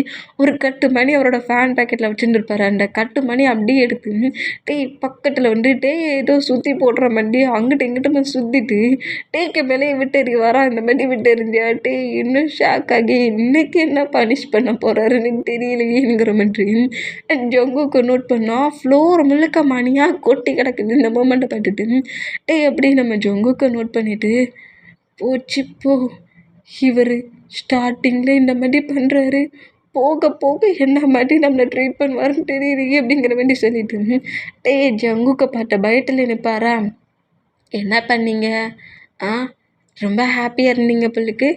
ஒரு கட்டு மணி அவரோட ஃபேன் பேக்கெட்டில் வச்சுருந்துருப்பாரு. அந்த கட்டு மணி அப்படியே எடுத்து டே பக்கத்தில் வந்து டே ஏதோ சுற்றி போடுற மாதிரி அங்கிட்டு இங்கிட்டுமே சுற்றிட்டு டேக்கு மேலேயே விட்டு எறிவாரா. இந்த மாதிரி விட்டு எறிஞ்சியா டே இன்னும் ஷாக் ஆகி இன்னைக்கு என்ன பனிஷ் பண்ண போகிறாருன்னு தெரியலையேங்கிற மாதிரி ஜங்குக்கு நோட் பண்ணால் ஃப்ளோர் முழுக்க மணியாக கொட்டி கிடக்குது. இந்த மூமெண்ட்டை பார்த்துட்டு டே அப்படி நம்ம ஜங்குக்கு நோட் பண்ணிவிட்டு போச்சு போ, இவர் ஸ்டார்டிங்கில் இந்த மாதிரி பண்ணுறாரு, போக போக என்ன மாதிரி நம்மளை ட்ரீட் பண்ணுவாருன்னு தெரியலையே அப்படிங்கிற மாதிரி சொல்லிட்டு டே ஜங்குக்கு பார்த்த பயத்தில் நிற்பாரா. என்ன பண்ணீங்க, ரொம்ப ஹாப்பியாக இருந்தீங்க பிள்ளைக்கு,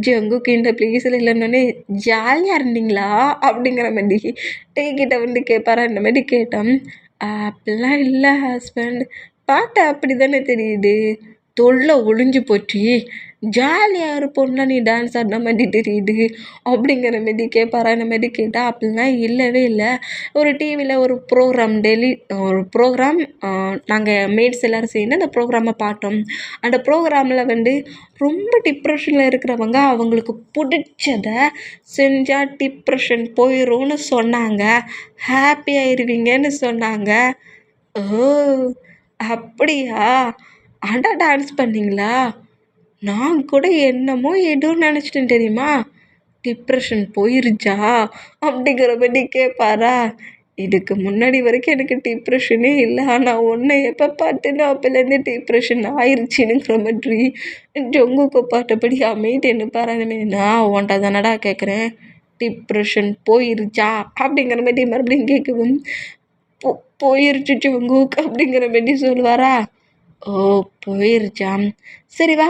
ஜங்குக்கு இந்த ப்ளேஸில் இல்லைன்னொன்னே ஜாலியாக இருந்தீங்களா அப்படிங்கிற மாதிரி டே கிட்ட வந்து கேட்பாரா. இந்த மாதிரி கேட்டோம். அப்படிலாம் இல்லை ஹஸ்பண்ட், பார்த்த அப்படி தானே தெரியுது, தொல்லை ஒழிஞ்சு போச்சு, ஜாலியாக இருப்போம்னா நீ டான்ஸ் ஆடின மாதிரி தெரியுது அப்படிங்கிற மாரி கேட்பாரா. இந்த மாதிரி கேட்டால் அப்படிலாம் இல்லவே இல்லை, ஒரு டிவியில் ஒரு ப்ரோக்ராம் டெய்லி ஒரு ப்ரோக்ராம் நாங்கள் மேட்ஸ் எல்லோரும் சேர்ந்து அந்த ப்ரோக்ராமை பார்த்தோம். அந்த ப்ரோக்ராமில் வந்து ரொம்ப டிப்ரெஷனில் இருக்கிறவங்க அவங்களுக்கு பிடிச்சதை செஞ்சால் டிப்ரெஷன் போயிடும்னு சொன்னாங்க, ஹாப்பி ஆயிடுவீங்கன்னு சொன்னாங்க. ஓ அப்படியா, அட டான்ஸ் பண்ணிங்களா, நான் கூட என்னமோ ஏதோ நினச்சிட்டேன் தெரியுமா, டிப்ரெஷன் போயிருச்சா அப்படிங்கிற மாதிரி கேட்பாரா. இதுக்கு முன்னாடி வரைக்கும் எனக்கு டிப்ரெஷனே இல்லை, ஆனால் ஒன்றை எப்போ பார்த்தேன்னா அப்போலேருந்து டிப்ரெஷன் ஆயிடுச்சுங்கிற மாதிரி ஜங்குக்கு பார்த்தபடி அமைதி என்ன பாருமே. நான் உன்ட்ட தானடா கேட்குறேன், டிப்ரெஷன் போயிருச்சா அப்படிங்கிற மாதிரி மறுபடியும் கேட்கவும் போயிருச்சு ஜங்குக்கு அப்படிங்கிற மாதிரி சொல்லுவாரா. ஓ போயிருச்சா, சரி வா,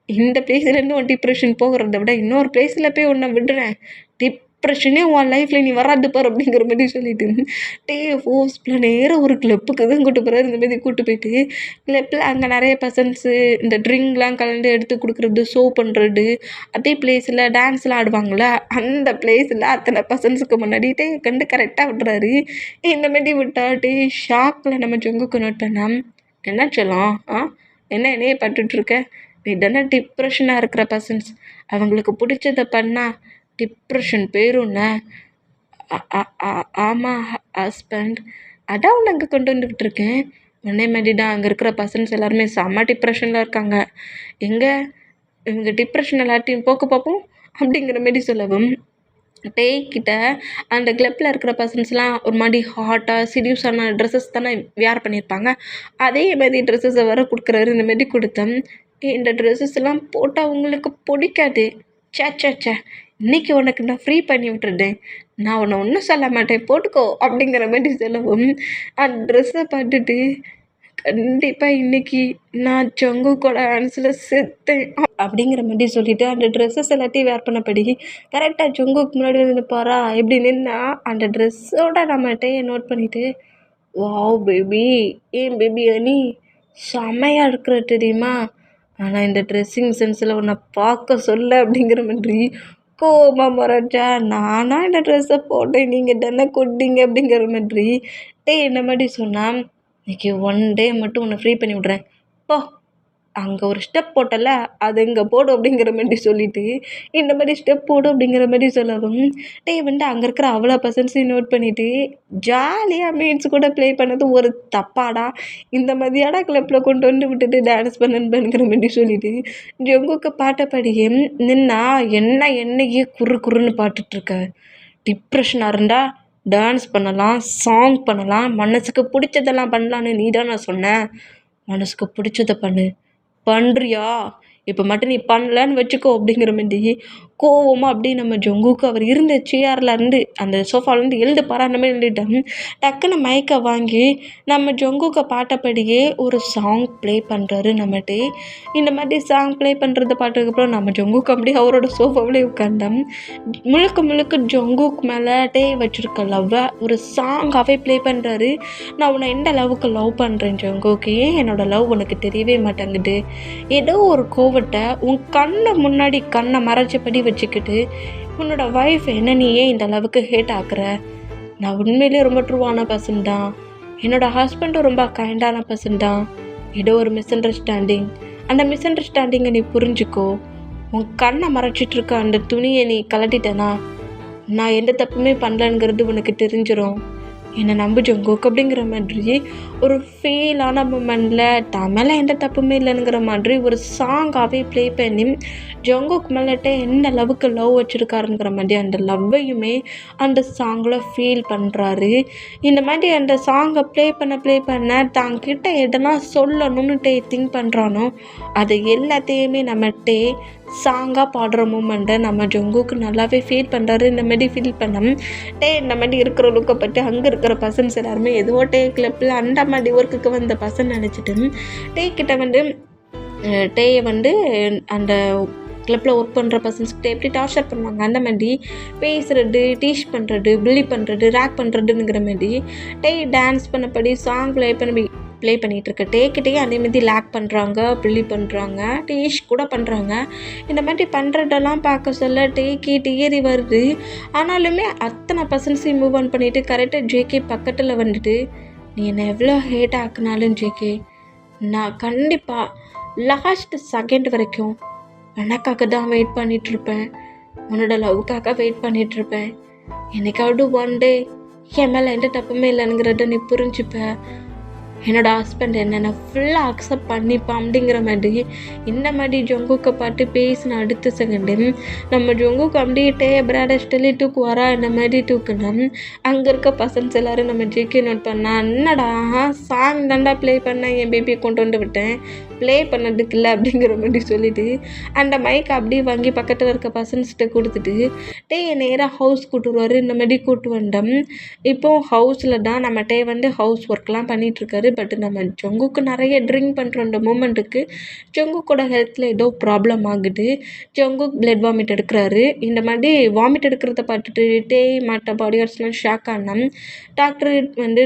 இந்த பிளேஸ்லேருந்து உன் டிப்ரெஷன் போகிறத விட இன்னொரு பிளேஸில் போய் உன்னை விடுறேன், டிப்ரெஷனே உன் லைஃப்பில் நீ வராது பார் அப்படிங்கிற மாதிரி சொல்லிட்டு டே ஃபோர்ஸ்பில் நேராக ஒரு கிளப்புக்கு தான் கூட்டு போகிறாரு. இந்த மாதிரி கூட்டு போயிட்டு கிளப்பில் அங்கே நிறைய பர்சன்ஸு இந்த ட்ரிங்க்லாம் கலந்து எடுத்து கொடுக்குறது, ஷோ பண்ணுறது, அதே பிளேஸில் டான்ஸ்லாம் ஆடுவாங்கள அந்த பிளேஸில் அத்தனை பர்சன்ஸுக்கு முன்னாடி டே கண்டு கரெக்டாக விட்டுறாரு. இந்த மாதிரி விட்டா டே ஷாக்கில் நம்ம ஜங்குக்கு நோட் பண்ணால் என்ன சொல்லலாம், என்ன என்னையே பட்டுட்ருக்க, நீ தானே டிப்ரெஷனாக இருக்கிற பர்சன்ஸ் அவங்களுக்கு பிடிச்சதை பண்ணால் டிப்ரெஷன் பேரும் ஆமாம் ஹஸ்பண்ட். அதான் உன்னை அங்கே கொண்டு வந்து விட்டுருக்கேன். உன்னே மாதிரிடா அங்கே இருக்கிற பர்சன்ஸ் எல்லாருமே செம்ம டிப்ரெஷனில் இருக்காங்க. எங்கே இவங்க டிப்ரெஷன் எல்லாத்தையும் போக்க பார்ப்போம் அப்படிங்கிற மாரி சொல்லவும் டேக்கிட்ட அந்த கிளப்பில் இருக்கிற பர்சன்ஸ்லாம் ஒரு மாதிரி ஹாட்டாக சிடியூஸான ட்ரெஸ்ஸஸ் தானே வேர் பண்ணியிருப்பாங்க. அதே மாதிரி ட்ரெஸ்ஸஸை வர கொடுக்குறாரு. இந்த மாரி கொடுத்தேன். இந்த ட்ரெஸ்ஸஸ் எல்லாம் போட்டால் உங்களுக்கு பிடிக்காது. சே இன்னைக்கு உனக்கு நான் ஃப்ரீ பண்ணி விட்டுறேன். நான் உன்னை ஒன்றும் சொல்ல மாட்டேன், போட்டுக்கோ அப்படிங்கிற மாதிரி சொல்லவும் அந்த ட்ரெஸ்ஸை பார்த்துட்டு கண்டிப்பாக இன்னைக்கு நான் ஜங்குக்கோட ஆன்ஸில் செத்தேன் அப்படிங்கிற மாதிரி சொல்லிட்டு அந்த ட்ரெஸ்ஸஸ் எல்லாத்தையும் வேர் பண்ணபடி கரெக்டாக ஜங்குக்கு முன்னாடி வந்து நிற்பாரா. எப்படி நின்னா அந்த ட்ரெஸ்ஸோட நம்மகிட்டே நோட் பண்ணிவிட்டு, வாவ் பேபி, ஏன் பேபி அனி செம்மையாக இருக்கிற தெரியுமா, ஆனால் இந்த ட்ரெஸ்ஸிங் சென்ஸில் உன்னை பார்க்க சொல்ல அப்படிங்கிற மாதிரி கோமா மொரட்டா, நானா இந்த ட்ரெஸ்ஸை போட்டேன், நீங்கள் தானே கொட்டிங்க அப்படிங்கிற மாதிரி என்ன மாதிரி சொன்னால், இன்னைக்கு 1 டே மட்டும் உன்னை ஃப்ரீ பண்ணி விட்றேன், போ அங்கே ஒரு ஸ்டெப் போட்டல அது இங்கே போடு அப்படிங்கிற மாதிரி சொல்லிவிட்டு இந்த மாதிரி ஸ்டெப் போடு அப்படிங்கிற மாதிரி சொல்லவும் வந்து அங்கே இருக்கிற அவ்வளோ பர்சன்ஸையும் நோட் பண்ணிவிட்டு ஜாலியாக மீன்ஸ் கூட ப்ளே பண்ணது ஒரு தப்பாடா, இந்த மாதிரியாடா கிளப்பில் கொண்டு வந்து விட்டுட்டு டான்ஸ் பண்ணுங்கிற மாதிரி சொல்லிவிட்டு ஜங்குக்கு பாட்டை படியே நின்னா என்னையே குறுன்னு பாட்டுட்ருக்க. டிப்ரெஷனாக இருந்தால் டான்ஸ் பண்ணலாம், சாங் பண்ணலாம், மனசுக்கு பிடிச்சதெல்லாம் பண்ணலான்னு நீ தான் நான் சொன்னேன். மனசுக்கு பிடிச்சதை பண்ணுறியா, இப்போ மட்டும் நீ பண்ணலன்னு வச்சுக்கோ அப்படிங்கிற மாதிரி கோவமாக அப்படியே நம்ம ஜங்குக்கு அவர் இருந்த சேர்லேருந்து அந்த சோஃபாலேருந்து எழுந்து அந்த மாதிரி எழுதிட்டேன். டக்குன்னு மைக்கை வாங்கி நம்ம ஜங்குக்கு பாட்டப்படியே ஒரு சாங் ப்ளே பண்ணுறாரு நம்மகிட்டே. இந்த மாதிரி சாங் ப்ளே பண்ணுறத பாட்டதுக்கப்புறம் நம்ம ஜங்குக்கு அப்படியே அவரோட சோஃபாவிலே உட்காந்தோம். முழுக்க ஜங்குக்கு மேலே வச்சுருக்க லவ்வை ஒரு சாங்காகவே ப்ளே பண்ணுறாரு. நான் உன்னை எந்த லவ்வுக்கு லவ் பண்ணுறேன் ஜங்குக்கு, ஏன் என்னோடய லவ் உனக்கு தெரியவே மாட்டேங்குது, ஏதோ ஒரு கோவத்தை உன் முன்னாடி கண்ணை மறைச்சபடி வச்சுக்கிட்டு உன்னோட ஒய்ஃப் என்ன நீ ஏன் இந்த அளவுக்கு ஹேட் ஆக்குற. நான் உண்மையிலேயே ரொம்ப ட்ரூவான பர்சன் தான், என்னோட ஹஸ்பண்டும் ரொம்ப கைண்டான பர்சன் தான். ஏதோ ஒரு மிஸ் அண்டர்ஸ்டாண்டிங், அந்த மிஸ் அண்டர்ஸ்டாண்டிங்கை நீ புரிஞ்சுக்கோ. உன் கண்ணை மறைச்சிட்டு இருக்க அந்த துணியை நீ கலட்டிட்டனா நான் எந்த தப்புமே பண்ணலங்கிறது உனக்கு தெரிஞ்சிடும். என்னை நம்பு ஜங்குக் அப்படிங்கிற மாதிரி ஒரு ஃபீலான மூமெண்ட்டில் தான் மேலே எந்த தப்புமே இல்லைங்கிற மாதிரி ஒரு சாங்காகவே ப்ளே பண்ணி ஜங்குக் மேலேட்ட என்ன லவ்வுக்கு லவ் வச்சுருக்காருங்கிற மாதிரி அந்த லவ்வையுமே அந்த சாங்கில் ஃபீல் பண்ணுறாரு. இந்த மாதிரி அந்த சாங்கை ப்ளே பண்ண தாங்கிட்ட எதனா சொல்லணும்னு திங்க் பண்ணுறானோ அது எல்லாத்தையுமே நம்மகிட்டே சாங்காக பாடுற மூமெண்ட்டை நம்ம ஜங்குக்கு நல்லாவே ஃபீல் பண்ணுறாரு. இந்த மாதிரி ஃபீல் பண்ண இந்த மாதிரி இருக்கிற லுக்கை பற்றி அங்கே இருக்கிற பர்சன்ஸ் எல்லாருமே ஏதோ கிளப்பில் அந்த மாதிரி ஒர்க்குக்கு வந்த பர்சன் நினச்சிட்டு கிட்ட அந்த கிளப்பில் ஒர்க் பண்ணுற பர்சன்ஸ்கிட்ட எப்படி டார்ச்சர் பண்ணுவாங்க அந்த மாதிரி பேசுகிறது, டீச் பண்ணுறது, பில்லி பண்ணுறது, ரேக் பண்ணுறதுங்கிற மாதிரி டான்ஸ் பண்ணபடி சாங் ப்ளே பண்ணிகிட்ருக்க டேக்கிட்டே அதேமாதிரி லேக் பண்ணுறாங்க, பில்லி பண்ணுறாங்க, டீஷ் கூட பண்ணுறாங்க. இந்த மாதிரி பண்ணுறதெல்லாம் பார்க்க சொல்ல டேரி வருது. ஆனாலுமே அத்தனை பர்சன்ஸையும் மூவ் ஆன் பண்ணிவிட்டு கரெக்டாக ஜேகே பக்கத்தில் வந்துட்டு, நீ என்னை எவ்வளோ ஹேட் ஆக்குனாலும் ஜேகே நான் கண்டிப்பாக லாஸ்ட் செகண்ட் வரைக்கும் உனக்காக தான் வெயிட் பண்ணிகிட்ருப்பேன், உன்னோட லவ்வுக்காக வெயிட் பண்ணிகிட்ருப்பேன். என்னைக்காவது 1 டே என் மேலே எந்த தப்புமே இல்லைங்கிறத நீ புரிஞ்சுப்ப, என்னோடய ஹஸ்பண்ட் என்னென்ன ஃபுல்லாக அக்செப்ட் பண்ணிப்பான் அப்படிங்கிற மாதிரி இந்த மாதிரி ஜங்குக்கை பார்த்து பேசின அடுத்த செகண்டு நம்ம ஜங்குக்கு அப்படியே பிராடஸ்டலி தூக்குவாரா இந்த மாதிரி தூக்குனோம். அங்கே இருக்க பர்சன்ஸ் எல்லோரும் நம்ம ஜேகே நோட் பண்ணா, என்னடா சாங் தாண்டா ப்ளே பண்ண என் பேபியை கொண்டு வந்து விட்டேன், ப்ளே பண்ணதுக்கு இல்லை அப்படிங்கிற மாதிரி சொல்லிவிட்டு அந்த மைக்கை அப்படியே வாங்கி பக்கத்தில் இருக்க பர்சன்ஸ்கிட்ட கொடுத்துட்டு நேராக ஹவுஸ் கூட்டுருவார். இந்த மாதிரி கூட்டு வந்தோம். இப்போது ஹவுஸில் தான் நம்ம ஹவுஸ் ஒர்க்லாம் பண்ணிகிட்ருக்காரு. பட் நம்ம ஜங்குக்கு நிறைய ட்ரிங்க் பண்ணுற அந்த மூமெண்ட்டுக்கு ஜங்குக்கோட ஹெல்த்தில் ஏதோ ப்ராப்ளம் ஆகுது. ஜங்குக் பிளட் வாமிட் எடுக்கிறாரு. இந்த மாதிரி வாமிட் எடுக்கிறத பார்த்துட்டு மற்ற பாடிகார்ட்ஸ்லாம் ஷாக் ஆனோம். டாக்டர்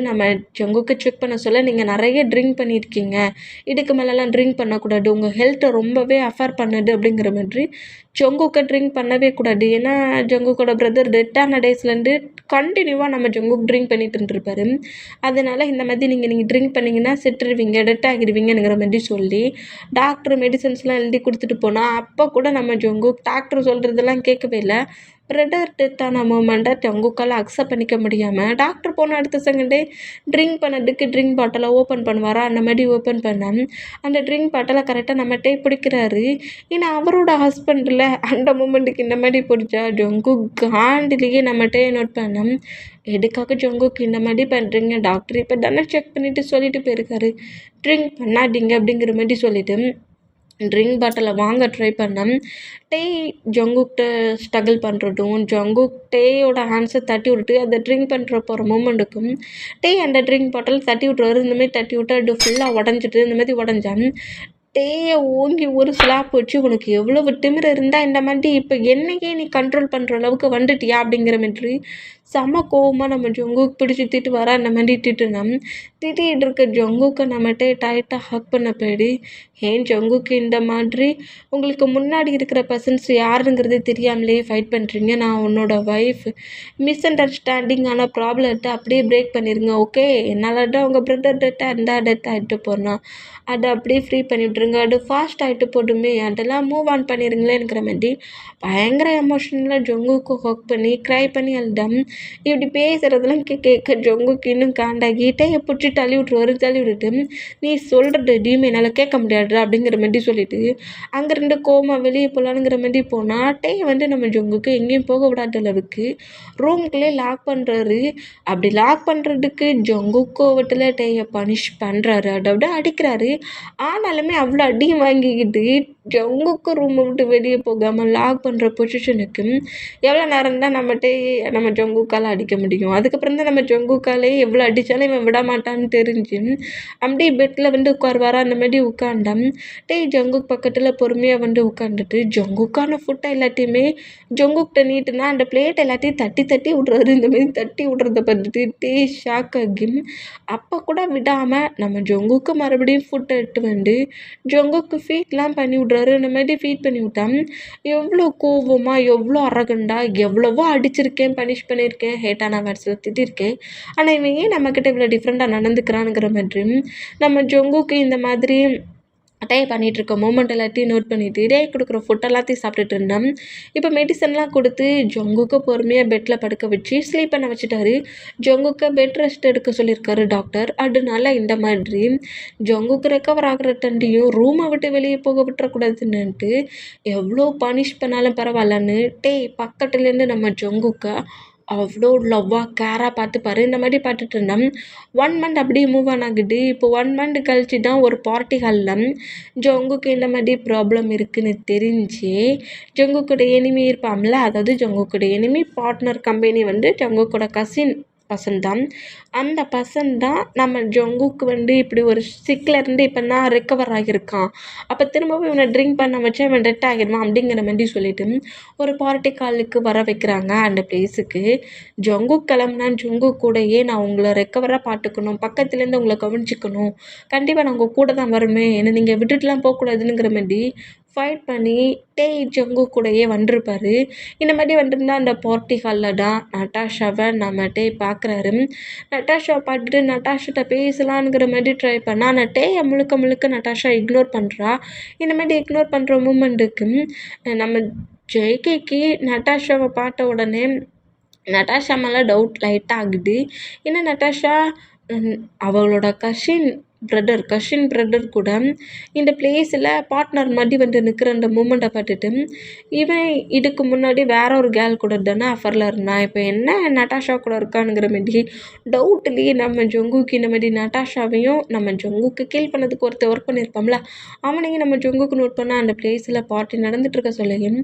நம்ம ஜங்குக்கு செக் பண்ண சொல்ல, நீங்கள் நிறைய ட்ரிங்க் பண்ணியிருக்கீங்க, இதுக்கு மேலெலாம் ட்ரிங்க் பண்ணக்கூடாது, உங்கள் ஹெல்த்தை ரொம்பவே அஃபேர் பண்ணுது அப்படிங்கிற மாதிரி ஜங்குக்கை ட்ரிங்க் பண்ணவே கூடாது. ஏன்னா ஜங்குக்கோட பிரதர் டெட்டான டேஸ்லேருந்து கண்டினியூவாக நம்ம ஜங்குக் ட்ரிங்க் பண்ணிட்டு இருந்திருப்பாரு. அதனால் இந்த மாதிரி நீங்கள் ட்ரிங்க் பண்ணிங்கன்னா செத்துருவீங்க, டெட் ஆகிடுவீங்கிற மாதிரி சொல்லி டாக்டர் மெடிசன்ஸ்லாம் எழுதி கொடுத்துட்டு போனால் அப்போ கூட நம்ம ஜங்குக் டாக்டர் சொல்கிறதெல்லாம் கேட்கவே இல்லை. பிரதர் டெத்தான மூமெண்ட்டை ஜங்குக்கால் அக்செப்ட் பண்ணிக்க முடியாமல் டாக்டர் போன அடுத்த செகண்டே ட்ரிங்க் பண்ணதுக்கு ட்ரிங்க் பாட்டிலை ஓப்பன் பண்ணுவாரா, அந்த மாதிரி ஓப்பன் பண்ண அந்த ட்ரிங்க் பாட்டிலை கரெக்டாக நம்மகிட்டே பிடிக்கிறாரு. ஏன்னா அவரோட ஹஸ்பண்டில் அந்த மூமெண்ட்டுக்கு இந்த மாதிரி பிடிச்சா ஜங்குக் காண்டிலேயே நம்மகிட்டே நோட் பண்ண எதுக்காக ஜங்குக்கு இந்த மாதிரி பண்ணுறீங்க, டாக்டர் இப்போ தானே செக் பண்ணிவிட்டு சொல்லிட்டு போயிருக்காரு, ட்ரிங்க் பண்ணாதீங்க அப்படிங்கிற மாதிரி சொல்லிட்டு ட்ரிங்க் பாட்டிலை வாங்க ட்ரை பண்ணேன். டேய் ஜங்குக்கிட்ட ஸ்ட்ரகிள் பண்ணுறதும் ஜங்குக் டேயோட ஹேண்ட்ஸை தட்டி விட்டுட்டு அதை ட்ரிங்க் பண்ணுற போகிற மூமெண்ட்டுக்கும் டேய் அந்த ட்ரிங்க் பாட்டில் தட்டி விட்டுருவாரு. இந்தமாதிரி தட்டி விட்டு அது ஃபுல்லாக உடஞ்சிட்டு இந்த மாதிரி உடஞ்சேன். டேயை ஓங்கி ஒரு ஸ்லாப் வச்சு உனக்கு எவ்வளவு திமிரு இருந்தால் இந்த மாதிரி இப்போ என்னையே நீ கண்ட்ரோல் பண்ணுற அளவுக்கு வந்துட்டியா அப்படிங்கிற மாதிரி செம கோவமாக நம்ம ஜங்குக்கு பிடிச்சி திட்டு வர அந்த மாதிரி திட்டிகிட்டு இருக்க ஜங்குக்கை நம்மகிட்ட டைட்டாக ஹக் பண்ண போயிடு. ஏன் ஜங்குக்கு இந்த மாதிரி உங்களுக்கு முன்னாடி இருக்கிற பர்சன்ஸ் யாருங்கிறது தெரியாமலே ஃபைட் பண்ணுறீங்க, நான் உன்னோட ஒய்ஃப், மிஸ் அண்டர்ஸ்டாண்டிங்கான ப்ராப்ளத்தை அப்படியே பிரேக் பண்ணிடுங்க ஓகே, என்னால் தான் உங்கள் பிரதர் டெட்டாக இருந்தால் டெத் ஆகிட்டு போடலாம், அதை அப்படியே ஃப்ரீ பண்ணி விட்ருங்க, அது ஃபாஸ்ட் ஆகிட்டு போடுமே, அதெல்லாம் மூவ் ஆன் பண்ணிடுங்களேங்கிற மாதிரி பயங்கர எமோஷனலாக ஜங்குக்கு ஹக் பண்ணி க்ரை பண்ணி அழுதம். இப்படி பேசுகிறதெல்லாம் கேட்க ஜங்குக்கு இன்னும் காண்டாகி டேயை பிடிச்சி தள்ளி விட்டுட்டு நீ சொல்கிறது எதையுமே என்னால் கேட்க முடியாதுடா அப்படிங்கிற மாதிரி சொல்லிட்டு அங்கேருந்து கோமா வெளியே போகலானுங்கிற மாதிரி போனால் டேயை நம்ம ஜங்குக்கு எங்கேயும் போக விடாத அளவுக்கு ரூம்குள்ளே லாக் பண்ணுறாரு. அப்படி லாக் பண்ணுறதுக்கு ஜங்கு கோவத்தில் டேயை பனிஷ் பண்ணுறாரு, அதாவது அடிக்கிறாரு. ஆனாலுமே அவ்வளோ அடி வாங்கிக்கிட்டு ஜங்குக்கு ரூமை விட்டு வெளியே போகாமல் லாக் பண்ணுற பொசிஷனுக்கு எவ்வளோ நேரம் தான் நம்ம ஜங்குக்கால் அடிக்க முடியும். அதுக்கப்புறம் தான் நம்ம ஜங்குக்காலே எவ்வளோ அடித்தாலும் இவன் விட மாட்டான்னு தெரிஞ்சு அப்படியே பெட்டில் உட்காருவாரா, அந்த மாதிரி உட்காண்டான். ஜங்குக் பக்கத்தில் பொறுமையாக உட்காந்துட்டு ஜங்குக்கான ஃபுட்டை எல்லாத்தையுமே ஜங்குக்கிட்ட நீட்டுனா அந்த பிளேட் எல்லாத்தையும் தட்டி தட்டி விட்றாரு. இந்த மாதிரி தட்டி விட்றத பார்த்துட்டு ஷாக் ஆகி அப்போ கூட விடாமல் நம்ம ஜங்குக்கு மறுபடியும் ஃபுட்டை எடுத்து ஜங்குக்கு ஃபீட்லாம் பண்ணி விட்றாரு. இந்த மாதிரி ஃபீட் பண்ணி விட்டான். எவ்வளோ கோவமாக எவ்வளோ அரகண்டா எவ்வளவோ அடிச்சிருக்கேன், பனிஷ் பண்ணியிருக்கேன், ஹேட்டான வேர்ட்ஸில் திட்டிருக்கேன், ஆனால் இவன் ஏன் நம்மக்கிட்ட இவ்வளோ டிஃப்ரெண்ட்டாக நடந்துக்கிறானுங்கிற மாதிரி நம்ம ஜங்குக்கு இந்த மாதிரி டே பண்ணிகிட்டு இருக்க மூமெண்ட் எல்லாத்தையும் நோட் பண்ணிவிட்டு டே கொடுக்குற ஃபுட் எல்லாத்தையும் சாப்பிட்டுட்டு இருந்தேன். இப்போ மெடிசன்லாம் கொடுத்து ஜங்குக்கு பொறுமையாக பெட்டில் படுக்க வச்சு ஸ்லீப் பண்ண வச்சுட்டாரு. ஜங்குக்கு பெட் ரெஸ்ட் எடுக்க சொல்லியிருக்காரு டாக்டர். அதனால இந்த மாதிரி ஜங்குக்கு ரெக்கவர் ஆகிற தண்டியும் ரூமை விட்டு வெளியே போக விட்டுறக்கூடாதுன்னுட்டு எவ்வளோ பனிஷ் பண்ணாலும் பரவாயில்லன்னு பக்கத்துலேருந்து நம்ம ஜங்குக்கை அவ்வளோ லவ்வாக கேராக பார்த்துப்பாரு. இந்த மாதிரி பார்த்துட்டு இருந்தேன். 1 மந்த் அப்படியே மூவ் ஆன் ஆகுது. இப்போ 1 மந்த் கழிச்சு தான் ஒரு பார்ட்டி ஹாலில் ஜங்குக்கு இந்த மாதிரி ப்ராப்ளம் இருக்குதுன்னு தெரிஞ்சு ஜங்குக்கோட எனிமி இருப்பாம்ல, அதாவது ஜங்குக்கோட எனிமி பார்ட்னர் கம்பெனி ஜங்குக்கோட கசின் பர்சன் தான். அந்த பர்சன் தான் நம்ம ஜங்குக்கு இப்படி ஒரு சிக்லேருந்து இப்போ நான் ரெக்கவர் ஆகியிருக்கான், அப்போ திரும்பவும் இவனை ட்ரிங்க் பண்ண வச்சு இவன் டெட் ஆகிடுவான் அப்படிங்கிற மாதிரி சொல்லிட்டு ஒரு பார்ட்டி காலுக்கு வர வைக்கிறாங்க. அந்த பிளேஸுக்கு ஜங்குக் கிளம்புனா ஜங்குக் கூடயே நான் உங்களை ரெக்கவராக பார்த்துக்கணும், பக்கத்துலேருந்து உங்களை கவனிச்சிக்கணும், கண்டிப்பாக நான் உங்கள் கூட தான் வருமே, என்னை நீங்கள் விட்டுட்டுலாம் போகக்கூடாதுங்கிற மாதிரி ஃபைட் பண்ணி ஜங்கு கூடயே வந்திருப்பாரு. இந்த மாதிரி வந்திருந்தா அந்த பார்ட்டி ஹாலில் தான் நட்டாஷாவை நம்ம பார்க்குறாரு. நட்டாஷாவை பார்த்துட்டு நட்டாஷாட்ட பேசலான்ங்கிற மாதிரி ட்ரை பண்ணால் ஆனால் முழுக்க முழுக்க நட்டாஷா இக்னோர் பண்ணுறா. இந்த மாதிரி இக்னோர் பண்ணுற மூமெண்ட்டுக்கு நம்ம ஜெய்கேக்கு நட்டாஷாவை பார்த்த உடனே நட்டாஷா மேலே டவுட் லைட்டாக ஆகுது. ஏன்னா நட்டாஷா அவளோட கசின் பிரதர் கூட இந்த பிளேஸில் பார்ட்னர் மாதிரி நிற்கிற அந்த மூமெண்ட்டை பார்த்துட்டு இவன் இதுக்கு முன்னாடி வேற ஒரு கேர்ள் கூட தானே அஃபரில் இருந்தான், இப்போ என்ன நட்டாஷா கூட இருக்கானுங்கிற மாதிரி டவுட்லேயே நம்ம ஜங்குக்கு இந்த மாதிரி நட்டாஷாவையும் நம்ம ஜங்குக்கு கீல் பண்ணதுக்கு ஒருத்தர் ஒர்க் பண்ணியிருப்பாம்ல அவனையும் நம்ம ஜங்குக்கு நோட் பண்ணால் அந்த பிளேஸில் பார்ட்டி நடந்துட்டு இருக்க சொல்லியும்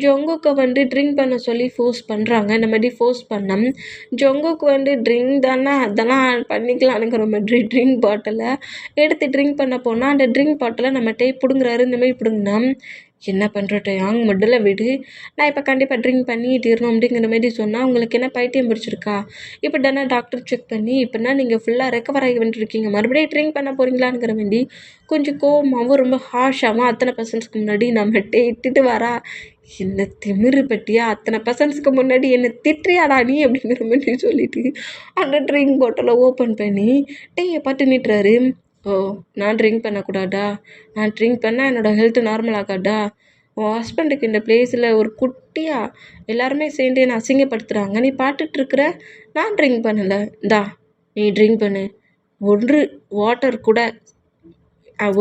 ஜங்குக்கு ட்ரிங்க் பண்ண சொல்லி ஃபோர்ஸ் பண்ணுறாங்க. இந்த மாதிரி ஃபோர்ஸ் பண்ண ஜங்குக்கு ட்ரிங்க் தானே அதெல்லாம் பண்ணிக்கலானுங்கிற மாதிரி ட்ரிங்க் பாட்டிலை எடுத்து ட்ரிங்க் பண்ண போனால் அந்த ட்ரிங்க் பாட்டிலை நம்ம பிடுங்குறாரு. இந்த மாதிரி பிடுங்கினா என்ன பண்ணுறட்ட யாங் மட்டில் விடு, நான் இப்போ கண்டிப்பாக ட்ரிங்க் பண்ணி தீரணும் அப்படிங்கிற மாதிரி சொன்னால் உங்களுக்கு என்ன பைத்தியம் பிடிச்சிருக்கா, இப்போ தானே டாக்டர் செக் பண்ணி இப்போனா நீங்கள் ஃபுல்லாக ரெக்கவர் ஆகி வந்துருக்கீங்க, மறுபடியும் ட்ரிங்க் பண்ண போகிறீங்களாங்கிற மாதிரி கொஞ்சம் கோவமாகவும் ரொம்ப ஹாஷாகவும் அத்தனை பர்சன்ஸ்க்கு முன்னாடி நம்மகிட்ட இட்டுட்டு வரா. என்ன திமிரு பட்டியா, அத்தனை பர்சன்ஸ்க்கு முன்னாடி என்னை திட்டுறியாடா நீ அப்படிங்கிற மாதிரி சொல்லிட்டு அந்த ட்ரிங்க் பாட்டிலை ஓப்பன் பண்ணி பார்த்து நீட்டுறாரு. ஓ நான் ட்ரிங்க் பண்ணக்கூடாதா, நான் ட்ரிங்க் பண்ணால் என்னோடய ஹெல்த்து நார்மல் ஆகாதா, உன் ஹஸ்பண்டுக்கு இந்த பிளேஸில் ஒரு குட்டியாக எல்லாருமே சேர்ந்து என்னை அசிங்கப்படுத்துகிறாங்க, நீ பார்த்துட்ருக்குற. நான் ட்ரிங்க் பண்ணலை, இந்தா நீ ட்ரிங்க் பண்ணு. ஒரு வாட்டர் கூட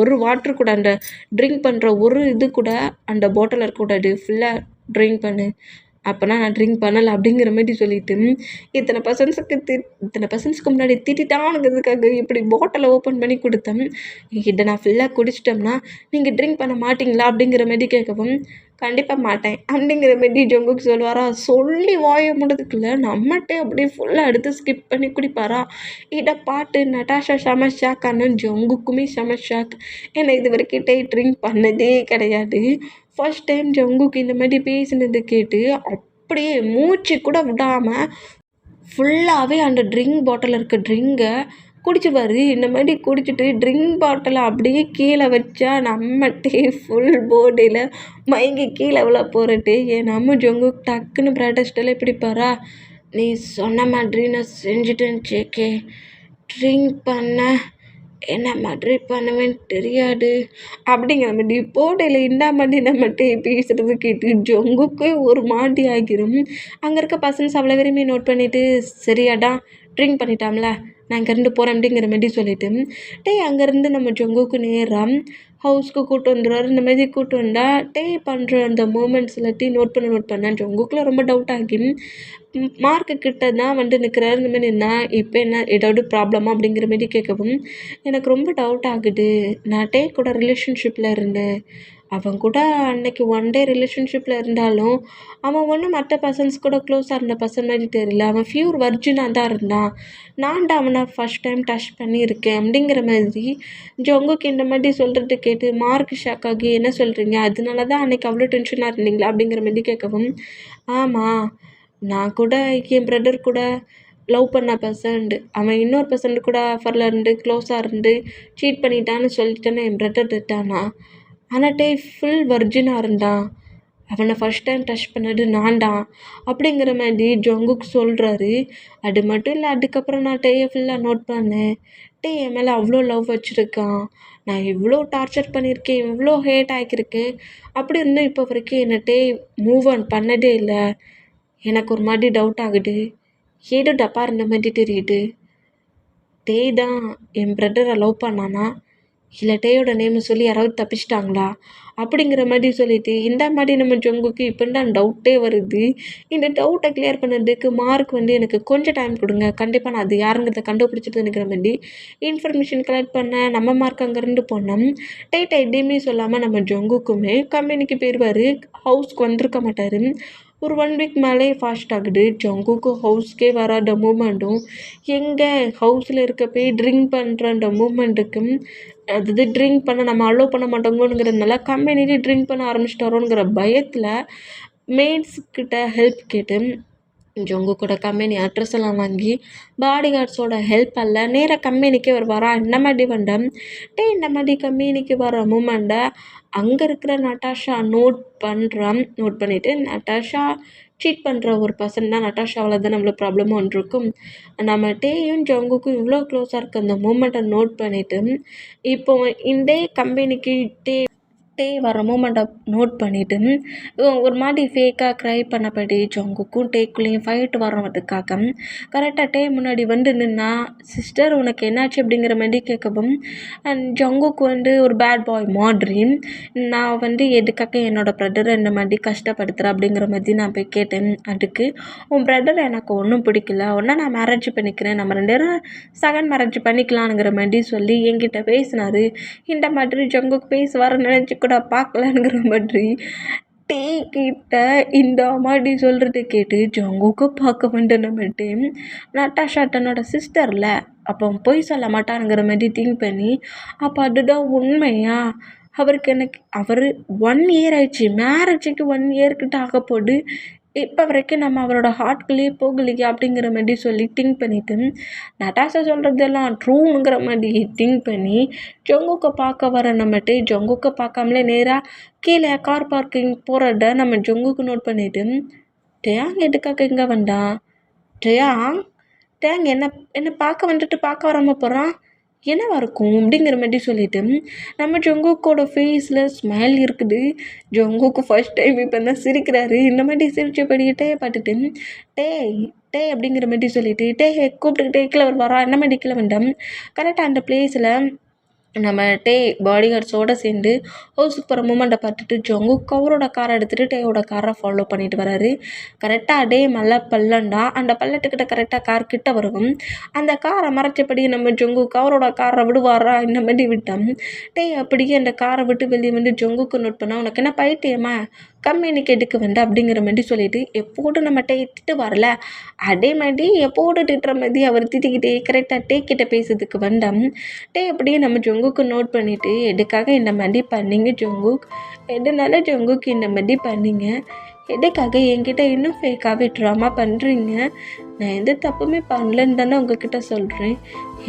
ஒரு வாட்ரு கூட அந்த ட்ரிங்க் பண்ணுற ஒரு இது கூட அந்த பாட்டில் இருக்கக்கூடாது, ஃபுல்லாக ட்ரிங்க் பண்ணு. அப்போனா நான் ட்ரிங்க் பண்ணலை அப்படிங்கிற மாதிரி சொல்லிவிட்டு இத்தனை பர்சன்ஸ்க்கு முன்னாடி திட்டானுங்கிறதுக்காக இப்படி பாட்டிலை ஓப்பன் பண்ணி கொடுத்தேன். என்கிட்ட நான் ஃபுல்லாக குடிச்சிட்டோம்னா நீங்கள் ட்ரிங்க் பண்ண மாட்டிங்களா அப்படிங்கிற மாதிரி கேட்கவும், கண்டிப்பாக மாட்டேன் அப்படிங்கிற மாதிரி ஜங்குக்கு சொல்லுவாரா. சொல்லி வாய முடிறதுக்குள்ள நம்மகிட்டே அப்படியே ஃபுல்லாக எடுத்து ஸ்கிப் பண்ணி குடிப்பாரா. இதை பாட்டு நட்டாஷா செம ஷாக் ஆனால் ஜங்குக்குமே செம ஷாக். ஏன்னா இது வரைக்கிட்டே ட்ரிங்க் பண்ணதே கிடையாது. ஃபர்ஸ்ட் டைம் ஜங்குக்கு இந்த மாதிரி பேசினது கேட்டு அப்படியே மூச்சு கூட விடாமல் ஃபுல்லாகவே அந்த ட்ரிங்க் பாட்டிலில் இருக்க ட்ரிங்கை குடிச்சிடுவார். இந்த மாதிரி குடிச்சிட்டு ட்ரிங்க் பாட்டிலை அப்படியே கீழே வச்சா நம்மகிட்டே ஃபுல் போர்டில் மயங்கி கீழே விழ போகிறட்டு நம்ம ஜங்குக்கு டக்குன்னு ப்ராடஸ்டெல்லாம் பிடிப்பாரா. நீ சொன்ன மாதிரி நான் செஞ்சுட்டேன் ஜேகே, ட்ரிங்க் பண்ண என்ன மாதிரி பண்ணுவேன்னு தெரியாது அப்படிங்கிற மாதிரி போடையில் இந்த மாதிரி நம்மகிட்ட பேசுகிறது கேட்டு ஜங்குக்கே ஒரு மாட்டி ஆகிரும். அங்கே இருக்க பர்சன்ஸ் அவ்வளோ விரும்பி நோட் பண்ணிவிட்டு, சரியாடா ட்ரிங்க் பண்ணிட்டாம்ல, நான் இங்கேருந்து போகிறேன் அப்படிங்கிற மாதிரி சொல்லிவிட்டு அங்கேருந்து நம்ம ஜங்குக்கு நேராக ஹவுஸ்க்கு கூப்பிட்டு வந்துடுவார். இந்த மாதிரி கூப்பிட்டு வந்தால் பண்ணுற அந்த மூமெண்ட்ஸ் எல்லாத்தையும் நோட் பண்ண ஜங்குக்குள்ள ரொம்ப டவுட் ஆகி மார்க்கு கிட்ட தான் நிற்கிறாரு. இந்த மாதிரி நின்னா இப்போ என்ன ஏதாவது ப்ராப்ளமா அப்படிங்கிற மாதிரி கேட்கவும், எனக்கு ரொம்ப டவுட் ஆகுது. நான் கூட ரிலேஷன்ஷிப்பில் இருந்தேன். அவன் கூட அன்னைக்கு ஒன் டே ரிலேஷன்ஷிப்பில் இருந்தாலும் அவன் ஒன்றும் மற்ற பர்சன்ஸ் கூட க்ளோஸாக இருந்த பர்சன் மாதிரி தெரியல. அவன் ஃபியூர் வர்ஜினாக தான் இருந்தான். நான் தான் அவனை ஃபஸ்ட் டைம் டச் பண்ணியிருக்கேன் அப்படிங்கிற மாதிரி ஜங்குக்கு இந்த மாதிரி சொல்கிறது கேட்டு மார்க் ஷாக் ஆகி, என்ன சொல்கிறீங்க, அதனால தான் அன்றைக்கி அவ்வளோ டென்ஷனாக இருந்தீங்களா அப்படிங்கிற மாதிரி கேட்கவும், ஆமாம் நான் கூட என் பிரதர் கூட லவ் பண்ண பர்சன்ட் அவன் இன்னொரு பர்சன்ட் கூட ஆஃபரில் இருந்து க்ளோஸாக இருந்து சீட் பண்ணிட்டான்னு சொல்லிட்டேன்னு என் பிரதர் திட்டானா. ஆனால் ஃபுல் வர்ஜினாக இருந்தான். அவனை ஃபஸ்ட் டைம் டச் பண்ணது நான் தான் அப்படிங்கிற மாதிரி ஜங்குக்கு சொல்கிறாரு. அது மட்டும் இல்லை, அதுக்கப்புறம் நான் ஃபுல்லாக நோட் பண்ணேன். என் மேலே அவ்வளோ லவ் வச்சுருக்கான். நான் இவ்வளோ டார்ச்சர் பண்ணியிருக்கேன், இவ்வளோ ஹேட் ஆகியிருக்கேன். அப்படி இருந்தும் இப்போ வரைக்கும் என்னை மூவ் ஆன் பண்ணதே இல்லை. எனக்கு ஒரு மாதிரி டவுட் ஆகுது. ஏதோ டப்பா இருந்த மாதிரி தெரியுது. தான் என் பிரதரை லவ் பண்ணானா, இல்லை டேயோட நேமை சொல்லி யாராவது தப்பிச்சிட்டாங்களா அப்படிங்கிற மாதிரி சொல்லிவிட்டு இந்த மாதிரி நம்ம ஜங்குக்கு இப்போ தான் டவுட்டே வருது. இந்த டவுட்டை கிளியர் பண்ணதுக்கு மார்க் எனக்கு கொஞ்சம் டைம் கொடுங்க, கண்டிப்பாக நான் அது யாருங்கிறத கண்டுபிடிச்சிட்டு நிற்கிற மாதிரி இன்ஃபர்மேஷன் கலெக்ட் பண்ண நம்ம மார்க் அங்கேருந்து போனோம். டேட்டை எதையுமே சொல்லாமல் நம்ம ஜங்குக்குமே கம்பெனிக்கு போயிடுவார். ஹவுஸ்க்கு வந்திருக்க மாட்டார். ஒரு 1 வீக் மேலே ஃபாஸ்ட் ஆகுது. ஜங்குக்கு ஹவுஸ்க்கே வராத மூமெண்ட்டும் எங்கே ஹவுஸில் இருக்க போய் ட்ரிங்க் பண்ணுற அந்த மூமெண்ட்டுக்கு, அதாவது ட்ரிங்க் பண்ண நம்ம அலோவ் பண்ண மாட்டோங்கிறதுனால கம்பெனிலே ட்ரிங்க் பண்ண ஆரம்பிச்சிட்டாரோங்கிற பயத்தில் மெய்ட்ஸ்கிட்ட ஹெல்ப் கேட்டு ஜங்குக்கோட கம்பெனி அட்ரஸ் எல்லாம் வாங்கி பாடி கார்ட்ஸோட ஹெல்ப்பால் நேராக கம்பெனிக்கே வருவாரா. இந்த மாதிரி இந்த மாதிரி கம்பெனிக்கு வர மூமெண்ட்டை அங்கே இருக்கிற நட்டாஷா நோட் பண்ணிவிட்டு நட்டாஷா சீட் பண்ணுற ஒரு பர்சன் தான் நட்டாஷாவில் தான் நம்மளுக்கு ப்ராப்ளமும் ஒன்று இருக்கும். நம்ம ஜங்குக்கும் இவ்வளோ க்ளோஸாக இருக்க அந்த மூமெண்ட்டை நோட் பண்ணிவிட்டு இப்போ இந்த கம்பெனிக்கு வர மூமெண்ட்டை நோட் பண்ணிவிட்டு ஒரு மாதிரி ஃபேக்காக க்ரை பண்ணபடி ஜங்குக்கும் டேக்குள்ளேயும் ஃபைட் வரதுக்காக கரெக்டாக முன்னாடி நின்னா, சிஸ்டர் உனக்கு என்னாச்சு அப்படிங்கிற மாதிரி கேட்கவும், ஜங்குக்கு ஒரு பேட் பாய் மாதிரி நான் எதுக்காக என்னோடய பிரதரை இந்த மாதிரி கஷ்டப்படுத்துகிறேன் அப்படிங்கிற மாதிரி நான் போய் கேட்டேன். அதுக்கு உன் பிரதர் எனக்கு ஒன்றும் பிடிக்கல, ஒன்றா நான் மேரேஜ் பண்ணிக்கிறேன், நம்ம 2 பேரும் செகண்ட் மேரேஜ் பண்ணிக்கலாங்கிற மாதிரி சொல்லி என்கிட்ட பேசினார். இந்த மாதிரி ஜங்குக்கு பேசுவார் நினச்சி கூட பார்க்கலாங்கிற மாதிரி கிட்ட இந்த மாதிரி சொல்கிறத கேட்டு ஜங்குக்கு பார்க்க வேண்டிய நம்மகிட்ட நட்டாஷா தன்னோட சிஸ்டரில் அப்போ பொய் சொல்ல மாட்டானுங்கிற மாதிரி திங்க் பண்ணி, அப்போ அதுதான் உண்மையா, அவர் 1 இயர் ஆயிடுச்சு, மேரேஜுக்கு 1 இயர்கிட்ட ஆக போது, இப்போ வரைக்கும் நம்ம அவரோட ஹார்ட்குள்ளேயே போகலையே அப்படிங்கிற மாதிரி சொல்லி திங்க் பண்ணிவிட்டு நட்டாஷா சொல்கிறதெல்லாம் ட்ரூங்கிற மாதிரி திங்க் பண்ணி ஜங்குக்கை பார்க்க வர நம்மகிட்ட ஜங்குக்கை பார்க்காமலே நேராக கீழே கார் பார்க்கிங் போகிறத நம்ம ஜங்குக்கு நோட் பண்ணிவிட்டு, டேங் எதுக்காக இங்கே வந்தான், டேங் என்ன பார்க்க வந்துட்டு பார்க்க வராமல் போகிறான், என்னவா இருக்கும் அப்படிங்கிற மாதிரி சொல்லிட்டு நம்ம ஜங்குக்கோட ஃபேஸில் ஸ்மைல் இருக்குது. ஜங்குக்கு ஃபர்ஸ்ட் டைம் இப்போ தான் சிரிக்கிறாரு. இந்த மாதிரி சிரிச்சபடி டேயை பார்த்துட்டு டேய் டேய் அப்படிங்கிற மாதிரி சொல்லிட்டு கூப்பிட்டுக்கிட்டே கீழே வருவாரா என்ன மாதிரி கீழே வேண்டாம். கரெக்டாக அந்த பிளேஸில் நம்ம பாடி கார்ட்ஸோடு சேர்ந்து ஹவுஸுக்கு போகிற மூமெண்ட்டை பார்த்துட்டு ஜங்குக் அவரோட காரை எடுத்துகிட்டு டேயோட காரை ஃபாலோ பண்ணிட்டு வராரு. கரெக்டாக மலை பள்ளம்டா, அந்த பள்ளத்துக்கிட்ட கரெக்டாக கார் கிட்ட வருவோம். அந்த காரை மறைச்சபடி நம்ம ஜங்குக் அவரோட காரை விடுவாரா இந்த மாதிரி விட்டோம். அப்படியே அந்த காரை விட்டு வெளியே வந்து ஜங்குக்கு நோட் பண்ணால் உனக்கு என்ன பைத்தியமா கம்பெனிக்கு எடுக்க வேண்டாம் அப்படிங்கிற மாதிரி சொல்லிட்டு எப்போது நம்ம திட்டு வரல அதே மாதிரி எப்போது திட்டுற மாதிரி அவர் திட்டிக்கிட்டே கரெக்டாக கிட்ட பேசுறதுக்கு வேண்டாம். அப்படியே நம்ம ஜங்குக்கு நோட் பண்ணிவிட்டு எதுக்காக இந்த மாதிரி பண்ணீங்க ஜங்குக், எதனால ஜங்குக் இந்த மாதிரி பண்ணீங்க, எதுக்காக என்கிட்ட இன்னும் ஃபேக்காகவே ட்ராமா பண்ணுறீங்க, நான் எந்த தப்புமே பண்ணலன்னு தானே உங்ககிட்ட சொல்கிறேன்.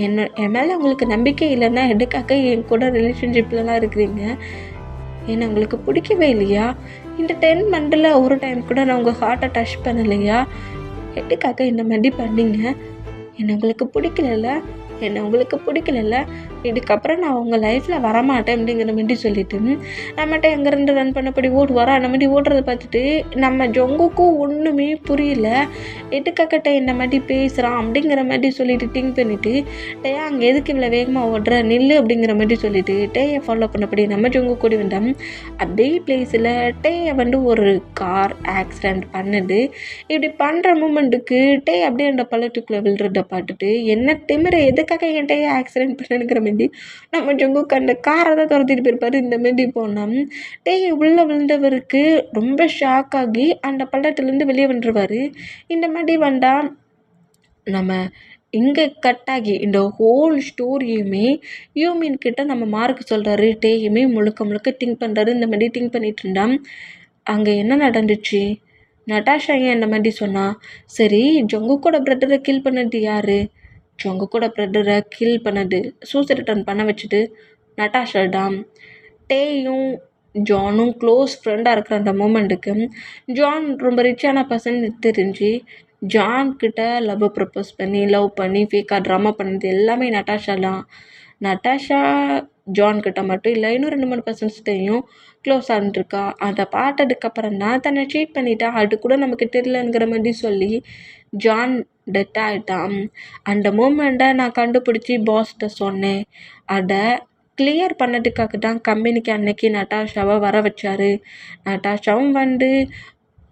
என் மேலே உங்களுக்கு நம்பிக்கை இல்லைன்னா எதுக்காக என் கூட ரிலேஷன்ஷிப்லலாம் இருக்கிறீங்க, ஏன்னா உங்களுக்கு பிடிக்கவே இல்லையா, இந்த 10 மந்தில் ஒரு டைம் கூட நான் உங்கள் ஹார்ட்டை டச் பண்ணலையா, எதுக்காக இந்த மாதிரி பண்ணீங்க, என்னை உங்களுக்கு பிடிக்கல, இதுக்கப்புறம் நான் உங்கள் லைஃப்பில் வரமாட்டேன் அப்படிங்கிற மாதிரி சொல்லிவிட்டு நம்மகிட்ட எங்கேருந்து ரன் பண்ணப்படி ஓடுவாரோ அந்த மாதிரி ஓடுறத பார்த்துட்டு நம்ம ஜங்குக்கும் ஒன்றுமே புரியல. எதுக்காக இந்த மாதிரி பேசுகிறான் அப்படிங்கிற மாதிரி சொல்லிட்டு திங்க் பண்ணிவிட்டு அங்கே எதுக்கு இவ்வளோ வேகமாக ஓடுற நில்லு அப்படிங்கிற மாதிரி சொல்லிவிட்டு டேயை ஃபாலோ பண்ணப்படி நம்ம ஜங்கு கூடி வந்தோம். அதே பிளேஸில் வந்து ஒரு கார் ஆக்சிடெண்ட் பண்ணுது. இப்படி பண்ணுற மூமெண்ட்டுக்கு அப்படியே அந்த பள்ளத்துக்குள்ளே விழுறத பார்த்துட்டு என்ன திமிர எதுக்காக என் ஆக்சிடெண்ட் பண்ணுங்கிற மாதிரி நம்ம ஜங்குக்கு அந்த காரை தான் துரத்திட்டு போயிருப்பாரு. இந்த மாதிரி போனோம். உள்ளே விழுந்தவருக்கு ரொம்ப ஷாக் ஆகி அந்த பள்ளத்துலேருந்து வெளியே வந்துடுவார். இந்த மாதிரி வந்தால் நம்ம இங்கே கட்டாகி இந்த ஹோல் ஸ்டோரியுமே யூமின் கிட்ட நம்ம மார்க் சொல்கிறாரு. முழுக்க திங்க் பண்ணுறாரு. இந்த மாதிரி திங்க் பண்ணிட்டு இருந்தான். அங்கே என்ன நடந்துச்சு, நட்டாஷா ஏன் இந்த மாதிரி சொன்னா, சரி ஜங்குக்கோட பிரதரை கில் பண்ணது யார், ஜங்குக்கோட பிரதரை கில் பண்ணது சூசைட் அட்டன் பண்ண வச்சுட்டு நட்டாஷா தான். ஜானும் க்ளோஸ் ஃப்ரெண்டாக இருக்கிற அந்த மூமெண்ட்டுக்கு ஜான் ரொம்ப ரிச்சான பர்சன் தெரிஞ்சு ஜான்கிட்ட ப்ரப்போஸ் பண்ணி லவ் பண்ணி ஃபேக்காக ட்ராமா பண்ணது எல்லாமே நட்டாஷா தான். நட்டாஷா ஜான்கிட்ட மட்டும் இல்லை, இன்னும் 2-3 பர்சன்ஸ்கிட்டையும் க்ளோஸ் ஆகிட்டுருக்கா. அதை பார்த்ததுக்கப்புறம் தான் தன்னை ட்ரீட் பண்ணிட்டா, அது கூட நமக்கு தெரியலங்கிற மாதிரி சொல்லி ஜான் டெத் ஆகிட்டான். அந்த மூமெண்ட்டை நான் கண்டுபிடிச்சி பாஸ்கிட்ட சொன்னேன். அதை கிளியர் பண்ணதுக்காக தான் கம்பெனிக்கு அன்னைக்கு நட்டாஷாவை வர வச்சார். நட்டாஷாவும் வந்து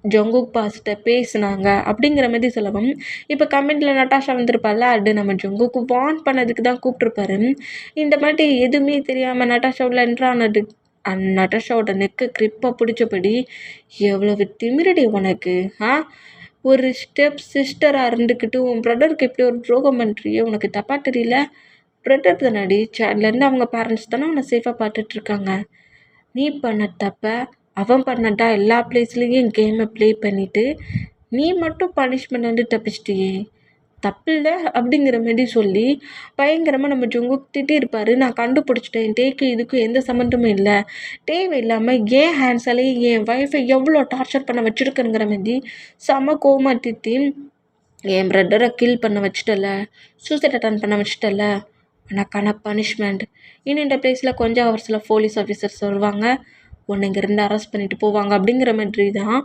ஜங்குக் பாஸ்கிட்ட பேசினாங்க அப்படிங்கிற மாதிரி சொல்லவும், இப்போ கமெண்டில் நட்டாஷா வந்திருப்பால, அது நம்ம ஜங்குக்கு வார்ன் பண்ணதுக்கு தான் கூப்பிட்ருப்பாரு. இந்த மாதிரி எதுவுமே தெரியாமல் நட்டாஷா உள்ள என்ட்ரானது நட்டாஷாவோட நெக்கை கிரிப்பாக பிடிச்சபடி, எவ்வளவு திமிரடி உனக்கு, ஒரு ஸ்டெப் சிஸ்டராக இருந்துக்கிட்டு உன் பிரதருக்கு எப்படி ஒரு துரோகம் பண்ணுறியே, உனக்கு தப்பாக தெரியல, பிரதர் தானடி சேட்லேருந்து அவங்க பேரண்ட்ஸ் தானே உன்னை சேஃபாக பார்த்துட்ருக்காங்க, நீ பண்ண தப்ப அவன் பண்ணட்டா எல்லா பிளேஸ்லேயும் கேமை ப்ளே பண்ணிவிட்டு நீ மட்டும் பனிஷ்மெண்ட் வந்து தப்பிச்சிட்டியே, தப்பில்லை அப்படிங்கிற மாதிரி சொல்லி பயங்கரமாக நம்ம ஜங்குக் திட்டிருப்பார். நான் கண்டுபிடிச்சிட்டேன், இதுக்கும் எந்த சம்மந்தமும் இல்லை, தேவையில்லாமல் ஏன் ஹேண்ட்ஸாலே என் ஒய்ஃபை எவ்வளோ டார்ச்சர் பண்ண வச்சுருக்குங்கிற மாதிரி செம கோமா திட்டி, என் பிரதரை கில் பண்ண வச்சுட்டல, சூசைட் அட்டன் பண்ண வச்சுட்டல, உனக்கான பனிஷ்மெண்ட் இன்னும் இந்த பிளேஸில் கொஞ்சம் ஹவர்ஸில் போலீஸ் ஆஃபீஸர்ஸ் வருவாங்க, உன்னை இங்கேருந்து அரெஸ்ட் பண்ணிட்டு போவாங்க அப்படிங்கிற மாதிரி தான்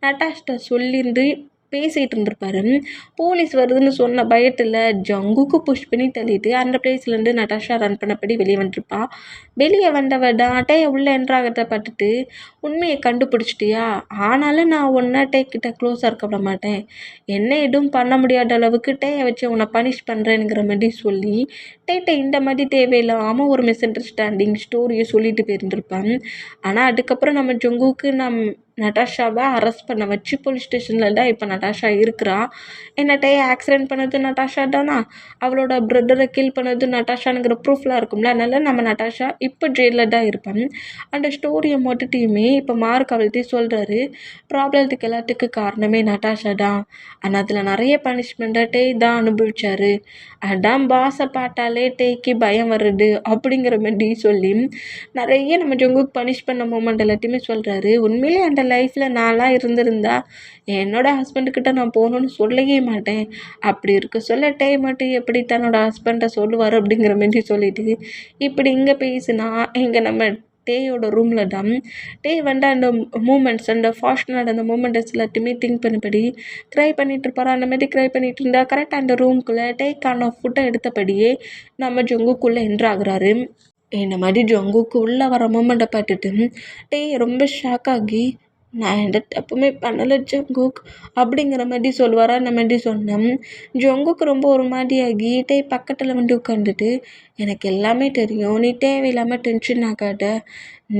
நட்டாஷ்ட சொல்லியிருந்து பேசிகிட்டு இருந்திருப்பாரு. போலீஸ் வருதுன்னு சொன்ன பயத்தில் ஜங்குக்கு புஷ் பண்ணி தள்ளிட்டு அந்த பிளேஸ்லேருந்து நட்டாஷா ரன் பண்ணபடி வெளியே வந்துருப்பா. வெளியே வந்தவ டாட்டே உள்ளே என்ட்ராகிறத பார்த்துட்டு உண்மையை கண்டுபிடிச்சிட்டியா, ஆனாலும் நான் ஒன்றா கிட்ட க்ளோஸாக இருக்க விட மாட்டேன், என்ன எதுவும் பண்ண முடியாத அளவுக்கு வச்சு உன்னை பனிஷ் பண்ணுறேங்கிற மாதிரி சொல்லி இந்த மாதிரி தேவையில்லாமல் ஒரு மிஸ் அண்டர்ஸ்டாண்டிங் ஸ்டோரியை சொல்லிட்டு போயிருந்திருப்பான். ஆனால் அதுக்கப்புறம் நம்ம ஜங்குக்கு நட்டாஷாவை அரெஸ்ட் பண்ண வச்சு போலீஸ் ஸ்டேஷனில் தான் இப்போ நட்டாஷா இருக்கிறா. என்னட்டே ஆக்சிடென்ட் பண்ணது நட்டாஷா தானா, அவளோட பிரதரை கில் பண்ணது நட்டாஷானுங்கிற ப்ரூஃப்லாம் இருக்கும்ல, அதனால நம்ம நட்டாஷா இப்போ ஜெயிலில் தான் இருப்பான். அந்த ஸ்டோரியை மட்டுமே இப்போ மார்க் அவள்கிட்ட சொல்கிறாரு. ப்ராப்ளத்துக்கு எல்லாத்துக்கும் காரணமே நட்டாஷா தான், ஆனால் அதில் நிறைய பனிஷ்மெண்ட்டை தான் அனுபவிச்சார். அதான் பாஸை பார்த்தாலே பார்த்தாலே டேக்கு பயம் வருது அப்படிங்கிற மாதிரி சொல்லி நிறைய நம்ம ஜங்குக்கு பனிஷ் பண்ண மூமெண்ட் எல்லாத்தையுமே சொல்கிறாரு. உண்மையிலே அந்த லைஃப்பில் நான்லாம் இருந்திருந்தா என்னோடய ஹஸ்பண்டுக்கிட்ட நான் போகணுன்னு சொல்லவே மாட்டேன். அப்படி இருக்க சொல்ல டே மட்டும் எப்படி தன்னோட ஹஸ்பண்டை சொல்லுவார் அப்படிங்கிற மாதிரி சொல்லிட்டு இப்படி இங்கே பேசுனா இங்கே நம்ம டேயோட ரூமில் தான் டே வந்து அந்த மூமெண்ட்ஸ் அந்த ஃபாஸ்ட் நடந்த மூமெண்ட்ஸ் எல்லாத்தையுமே திங்க் பண்ணபடி க்ரை பண்ணிட்டு இருப்பார். அந்த மாதிரி க்ரை பண்ணிட்டு இருந்தால் கரெக்டாக அந்த ரூம்குள்ளே டேக்கான ஃபுட்டை எடுத்தபடியே நம்ம ஜங்குக்குள்ளே என்ட்ராகிறாரு. இந்த மாதிரி ஜங்குக்கு உள்ளே வர மூமெண்ட்டை பார்த்துட்டு டே ரொம்ப ஷாக் ஆகி நான் எந்த தப்புமே பண்ணலை ஜங்குக் அப்படிங்கிற மாதிரி சொல்லுவாரா. அந்த மாதிரி சொன்னேன். ஜங்குக்கு ரொம்ப ஒரு மாதிரி ஆகி டே பக்கத்தில் வந்து உட்காந்துட்டு எனக்கு எல்லாமே தெரியும், நீ தேவையில்லாமல் டென்ஷன் ஆகாத,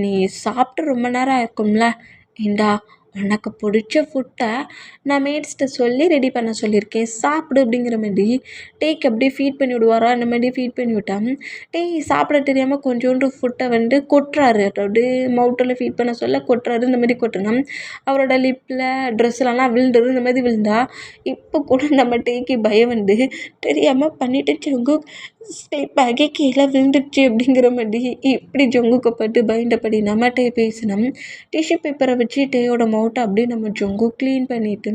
நீ சாப்பிட்டு ரொம்ப நேரம் ஆயிருக்கும்ல, இந்தா உனக்கு பிடிச்ச ஃபுட்டை நான் மேட்ஸ்கிட்ட சொல்லி ரெடி பண்ண சொல்லியிருக்கேன், சாப்பிடு அப்படிங்கிற மாதிரி டேக்கு அப்படியே ஃபீட் பண்ணி விடுவாரா. அந்த மாதிரி ஃபீட் பண்ணி விட்டான். டே சாப்பிட தெரியாமல் கொஞ்சோண்டு ஃபுட்டை வந்து கொட்டுறாரு. அதாவது மவுத்தில் ஃபீட் பண்ண சொல்ல கொட்டுறாரு. இந்த மாதிரி கொட்டினா அவரோட லிப்பில் ட்ரெஸ்லலாம் விழுந்துடும். இந்த மாதிரி விழுந்தா இப்போ கூட நம்ம டேக்கு பயம் வந்து தெரியாமல் பண்ணிட்டு ஜங்கு ஸ்டெப் ஆகி கீழே விழுந்துடுச்சு அப்படிங்கிற மாதிரி இப்படி ஜங்குக்கு பட்டு பயந்தபடி நம்ம டே பேசினோம். டிஷ்யூ பேப்பரை வச்சு டேயோட மவுட்டை அப்படியே நம்ம ஜங்கு க்ளீன் பண்ணிவிட்டு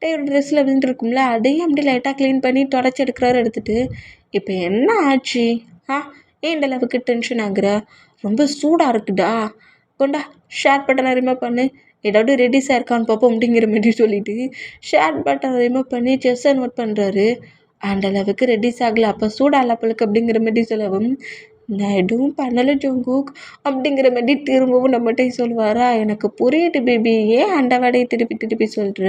டேயோட ட்ரெஸ்ஸில் விழுந்துருக்கும்ல அதையும் அப்படி லைட்டாக க்ளீன் பண்ணி தொடச்சி எடுக்கிறாரு. எடுத்துகிட்டு இப்போ என்ன ஆச்சு? ஏன் இந்த அளவுக்கு டென்ஷன் ஆகுற? ரொம்ப சூடாக இருக்குதா? கொண்டா ஷேர் பட்டனை ரிமூவ் பண்ணு, ஏதாவது ரெடிஸாக இருக்கான்னு பார்ப்போம் அப்படிங்கிற மாதிரி சொல்லிவிட்டு ஷேர் பட்டனை ரிமூவ் பண்ணி செஸ்ஸை நோட் பண்ணுறாரு. அந்த அளவுக்கு ரெடிஸ் ஆகலை, அப்போ சூடாகல அப்பளுக்கு அப்படிங்கிற மாதிரி சொல்லவும் நான் எதுவும் பண்ணலை ஜங்குக் அப்படிங்கிற மாதிரி திரும்பவும் நம்மகிட்ட சொல்லுவாரா. எனக்கு புரியுது பேபி, ஏன் அந்த வேலையை திருப்பி திருப்பி சொல்கிற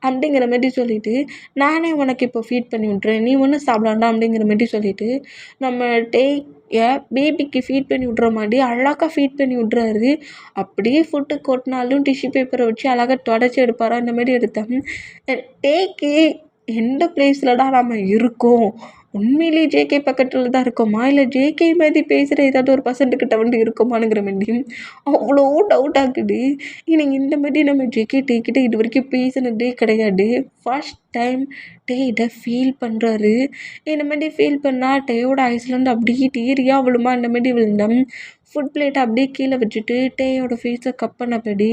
அப்படிங்கிற மாதிரி சொல்லிவிட்டு நானே உனக்கு இப்போ ஃபீட் பண்ணி விட்றேன், நீ ஒன்றும் சாப்பிடாண்டா அப்படிங்கிற மாதிரி சொல்லிவிட்டு நம்ம பேபிக்கு ஃபீட் பண்ணி விட்ற மாதிரி அழகாக ஃபீட் பண்ணி விட்றாரு. அப்படியே ஃபுட்டு கொட்டினாலும் டிஷ்யூ பேப்பரை வச்சு அழகாக தொடச்சி எடுப்பாரா. அந்த மாதிரி எடுத்தேன். டேக்கு எந்த பிளேஸில் தான் நம்ம இருக்கோம், உண்மையிலேயே ஜேகே பக்கத்தில் தான் இருக்கோமா இல்லை ஜேகே மாதிரி பேசுகிற ஏதாவது ஒரு பர்சன்ட்டுக்கிட்ட வந்து இருக்கோமானுங்கிற மாதிரி அவ்வளோ டவுட் ஆகுது. நீங்கள் இந்த மாதிரி நம்ம ஜேகே டேக்கிட்ட இது வரைக்கும் பேசினதே கிடையாது. ஃபர்ஸ்ட் டைம் டே இதை ஃபீல் பண்ணுறாரு. இந்த மாதிரி ஃபீல் பண்ணால் டேயோட ஐஸ்லேருந்து அப்படியே டீரியாக விழுமா. இந்த மாதிரி விழுந்தேன். ஃபுட் பிளேட்டை அப்படியே கீழே வச்சுட்டு டேயோட ஃபேஸை கப் பண்ணபடி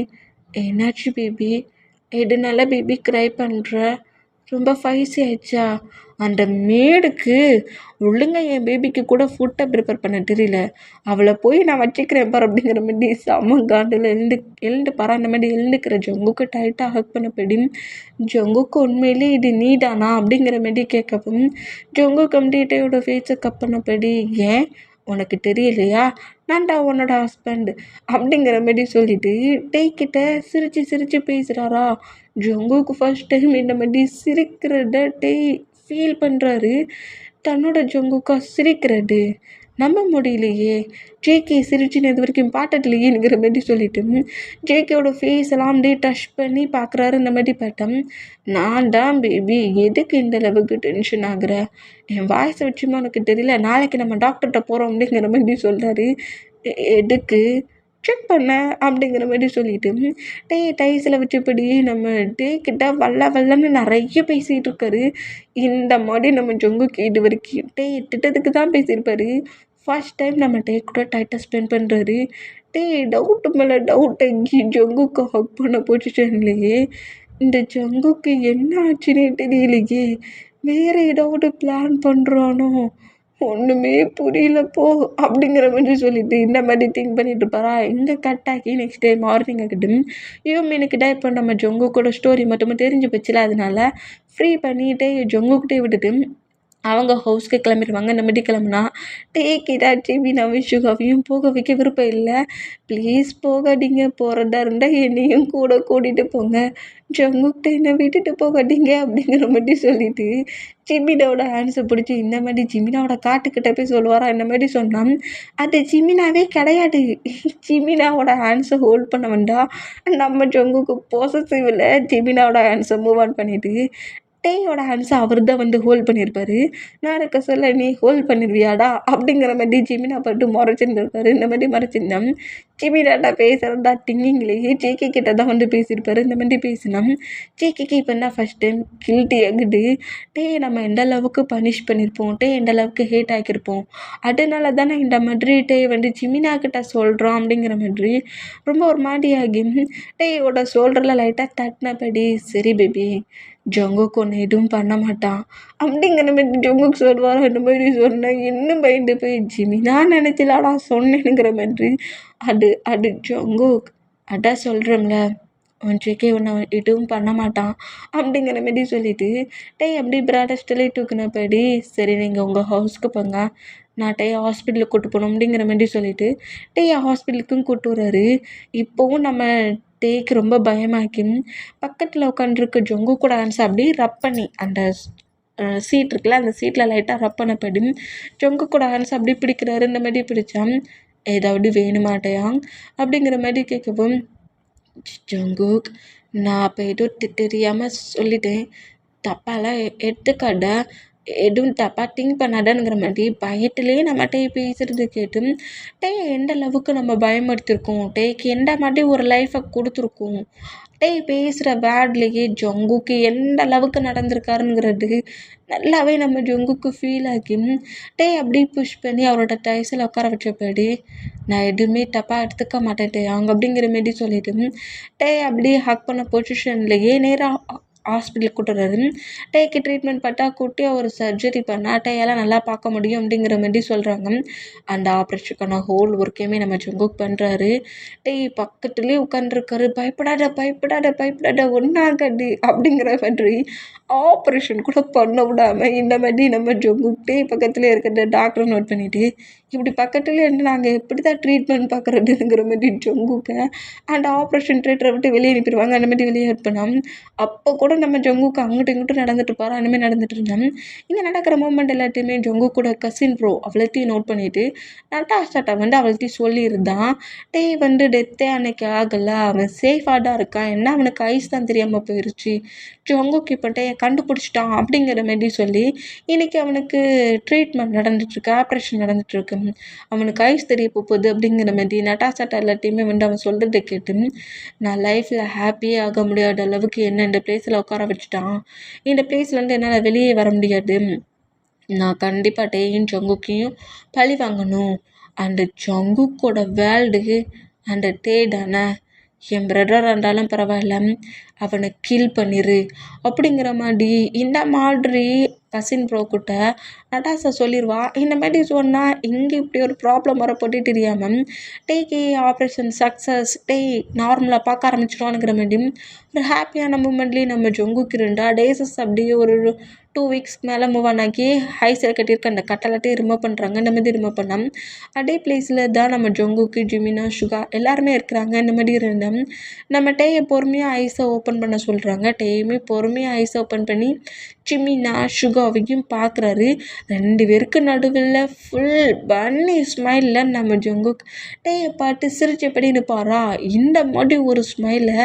என்னாச்சு பேபி, எதுனால பேபி க்ரை பண்ணுற, ரொம்ப ஃபைசி ஆயிடுச்சா? அந்த மேடுக்கு ஒழுங்கா என் பேபிக்கு கூட ஃபுட்டை ப்ரிப்பேர் பண்ண தெரியல, அவளை போய் நான் வச்சுக்கிறேன் பார் அப்படிங்கிற மாதிரி செம்ம காண்டில் எழுந்து பாரு. அந்த மாதிரி எழுந்துக்கிற ஜங்குக்கு டைட்டாக ஹக் பண்ணப்படி ஜங்குக்கு உண்மையிலே இது நீ தானா அப்படிங்கிற மாதிரி கேட்கவும் ஜங்கு கம்ப்ளீட்டையோட ஃபேஸை கப் பண்ணபடி ஏன் உனக்கு தெரியலையா, நான்டா உன்னோட ஹஸ்பண்ட் அப்படிங்கிற மாதிரி சொல்லிட்டு டேக்கிட்ட சிரித்து சிரித்து பேசுகிறாரா. ஜங்குக்கு ஃபர்ஸ்ட் டைம் இந்த மாதிரி சிரிக்கிறத டே ஃபீல் பண்ணுறாரு. தன்னோட ஜங்குக்கா சிரிக்கிறது நம்ப முடியலையே, ஜேகே சிரிச்சுன்னு இது வரைக்கும் பார்த்ததுலையேங்கிற மாதிரி சொல்லிட்டு ஜேகேயோட ஃபேஸ் எல்லாம் அப்படியே டச் பண்ணி பார்க்குறாரு. இந்த மாதிரி பார்த்தேன். நான் தான் பேபி எதுக்கு இந்த அளவுக்கு டென்ஷன் ஆகுற, என் வாய்ஸை வச்சுமா உனக்கு தெரியல, நாளைக்கு நம்ம டாக்டர்கிட்ட போகிறோம் அப்படிங்கிற மாதிரி சொல்கிறாரு. எதுக்கு செக் பண்ண அப்படிங்கிற மாதிரி சொல்லிட்டு டைஸில் வச்சபடி நம்ம டேக்கிட்ட வல்லன்னு நிறைய பேசிகிட்டு இருக்காரு. இந்த மாதிரி நம்ம ஜங்குக்கு இது வரைக்கும் திட்டத்துக்கு தான் பேசியிருப்பாரு. ஃபர்ஸ்ட் டைம் நம்ம டே கூட டைட்டாக ஸ்பெண்ட் பண்ணுறாரு. டவுட்டு மேலே டவுட் ஆகி ஜங்குக்கு ஹக் பண்ண பொசிஷன்லையே இந்த ஜங்குக்கு என்ன ஆச்சுன்னே தெரியலையே, வேறு ஏதாவது பிளான் பண்ணுறானோ, ஒன்றுமே புரியலப்போ அப்படிங்கிற மாதிரி சொல்லிட்டு இந்த மாதிரி திங்க் பண்ணிட்டு இருப்பாரா. இங்கே கட் ஆகி நெக்ஸ்ட் டே மார்னிங் ஆகிட்டும் யூமினுக்கிட்ட இப்போ நம்ம ஜொங்கு கூட ஸ்டோரி மட்டுமே தெரிஞ்சு போச்சுல, அதனால ஃப்ரீ பண்ணிகிட்டே ஜொங்குக்கிட்டே விட்டுட்டு அவங்க ஹவுஸ்க்கு கிளம்பிடுவாங்க. இந்த மாதிரி கிளம்புனா டேக்கிட்டா ஜெமினாவையும் சுகாவையும் போக வைக்க விருப்பம் இல்லை. ப்ளீஸ் போகாதீங்க, போகிறதா இருந்தால் என்னையும் கூட கூட்டிகிட்டு போங்க, ஜங்குக்கிட்ட என்னை விட்டுட்டு போகாதீங்க அப்படிங்கிற மாதிரி சொல்லிட்டு ஜிமினாவோட ஹேண்ட்ஸை பிடிச்சி இந்த மாதிரி ஜிமினாவோட காட்டுக்கிட்ட போய் சொல்லுவாரா. இந்த மாதிரி சொன்னால் அது ஜிமினாவே கிடையாது. ஜிமினாவோட ஹேண்ட்ஸை ஹோல்ட் பண்ண வேண்டாம், நம்ம ஜங்குக்கு பொசசிவில் ஜிமினாவோட ஹேண்ட்ஸை மூவ் ஆன் பண்ணிவிட்டு டேயோட ஹேண்ட்ஸை அவர் தான் வந்து ஹோல்ட் பண்ணியிருப்பாரு. நான் இருக்க சொல்ல நீ ஹோல்ட் பண்ணிடுவியாடா அப்படிங்கிற மாதிரி ஜிமினா பட்டு முறைச்சிருந்துருப்பாரு. இந்த மாதிரி மறைச்சிருந்தேன். சிமிடாண்டா பேசுகிறதா திங்கிங்லேயே ஜேகே கிட்ட தான் வந்து பேசியிருப்பாரு. இந்த மாதிரி பேசினா ஜேகேக்கு இப்போ என்ன ஃபஸ்ட் டைம் கில்ட்டி ஆகுது. நம்ம எந்த அளவுக்கு பனிஷ் பண்ணியிருப்போம், எந்த அளவுக்கு ஹேட் ஆக்கியிருப்போம், அதனால தானே இந்த மாதிரி வந்து ஜிமினா கிட்ட சொல்கிறோம் அப்படிங்கிற மாதிரி ரொம்ப ஒரு மாதிரி ஆகி ஓட ஷோல்டரில் லைட்டாக தட்டினபடி சரி பேபி ஜங்குக்கு ஒன்று எதுவும் பண்ண மாட்டான் அப்படிங்கிற மாதிரி ஜங்குக்கு சொல்லுவார். அந்த மாதிரி சொன்னேன் இன்னும் பயந்து போய் ஜிமினா நினச்சிலாடா சொன்னேனுங்கிற மாதிரி அது ஜங்குக் அதான் சொல்கிறோம்ல உன் ஜேகே ஒன்று எதுவும் பண்ண மாட்டான் அப்படிங்கிற மாதிரி சொல்லிட்டு அப்படி ப்ராடஸ்டலே தூக்குனபடி சரி நீங்கள் உங்கள் ஹவுஸ்க்கு போங்க நான் ஹாஸ்பிட்டலுக்கு கூட்டு போகணும் அப்படிங்கிற மாதிரி சொல்லிட்டு ஹாஸ்பிட்டலுக்கும் கூட்டு வர்றாரு. இப்போவும் நம்ம டேக்கு ரொம்ப பயமாக்கி பக்கத்தில் உட்காந்துருக்க ஜொங்கு கூட ஆன்சர் அப்படி ரப் பண்ணி அந்த சீட் இருக்குல்ல அந்த சீட்டில் லைட்டாக ரப் பண்ணப்படி ஜொங்கு கூட ஆன்சர் அப்படி பிடிக்கிறாரு. இந்த மாதிரி பிடிச்சா ஏதாவது வேணுமாட்டையா அப்படிங்கிற மாதிரி கேட்கவும் ஜங்குக் நான் அப்போ எதுவும் தெரியாமல் சொல்லிட்டேன் தப்பாலாம் எடுத்துக்காத எதுவும் தப்பாக திங்க் பண்ணாதானுங்கிற மாதிரி பயத்துலேயே நம்மகிட்ட பேசுகிறது கேட்டு எந்த அளவுக்கு நம்ம பயமுறுத்திருக்கோம் எந்த மாதிரி ஒரு லைஃப்பை கொடுத்துருக்கோம் பேசுகிற வேர்ட்லேயே ஜங்குக்கு எந்த அளவுக்கு நடந்திருக்காருங்கிறது நல்லாவே நம்ம ஜங்குக்கு ஃபீல் ஆகி அப்படி புஷ் பண்ணி அவரோட டைஸில் உட்கார வச்சபடி நான் எதுவுமே தப்பாக எடுத்துக்க மாட்டேன் அவங்க அப்படிங்கிற மாரி சொல்லிட்டு அப்படி ஹக் பண்ண பொசிஷன்லேயே நேராக ஹாஸ்பிட்டலுக்கு கூட்டு வர்றாரு. ட்ரீட்மெண்ட் பார்த்தா குட்டியாக ஒரு சர்ஜரி பண்ணால் டையெல்லாம் நல்லா பார்க்க முடியும் அப்படிங்கிற மாதிரி சொல்கிறாங்க. அந்த ஆப்ரேஷனுக்கான ஹோல் ஒர்க்கையுமே நம்ம ஜங்குக் பண்ணுறாரு. பக்கத்துலேயே உட்காந்துருக்காரு. பயப்படாத ஒன்றாகாது அப்படிங்கிற மாதிரி ஆப்ரேஷன் கூட பண்ண விடாமல் இந்த மாதிரி நம்ம ஜங்குக் பக்கத்துலேயே இருக்கிற டாக்டரை நோட் பண்ணிவிட்டு இப்படி பக்கத்துலேயே இருந்து நாங்கள் எப்படி தான் ட்ரீட்மெண்ட் பார்க்குறதுங்கிற மாதிரி ஜங்குக்கை அந்த ஆப்ரேஷன் தியேட்டரை விட்டு வெளியே அனுப்பிடுவாங்க. அந்த மாதிரி வெளியே அனுப்பினோம். அப்போ கூட நம்ம ஜங்குக்கு அங்கிட்டும் இங்கிட்டும் நடந்துட்டு இருப்பாரு. அந்த மாதிரி நடந்துட்டு இருந்தோம். இங்கே நடக்கிற மூமெண்ட் எல்லாத்தையுமே ஜங்கு கூட கசின் ப்ரோ அவ்வளோத்தையும் நோட் பண்ணிவிட்டு நட்டாஷாட்டை வந்து அவள்கிட்டையும் சொல்லியிருந்தான். வந்து டெத்தே அன்னைக்கு ஆகலை, அவன் சேஃபாக தான் இருக்கான், என்ன அவனுக்கு ஐஸ் தான் தெரியாமல் போயிடுச்சு, ஜங்குக்கு இப்போ கண்டுபிடிச்சிட்டான் அப்படிங்கிற மாதிரி சொல்லி இன்றைக்கி அவனுக்கு ட்ரீட்மெண்ட் நடந்துட்டுருக்கு, ஆப்ரேஷன் நடந்துட்டுருக்கு, அவனுக்கு ஐஸ் தெரிய போகுது அப்படிங்கிற மாதிரி நட்டாஷாட்டை எல்லாத்தையுமே வந்து அவன் சொல்கிறத கேட்டு நான் லைஃப்பில் ஹாப்பியே ஆக முடியாத அளவுக்கு என்ன இந்த பிளேஸில் உட்கார வச்சுட்டான், இந்த பிளேஸ்லேருந்து என்னால் வெளியே வர முடியாது, நான் கண்டிப்பாக டேயும் ஜங்குக்கையும் பழி வாங்கணும், அந்த ஜங்குக்கோட வேர்ல்டு அந்த தானே என் பிரதராக இருந்தாலும் பரவாயில்ல அவனை கில் பண்ணிடு அப்படிங்கிற மாதிரி இந்த மாதிரி கசின் ப்ரோ கிட்ட நட்டாஷா சொல்லிடுவா. இந்த மாதிரி சொன்னால் இங்கே இப்படி ஒரு ப்ராப்ளம் வரப்போட்டு தெரியாமல் ஆப்ரேஷன் சக்ஸஸ் நார்மலாக பார்க்க ஆரம்பிச்சிடுவானுங்கிற மாதிரி ஒரு ஹாப்பியான மூமெண்ட்லேயே நம்ம ஜங்குக்கு இருந்தா டேஸஸ் அப்படியே ஒரு 2 வீக்ஸ்க்கு மேலே மூவ் ஆன் ஆகி ஹைஸில் கட்டியிருக்க அந்த கட்டலாட்டையும் ரிமூவ் பண்ணுறாங்க. இந்த மாதிரி ரிமூவ் பண்ணோம். அதே பிளேஸில் தான் நம்ம ஜங்குக்கு ஜிமினா சுகா எல்லாருமே இருக்கிறாங்க. இந்த மாதிரி இருந்தோம். நம்ம பொறுமையாக ஐஸை ஓப்பன் பண்ண சொல்கிறாங்க. பொறுமையாக ஐஸை ஓப்பன் பண்ணி ஜிமினா சுகாவையும் பார்க்குறாரு. 2 பேருக்கு நடுவில் ஃபுல் பன்னி ஸ்மைலில் நம்ம ஜங்குக் பார்த்து சிரிச்சபடி நிற்பாரா. இந்த மாதிரி ஒரு ஸ்மைலை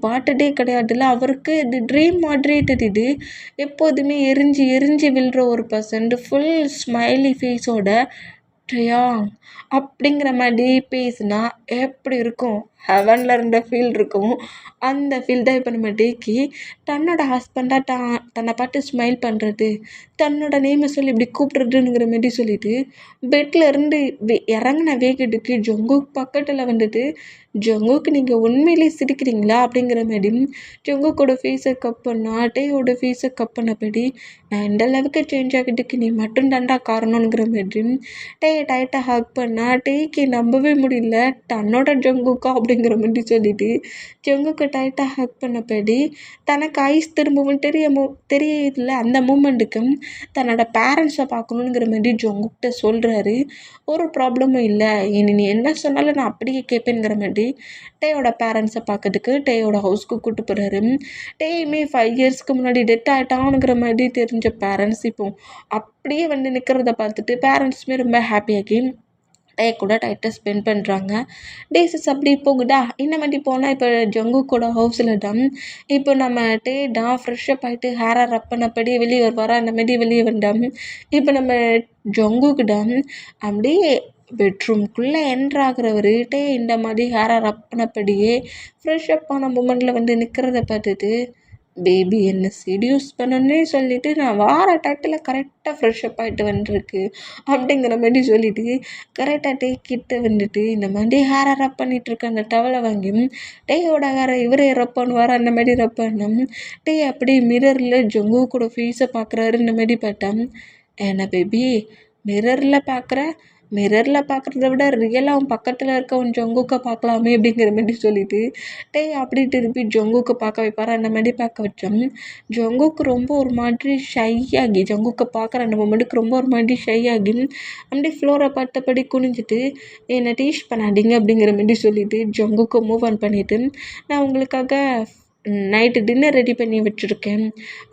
பார்த்ததே கிடையாதுல்ல. அவருக்கு இது ட்ரீம் மாதிரியே தெரியுது. எப்போதுமே எரிஞ்சு விழுற ஒரு பர்சன்ட் ஃபுல் ஸ்மைலி ஃபேஸோட அப்படிங்கிற மாதிரி பேசுனா எப்படி இருக்கும், ஹெவனில் இருந்த ஃபீல் இருக்கும். அந்த ஃபீல் தான் இப்போ நம்ம தன்னோட ஹஸ்பண்டாக தன்னை பார்த்து ஸ்மைல் பண்ணுறது, தன்னோட நேமை சொல்லி இப்படி கூப்பிட்றதுங்கிற மாதிரி சொல்லிட்டு பெட்டில் இருந்து இறங்கின வேகத்துக்கு ஜங்குக் பக்கத்தில் வந்துட்டு ஜங்குக்கு நீங்கள் உண்மையிலே சிரிக்கிறீங்களா அப்படிங்கிற மாதிரி ஜங்குக்கோட ஃபேஸை கப் பண்ணா ஃபேஸை கப் பண்ணபடி நான் இந்த அளவுக்கு சேஞ்ச் ஆகிட்டுக்கு நீ மட்டும் தாண்டா காரணங்கிற மாதிரி டைட்டாக ஹக் பண்ணா நம்பவே முடியல தன்னோட ஜங்குக்கா அப்படிங்கிற மாதிரி சொல்லிட்டு ஜங்குக்கு டைட்டாக ஹக் பண்ணபடி தனக்கு ஐஸ் திரும்பவும் தெரியல. அந்த மூமெண்ட்டுக்கு தன்னோட பேரண்ட்ஸை பார்க்கணுங்கிற மாதிரி ஜங்குக்கிட்ட சொல்கிறாரு. ஒரு ப்ராப்ளமும் இல்லை, இனி நீ என்ன சொன்னாலும் நான் அப்படியே கேட்பேங்கிற மாதிரி டேயோட பேரண்ட்ஸை பார்க்கறதுக்கு டேயோட ஹவுஸ்க்கு கூப்பிட்டு போகிறாரு. டேயுமே 5 இயர்ஸ்க்கு முன்னாடி டெத் ஆகிட்டானுங்கிற மாதிரி தெரிஞ்ச பேரண்ட்ஸ் இப்போ அப்படியே வந்து நிற்கிறத பார்த்துட்டு பேரண்ட்ஸுமே ரொம்ப ஹாப்பியாகி கூட டைட்டாக ஸ்பெண்ட் பண்ணுறாங்க. டேஸஸ் அப்படி போகுதா. இந்த மாதிரி போனால் இப்போ ஜங்குக்கோட ஹவுஸில் தான் இப்போ நம்ம தான் ஃப்ரெஷ்ஷப் ஆகிட்டு ஹேரை ரப் பண்ணபடி வெளியே வருவாரா. அந்த மாதிரி வெளியே வந்தால் இப்போ நம்ம ஜங்குக்கு தான் அப்படியே பெட்ரூம்குள்ளே என்ட்ராகிறவர் இந்த மாதிரி ஹேரை ரப் பண்ணப்படியே ஃப்ரெஷ் அப் ஆன மூமெண்ட்டில் வந்து நிற்கிறத பார்த்துட்டு பேபி என்ன செடியூஸ் பண்ணணுன்னே சொல்லிவிட்டு நான் வார டயத்தில் கரெக்டாக ஃப்ரெஷ் அப் ஆகிட்டு வந்துருக்கு அப்படிங்கிற மாதிரி சொல்லிவிட்டு கரெக்டாக கிட்ட வந்துட்டு இந்த மாதிரி ஹேரை ரப் பண்ணிகிட்ருக்க அந்த டவலை வாங்கி டேயோட ஹேரை இவரே ரப் பண்ணுவார் அந்த மாதிரி ரப் பண்ணோம். அப்படி மிரரில் ஜொங்கு கூட ஃபேஸை பார்க்குறாரு இந்த மாதிரி பார்த்தேன். என்ன பேபி மிரரில் பார்க்குறத விட ரியலாக அவன் பக்கத்தில் இருக்கவன் ஜொங்குக்கை பார்க்கலாமே அப்படிங்கிற மாதிரி சொல்லிட்டு அப்படி திருப்பி ஜொங்குக்கை பார்க்க வைப்பார். அந்த மாதிரி பார்க்க வச்சோம். ஜொங்குக்கு ரொம்ப ஒரு மாதிரி ஷை ஆகி ஜொங்குக்கை பார்க்குற அந்த மொமெண்ட்டுக்கு ரொம்ப ஒரு மாதிரி ஷை ஆகி அப்படியே ஃப்ளோரை பார்த்தபடி குனிஞ்சிட்டு என்னை டீச் பண்ணாதீங்க அப்படிங்கிற மாதிரி சொல்லிவிட்டு ஜொங்குக்கு மூவ் ஆன் பண்ணிவிட்டு நான் உங்களுக்காக நைட்டு டின்னர் ரெடி பண்ணி வச்சுருக்கேன்,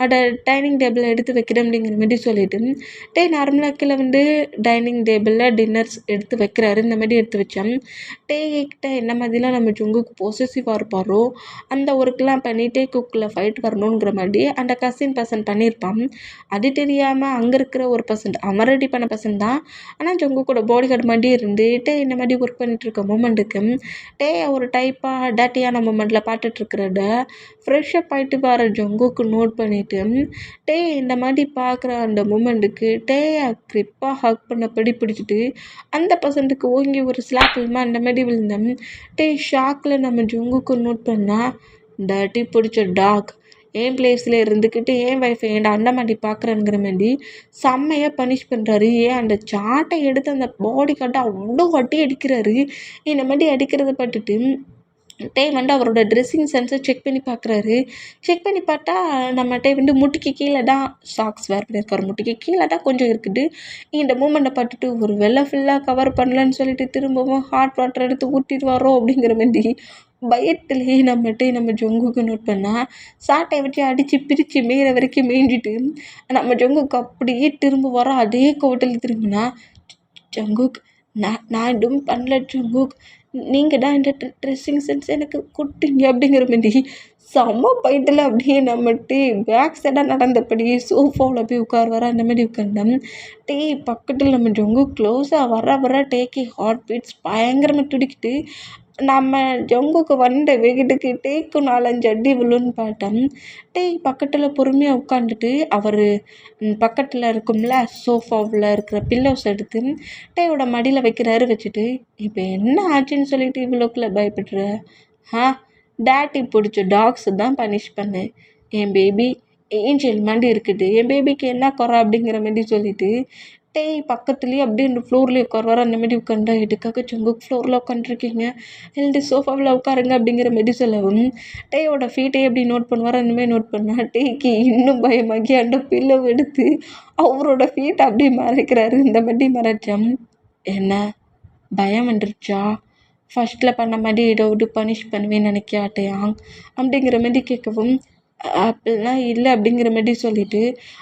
அதை டைனிங் டேபிளில் எடுத்து வைக்கிறேன் அப்படிங்கிற மாதிரி சொல்லிவிட்டு நார்மலாக கீழே வந்து டைனிங் டேபிளில் டின்னர்ஸ் எடுத்து வைக்கிறாரு. இந்த மாதிரி எடுத்து வச்சேன். கிட்ட என்ன மாதிரிலாம் நம்ம ஜொங்குக்கு பொசசிவாக இருப்பாரோ அந்த ஒர்க்கெலாம் பண்ணி குக்கில் ஃபைட் வரணுங்கிற மாதிரி அந்த கசின் பர்சன் பண்ணியிருப்பான். அது தெரியாமல் அங்கே இருக்கிற ஒரு பர்சன்ட் அவன் ரெடி பண்ண பர்சன் தான், ஆனால் ஜொங்கு கூட பாடி கார்டு மாதிரி இருந்துட்டு இந்த மாதிரி ஒர்க் பண்ணிகிட்ருக்க மூமெண்ட்டுக்கு ஒரு டைப்பாக டேட்டியான மூமெண்ட்டில் பார்த்துட்ருக்கிறத ஃப்ரெஷ் அப் ஆகிட்டு வர ஜொங்குக்கு நோட் பண்ணிவிட்டு இந்த மாதிரி பார்க்குற அந்த மூமெண்ட்டுக்கு க்ரிப்பாக ஹக் பண்ணபடி பிடிச்சிட்டு அந்த பர்சன்ட்டுக்கு ஓங்கி ஒரு ஸ்லாப் விழுமா அந்த மாதிரி விழுந்தேன். ஷாக்கில் நம்ம ஜொங்குக்கு நோட் பண்ணால் டேட்டி பிடிச்ச டாக் என் பிளேஸில் இருந்துக்கிட்டு என் ஒய்ஃபை ஏன்டா அந்த மாதிரி பார்க்குறேங்கிற மாதிரி செம்மையாக பனிஷ் பண்ணுறாரு. அந்த சாட்டை எடுத்து அந்த பாடி காட்டை அவ்வளோ அடி அடிக்கிறாரு. இந்த மாதிரி அடிக்கிறத பார்த்துட்டு வந்து அவரோட ட்ரெஸ்ஸிங் சென்ஸை செக் பண்ணி பார்க்குறாரு. செக் பண்ணி பார்த்தா நம்மகிட்ட வந்து முட்டிக்கு கீழே தான் சாக்ஸ் வேர் பண்ணியிருக்காரு. முட்டிக்கு கீழே தான் கொஞ்சம் இருக்குது. இந்த மூமெண்ட்டை பார்த்துட்டு ஒரு வெள்ளை ஃபுல்லாக கவர் பண்ணலன்னு சொல்லிட்டு திரும்பவும் ஹாட் வாட்டர் எடுத்து ஊற்றிட்டு வரோம் அப்படிங்கிற மாதிரி பயத்துலேயே நம்ம ஜொங்குக்கு நோட் பண்ணால் சாட்டை வச்சு அடித்து பிரித்து மேயிற வரைக்கும் மேய்ஞ்சிட்டு நம்ம ஜொங்குக்கு அப்படியே திரும்ப வரோம். அதே கோவத்தில் திரும்பினா ஜொங்குக் நான் எதுவும் பண்ணல ஜொங்குக், நீங்கள் தான் இந்த ட்ரெஸ்ஸிங் சென்ஸ் எனக்கு கொடுத்தீங்க அப்படிங்கிற மாதிரி செம்ம பயத்தில் அப்படியே நம்மட்டு பேக் சைடாக நடந்தபடி சோஃபாவில் போய் உட்காருவார். அந்த மாதிரி உட்காந்தோம். பக்கத்தில் நம்ம ஜொங்கு க்ளோஸாக வர ஹார்ட் பீட்ஸ் பயங்கரமாக துடிக்கிட்டு நம்ம ஜொங்குக்கு வந்த வெகிட்டுக்கு 4-5 அடி விழுன்னு பார்த்தோம். பக்கத்தில் பொறுமையாக உட்காந்துட்டு அவர் பக்கத்தில் இருக்கும்ல சோஃபாவில் இருக்கிற பில்லோஸ் எடுத்து டேயோட மடியில் வைக்கிறாரு. வச்சுட்டு இப்போ என்ன ஆச்சுன்னு சொல்லிட்டு இவ்வளோக்குள்ள பயப்படுற? டேட்டி பிடிச்ச டாக்ஸ் தான் பனிஷ் பண்ணேன். என் பேபி ஏஞ்சல் மாதிரி இருக்குது, என் பேபிக்கு என்ன குறை அப்படிங்கிற மாதிரி சொல்லிட்டு பக்கத்துலேயே அப்படியே அந்த ஃப்ளோர்லேயே உட்காருவார். அந்த மாதிரி உட்காந்தா இதுக்காக ஜொங்குக்கு ஃப்ளோரில் உட்காந்துருக்கீங்க இல்லை சோஃபாவில் உட்காருங்க அப்படிங்கிற மாதிரி சொல்லவும் டேயோட ஃபீட்டே எப்படி நோட் பண்ணுவார். அந்த மாதிரி நோட் பண்ணால் இன்னும் பயமாகி அந்த பில்லோ எடுத்து அவரோட ஃபீட்டை அப்படியே மறைக்கிறாரு. இந்த மாதிரி மறைச்சோம். என்ன பயம் வந்துருச்சா? ஃபஸ்ட்டில் பண்ண மாதிரி ஏதாவது பனிஷ் பண்ணுவேன்னு நினைக்காட்டையாங் அப்படிங்கிற மாதிரி கேட்கவும் அப்படிலாம் இல்லை அப்படிங்கிற மாதிரி சொல்லிவிட்டு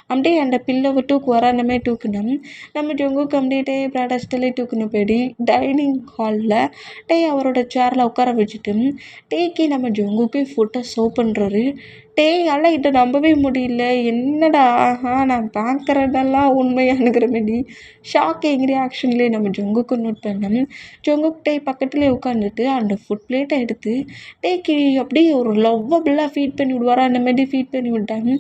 அப்படியே அந்த பில்லோவை தூக்குவார். அந்த மாதிரி தூக்கணும். நம்ம ஜொங்குக்கு அப்படியே ப்ராடஸ்டலே தூக்கணும்படி டைனிங் ஹாலில் அவரோட சேரில் உட்கார வச்சுட்டு நம்ம ஜொங்குக்கு ஃபுட்டை சர்வ் பண்ணுறாரு. எல்லாம் இதை நம்பவே முடியல. என்னடா நான் பார்க்குறதெல்லாம் உண்மையானுங்கிற மாதிரி ஷாக்கிங் ரியாக்ஷன்லேயே நம்ம ஜொங்குக்கு நோட் பண்ணோம். ஜொங்குக்கு பக்கத்துலேயே உட்காந்துட்டு அந்த ஃபுட் பிளேட்டை எடுத்து அப்படியே ஒரு லவ்வபுளாக ஃபீட் பண்ணி விடுவாரா. அந்த மாதிரி ஃபீட் பண்ணி விட்டாங்க.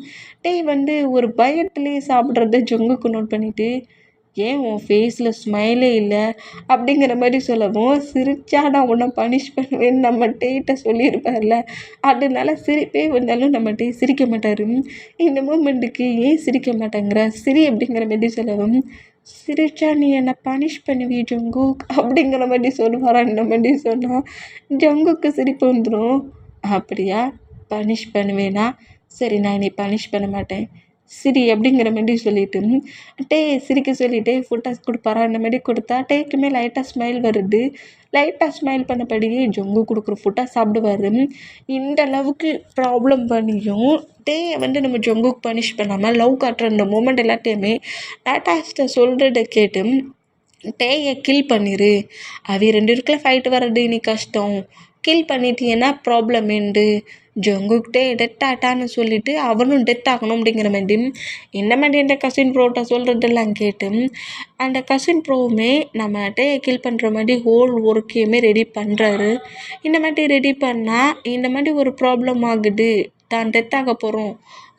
வந்து ஒரு பயத்துலேயே சாப்பிட்றத ஜொங்குக்கு நோட் பண்ணிவிட்டு ஏன் உன் ஃபேஸில் ஸ்மைலே இல்லை அப்படிங்கிற மாதிரி சொல்லவும் சிரிச்சா நான் உன்னை பனிஷ் பண்ணுவேன்னு நம்ம டேட்ட சொல்லியிருப்பார்ல, அதனால சிரிப்பே வந்தாலும் நம்ம சிரிக்க மாட்டார். இந்த மூமெண்ட்டுக்கு ஏன் சிரிக்க மாட்டேங்கிற சிரி அப்படிங்கிற மாதிரி சொல்லவும் சிரிச்சா நீ என்னை பனிஷ் பண்ணுவி ஜொங்குக் அப்படிங்கிற மாதிரி சொல்லுவாரா. இந்த மாதிரி சொன்னால் ஜொங்குக்கு சிரிப்பு வந்துடும். அப்படியா பனிஷ் பண்ணுவேனா? சரி நான் நீ பனிஷ் பண்ண மாட்டேன் சிரி அப்படிங்கிற மாதிரி சொல்லிவிட்டு சிரிக்க சொல்லிவிட்டு ஃபுட்டாஸ் கொடுப்பாரா. அந்த மாதிரி கொடுத்தா டேக்குமே லைட்டாக ஸ்மைல் வருது. லைட்டாக ஸ்மைல் பண்ணபடியே ஜொங்கு கொடுக்குற ஃபுட்டாக சாப்பிடுவார். இந்த அளவுக்கு ப்ராப்ளம் பண்ணியும் வந்து நம்ம ஜொங்குக்கு பனிஷ் பண்ணாமல் லவ் காட்டுற அந்த மூமெண்ட் எல்லாத்தையுமே லேட்டாஸ்ட்டை சொல்கிறத கேட்டு கில் பண்ணிடு, அவி 2 இருக்குள்ள ஃபைட்டு வர்றது இனி கஷ்டம், கில் பண்ணிட்டீங்கன்னா ப்ராப்ளம் உண்டு, ஜங்குக்கிட்டே டெத் ஆட்டான்னு சொல்லிட்டு அவனும் டெத் ஆகணும் அப்படிங்கிற மாதிரி இந்த மாதிரி என் கசின் ப்ரோட்ட சொல்கிறதெல்லாம் கேட்டு அந்த கசின் ப்ரோவுமே நம்ம டேயை கில் பண்ணுற மாதிரி ஹோல் ஒர்க்கையுமே ரெடி பண்ணுறாரு. இந்த மாதிரி ரெடி பண்ணால் இந்த மாதிரி ஒரு ப்ராப்ளம் ஆகுது, தான் டெத் ஆக போகிறோம்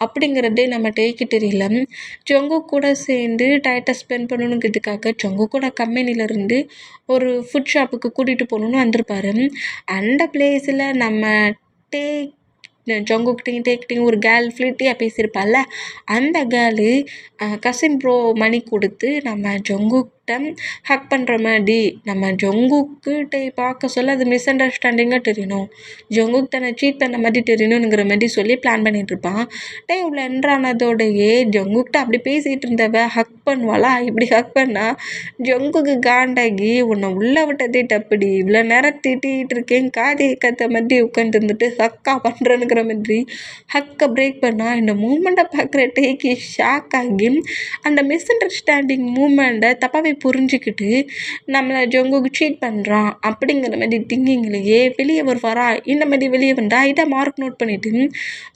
அப்படிங்கிறதே நம்ம டேக்கு தெரியல. ஜங்குக் கூட சேர்ந்து டயத்தை ஸ்பெண்ட் பண்ணணுங்கிறதுக்காக ஜங்குக் கூட கம்பெனிலேருந்து ஒரு ஃபுட் ஷாப்புக்கு கூட்டிகிட்டு போகணுன்னு வந்திருப்பாரு. அந்த பிளேஸில் நம்ம டே ஜங்குக்கிட்டையும் டேக்கிட்டையும் ஒரு கேர்ள் ஃப்ளிட்டியாக பேசியிருப்பாள்ல, அந்த கேர்ளு கசின் ப்ரோ மணி கொடுத்து நம்ம ஜங்குக்கிட்ட ஹக் பண்ணுற மாதிரி நம்ம ஜங்குக்கு டே பார்க்க சொல்ல அது மிஸ் அண்டர்ஸ்டாண்டிங்காக தெரியணும், ஜங்குக் தன்னை சீட் பண்ண மாதிரி தெரியணுங்கிற மாதிரி சொல்லி பிளான் பண்ணிகிட்டு இருப்பான். டே இவ்வளோ என்ட்ரானதோடையே ஜங்குக்கிட்ட அப்படி பேசிகிட்டு இருந்தவ ஹக் பண்ணுவாளா, இப்படி ஹக் பண்ணால் ஜங்குக்கு காண்டாகி உன்னை உள்ளே விட்டதே தப்புடி, இவ்வளோ நேரம் திட்டிகிட்டு இருக்கேன் காதி கத்த மாதிரி உட்காந்து இருந்துட்டு ஹக்கா பண்ணுறேனுங்கிற மாதிரி ஹக்கை பிரேக் பண்ணால் இந்த மூமெண்ட்டை பார்க்குற டேக்கு ஷாக் ஆகி அந்த மிஸ் அண்டர்ஸ்டாண்டிங் மூமெண்ட்டை தப்பாகவே புரிஞ்சுக்கிட்டு நம்மளை ஜங்குக்கு சீட் பண்ணுறான் அப்படிங்கிற மாதிரி திங்கிங்லேயே வெளியே வருவாரா. இந்த மாதிரி வெளியே வந்தால் இதை மார்க் நோட் பண்ணிவிட்டு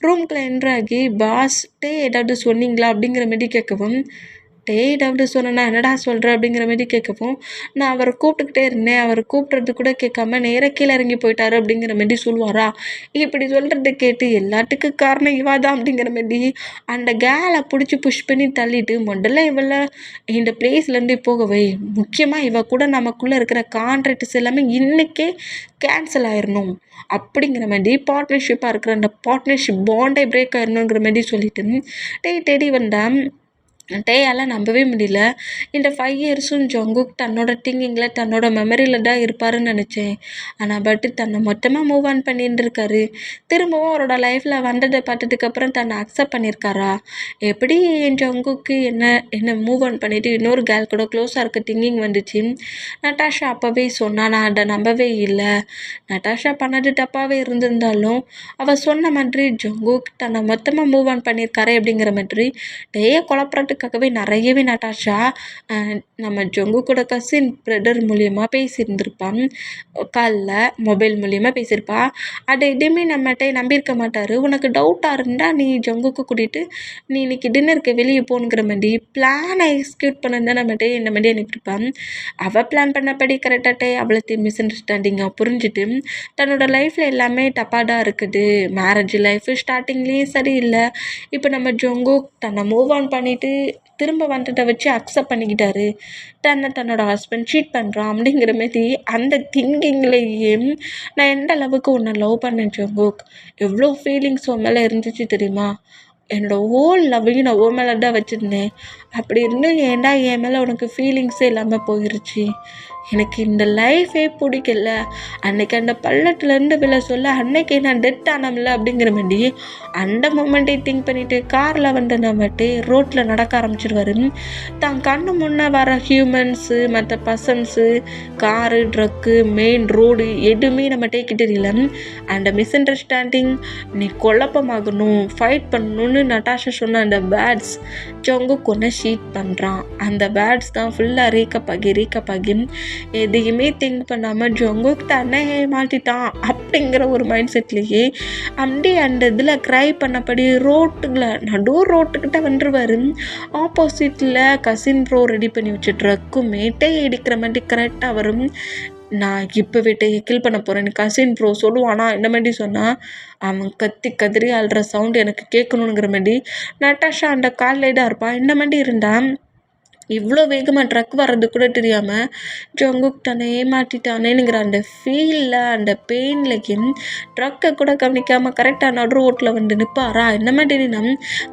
ரூம்குள்ளே என்ட்ராகி பாஸ் டே ஏதாவது சொன்னீங்களா அப்படிங்கிற மாதிரி கேட்கவும், டே ஏதாவது சொன்னேன்னா என்னடா சொல்கிற அப்படிங்கிற மாதிரி கேட்கவும், நான் அவரை கூப்பிட்டுக்கிட்டே இருந்தேன், அவர் கூப்பிட்றது கூட கேட்காம நேராக கீழே இறங்கி போயிட்டாரு அப்படிங்கிற மாதிரி சொல்லுவாரா. இப்படி சொல்கிறத கேட்டு எல்லாத்துக்கும் காரணம் இவா தான் அப்படிங்கிற மாதிரி அந்த கேலை பிடிச்சி புஷ் பண்ணி தள்ளிட்டு முதல்ல இவளை இந்த பிளேஸ்லேருந்து போகவே, முக்கியமாக இவ கூட நமக்குள்ளே இருக்கிற கான்ட்ராக்ட்ஸ் எல்லாமே இன்றைக்கே கேன்சல் ஆயிடணும் அப்படிங்கிற மாதிரி பார்ட்னர்ஷிப்பாக இருக்கிற அந்த பார்ட்னர்ஷிப் பாண்டே பிரேக் ஆயிடணுங்கிற மாதிரி சொல்லிட்டு தேடி வந்தால் டேயால் நம்பவே முடியல. இந்த 5 இயர்ஸும் ஜங்குக் தன்னோட திங்கிங்கில் தன்னோட மெமரியில் தான் இருப்பாருன்னு நினச்சேன். ஆனால் பட்டு தன்னை மொத்தமாக மூவ் ஆன் பண்ணியிருந்திருக்காரு. திரும்பவும் அவரோட லைஃப்பில் வந்ததை பார்த்ததுக்கப்புறம் தன்னை அக்செப்ட் பண்ணியிருக்காரா. எப்படி என் ஜங்குக்கு என்ன மூவ் ஆன் பண்ணிவிட்டு இன்னொரு கேர்ள் கூட க்ளோஸாக இருக்க திங்கிங் வந்துச்சு. நட்டாஷா அப்போவே சொன்னா, நான் அதை நம்பவே இல்லை. நட்டாஷா பண்ணது தப்பாகவே இருந்திருந்தாலும் அவள் சொன்ன மாதிரி ஜங்குக் தன்னை மொத்தமாக மூவ் ஆன் பண்ணியிருக்காரு அப்படிங்கிற மாதிரி டேயை குழப்பறதுக்காகவே நிறையவே நட்டாஷா நம்ம ஜங்குக்கோட கசின் பிரதர் மூலியமாக பேசியிருந்திருப்பான். காலில் மொபைல் மூலியமாக பேசியிருப்பா. அதை எதுவுமே நம்மகிட்ட நம்பியிருக்க மாட்டார். உனக்கு டவுட்டாக இருந்தால் நீ ஜங்குக்கு கூட்டிகிட்டு நீ இன்னைக்கு டின்னருக்கு வெளியே போகணுங்கிற மாதிரி பிளானை எக்ஸிக்யூட் பண்ணதான் நம்மகிட்ட இந்த மாதிரி அனுப்பியிருப்பான். அவள் பிளான் பண்ணபடி கரெக்டாகட்டே அவளை மிஸ் அண்டர்ஸ்டாண்டிங்காக புரிஞ்சுட்டு தன்னோட லைஃப்பில் எல்லாமே தப்பாக தான் இருக்குது. மேரேஜ் லைஃபு ஸ்டார்டிங்லேயே சரியில்லை. இப்போ நம்ம ஜங்குக் தன்னை மூவ் ஆன் பண்ணிவிட்டு திரும்ப வந்ததை வச்சு அக்செப்ட் பண்ணிக்கிட்டாரு. தன்னோட ஹஸ்பண்ட் சீட் பண்ணுறான் அப்படிங்கிற மாதிரி அந்த திங்கிங்லேயே நான் எந்த அளவுக்கு உன்னை லவ் பண்ணேன் ஜங்குக், எவ்வளோ ஃபீலிங்ஸ் உன் மேலே இருந்துச்சு தெரியுமா, என்னோடய ஹோல் லவ்வையும் நான் உன் மேலே தான் வச்சுருந்தேன். அப்படி இருந்தும் ஏன்டா என் மேலே உனக்கு ஃபீலிங்ஸே இல்லாமல் போயிருச்சு, எனக்கு இந்த லைஃபே பிடிக்கல. அன்னைக்கு அந்த பள்ளத்துலேருந்து விழ சொல்ல அன்னைக்கு நான் டெத் ஆனமில்ல அப்படிங்கிற மாதிரி அந்த மூமெண்ட்டை திங்க் பண்ணிவிட்டு காரில் வந்து நம்மட்டு ரோட்டில் நடக்க ஆரம்பிச்சிடுவார். தான் கண்ணு முன்னே வர ஹியூமன்ஸு மற்ற persons car truck main road எதுவுமே நம்ம டேக்கு தெரியல. அந்த மிஸ் அண்டர்ஸ்டாண்டிங் நீ குழப்பமாகணும் ஃபைட் பண்ணணும்னு நட்டாஷா சொன்ன அந்த பேட்ஸ் ஜங்குக் ஒன்று ஷீட் பண்ணுறான். அந்த பேட்ஸ் தான் ஃபுல்லாக ரீக்கப்பாகி எதையுமே திங்க் பண்ணாமல் ஜங்குக் தன்னை ஏமாற்றிட்டான் அப்படிங்கிற ஒரு மைண்ட் செட்லேயே அப்படி அந்த இதில் க்ரை பண்ணபடி நடு ரோட்டுக்கிட்ட வந்துடுவார். ஆப்போசிட்டில் கசின் ப்ரோ ரெடி பண்ணி வச்ச ட்ரக்கும் மேட்டே இடிக்கிற மாதிரி கரெக்டாக வரும். நான் இப்போ விட்டு கில் பண்ண போகிறேன் கசின் ப்ரோ சொல்லுவானா இந்த மாதிரி சொன்னால் அவன் கத்தி கதறி அழுற சவுண்டு எனக்கு கேட்கணுங்கிற மாதிரி நட்டாஷா அந்த காலில் தான் இருப்பான். இந்த மாதிரி இருந்தால் இவ்வளோ வேகமாக ட்ரக் வர்றது கூட தெரியாமல் ஜங்குக் தன்னை ஏமாற்றிட்டானேனுங்கிற அந்த ஃபீலில் அந்த பெயின்லையும் ட்ரக்கை கூட கவனிக்காமல் கரெக்டாக நடு ரோட்டில் வந்து நிற்பாரா. என்ன மாதிரி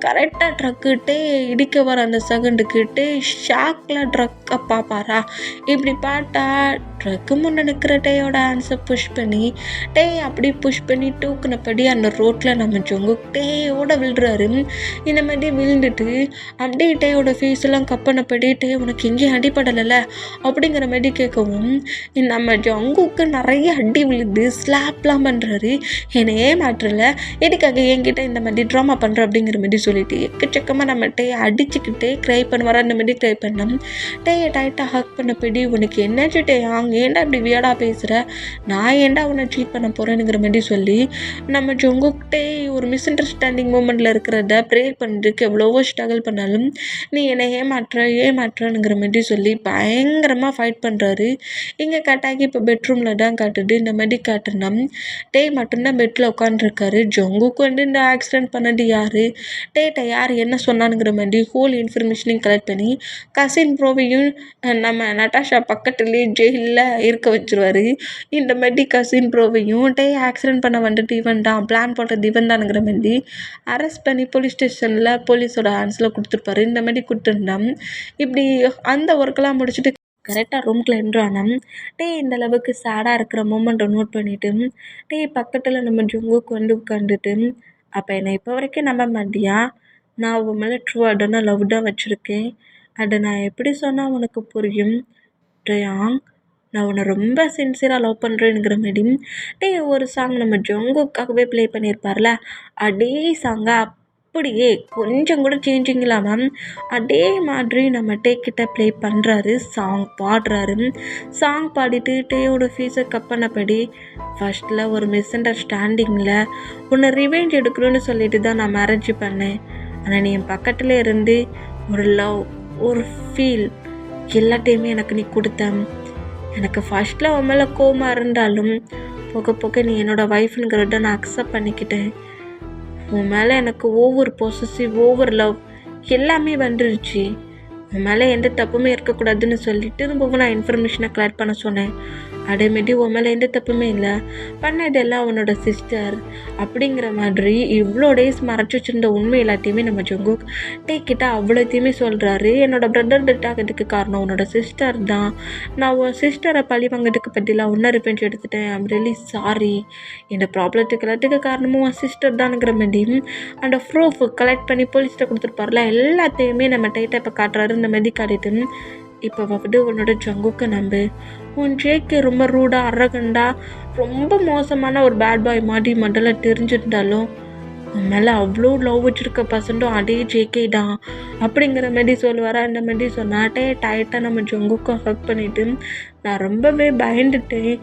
கரெக்டாக ட்ரக்குட்டே இடிக்க வர அந்த செகண்டுக்கிட்டே ஷாக்கில் ட்ரக்கை பார்ப்பாரா. இப்படி பார்த்தா ட்ரக்கு முன்னே நிற்கிற டேயோட ஆன்சர் புஷ் பண்ணி அப்படி புஷ் பண்ணி தூக்குனபடி அந்த ரோட்டில் நம்ம ஜங்குக் டேயோட விழுறாரு. இந்த மாதிரி விழுந்துட்டு அப்படியே டேயோட ஃபேஸ் எல்லாம் கப்பனப்படி மாடிட்டு உனக்கு எங்கேயும் அடிப்படலைல்ல அப்படிங்கிற மாரி கேட்கவும் நம்ம ஜங்குக்கு நிறைய அடி விழுது, ஸ்லாப்லாம் பண்ணுறாரு. என்னை ஏமாற்றல, எதுக்காக என்கிட்ட இந்த மாதிரி ட்ராமா பண்ணுற அப்படிங்கிற மாரி சொல்லிட்டு எக்கச்சக்கமாக நம்ம டேயை அடிச்சுக்கிட்டே க்ரை பண்ணுவார். அந்த மாதிரி க்ரை பண்ணோம். டேயை டைட்டாக ஹக் பண்ண போய்டி, உனக்கு என்னாச்சு டேயாங், ஏன்டா இப்படி வியடாக பேசுகிற, நான் ஏன்டா உன்னை ட்ரீட் பண்ண போகிறேனுங்கிற மாதிரி சொல்லி நம்ம ஜங்குக்கிட்டே ஒரு மிஸ் அண்டர்ஸ்டாண்டிங் மூமெண்ட்டில் இருக்கிறத ப்ரேயர் பண்ணுறதுக்கு எவ்வளவோ ஸ்ட்ரகிள் பண்ணாலும் நீ என்னை ஏமாற்றுறனுங்கிற மாதிரி சொல்லி பயங்கரமாக ஃபைட் பண்ணுறாரு. இங்கே கட்டாக்கி இப்போ பெட்ரூமில் தான் காட்டுது. இந்த மாதிரி காட்டுனா டே மட்டும்தான் பெட்டில் உட்காந்துருக்காரு. ஜங்குக்கு இந்த ஆக்சிடென்ட் பண்ணது யார், டேட்டை யார் என்ன சொன்னானுங்கிற மாதிரி ஹோல் இன்ஃபர்மேஷனையும் கலெக்ட் பண்ணி கசின் ப்ரோவையும் நம்ம நட்டாஷா பக்கத்துலேயே ஜெயிலில் இருக்க வச்சுருவார். இந்த மாதிரி கசின் ப்ரோவையும் டே ஆக்சிடென்ட் பண்ண வந்துட்டு இவன் தான் பிளான் போட்டது இவன் தானுங்கிற மாதிரி அரெஸ்ட் பண்ணி போலீஸ் ஸ்டேஷனில் போலீஸோட ஹேண்ட்ஸில் கொடுத்துருப்பாரு. இந்த மாதிரி கொடுத்துருந்தா இப்படி அந்த ஒர்க்கெல்லாம் முடிச்சுட்டு கரெக்டாக ரூம்குள்ளே என்ட்ரானா இந்த அளவுக்கு சேடாக இருக்கிற மூமெண்ட்டை நோட் பண்ணிவிட்டு பக்கத்தில் நம்ம ஜங்குக்கு உட்காந்துட்டு அப்போ என்னை இப்போ வரைக்கும் நம்ப மாட்டியா, நான் உன் மேலே ட்ரூ லவ் தான் வச்சுருக்கேன், அதை நான் எப்படி சொன்னால் உனக்கு புரியும் டேயாங், நான் உன்னை ரொம்ப சின்சியராக லவ் பண்ணுறேனுங்கிற மாதிரி ஒரு சாங் நம்ம ஜங்குக்காகவே ப்ளே பண்ணியிருப்பார்ல, அதே சாங்கை அப்படியே கொஞ்சம் கூட சேஞ்சிங் இல்லாமல் அதே மாதிரி நம்ம கிட்ட ப்ளே பண்ணுறாரு. சாங் பாடுறாரு. சாங் பாடிட்டு டேயோட ஃபீஸை கப் பண்ணபடி ஃபர்ஸ்ட்டில் ஒரு மிஸ் அண்டர்ஸ்டாண்டிங்கில் உன்னை ரிவெஞ்ச் எடுக்கணும்னு சொல்லிட்டு தான் நான் மேரேஜ் பண்ணேன். ஆனால் நீ என் பக்கத்தில் இருந்து ஒரு லவ், ஒரு ஃபீல் எல்லாத்தையுமே எனக்கு நீ கொடுத்த. எனக்கு ஃபர்ஸ்ட்டில் உன் மேலே கோவமாக இருந்தாலும் போக போக நீ என்னோடய ஒய்ஃபுங்கிறத நான் அக்செப்ட் பண்ணிக்கிட்டேன். உன் மேலே எனக்கு ஓவர் பொசசிவ், ஓவர் லவ் எல்லாமே வந்துருச்சு. உன் மேலே எந்த தப்புமே இருக்கக்கூடாதுன்னு சொல்லிட்டு திரும்பவும் நான் இன்ஃபர்மேஷனை கலெக்ட் பண்ண சொன்னேன். அதேமாரி உன் மேலே எந்த தப்புமே இல்லை, பண்ணதெல்லாம் உன்னோட சிஸ்டர் அப்படிங்கிற மாதிரி இவ்வளோ டேஸ் மறைச்சி வச்சுருந்த உண்மை எல்லாத்தையுமே நம்ம ஜங்குக் கிட்ட அவ்வளோத்தையுமே சொல்கிறாரு. என்னோட பிரதர் டெட் ஆகிறதுக்கு காரணம் உன்னோட சிஸ்டர் தான். நான் உன் சிஸ்டரை பழி வாங்கிறதுக்கு பற்றிலாம் ஒன்றா ரிப்பென்ஸ் எடுத்துட்டேன். I'm really sorry. இந்த ப்ராப்ளத்துக்கு எல்லாத்துக்கு காரணமும் உன் சிஸ்டர் தானுங்கிற மாதிரி அந்த ப்ரூஃப் கலெக்ட் பண்ணி போலீஸ்கிட்ட கொடுத்துருப்பார்ல, எல்லாத்தையுமே நம்ம டைட்டாக இப்போ காட்டுறாரு. இந்த மாதிரி காட்டிட்டு இப்போ வந்து உன்னோட ஜங்குக்கு நம்பு, உன் ஜேக்கு ரொம்ப ரூடாக அரகண்டாக ரொம்ப மோசமான ஒரு பேட் பாய் மாதிரி முதல்ல தெரிஞ்சிருந்தாலும் உன் மேலே அவ்வளோ லவ் வச்சுருக்க பர்சன்ட்டும் அதே ஜேகே தான் அப்படிங்கிற மாதிரி சொல்லுவார். அந்த மாதிரி சொன்னாட்டே டைட்டாக நம்ம ஜங்குக்கு ஹக் பண்ணிவிட்டு நான் ரொம்பவே பயந்துட்டேன்.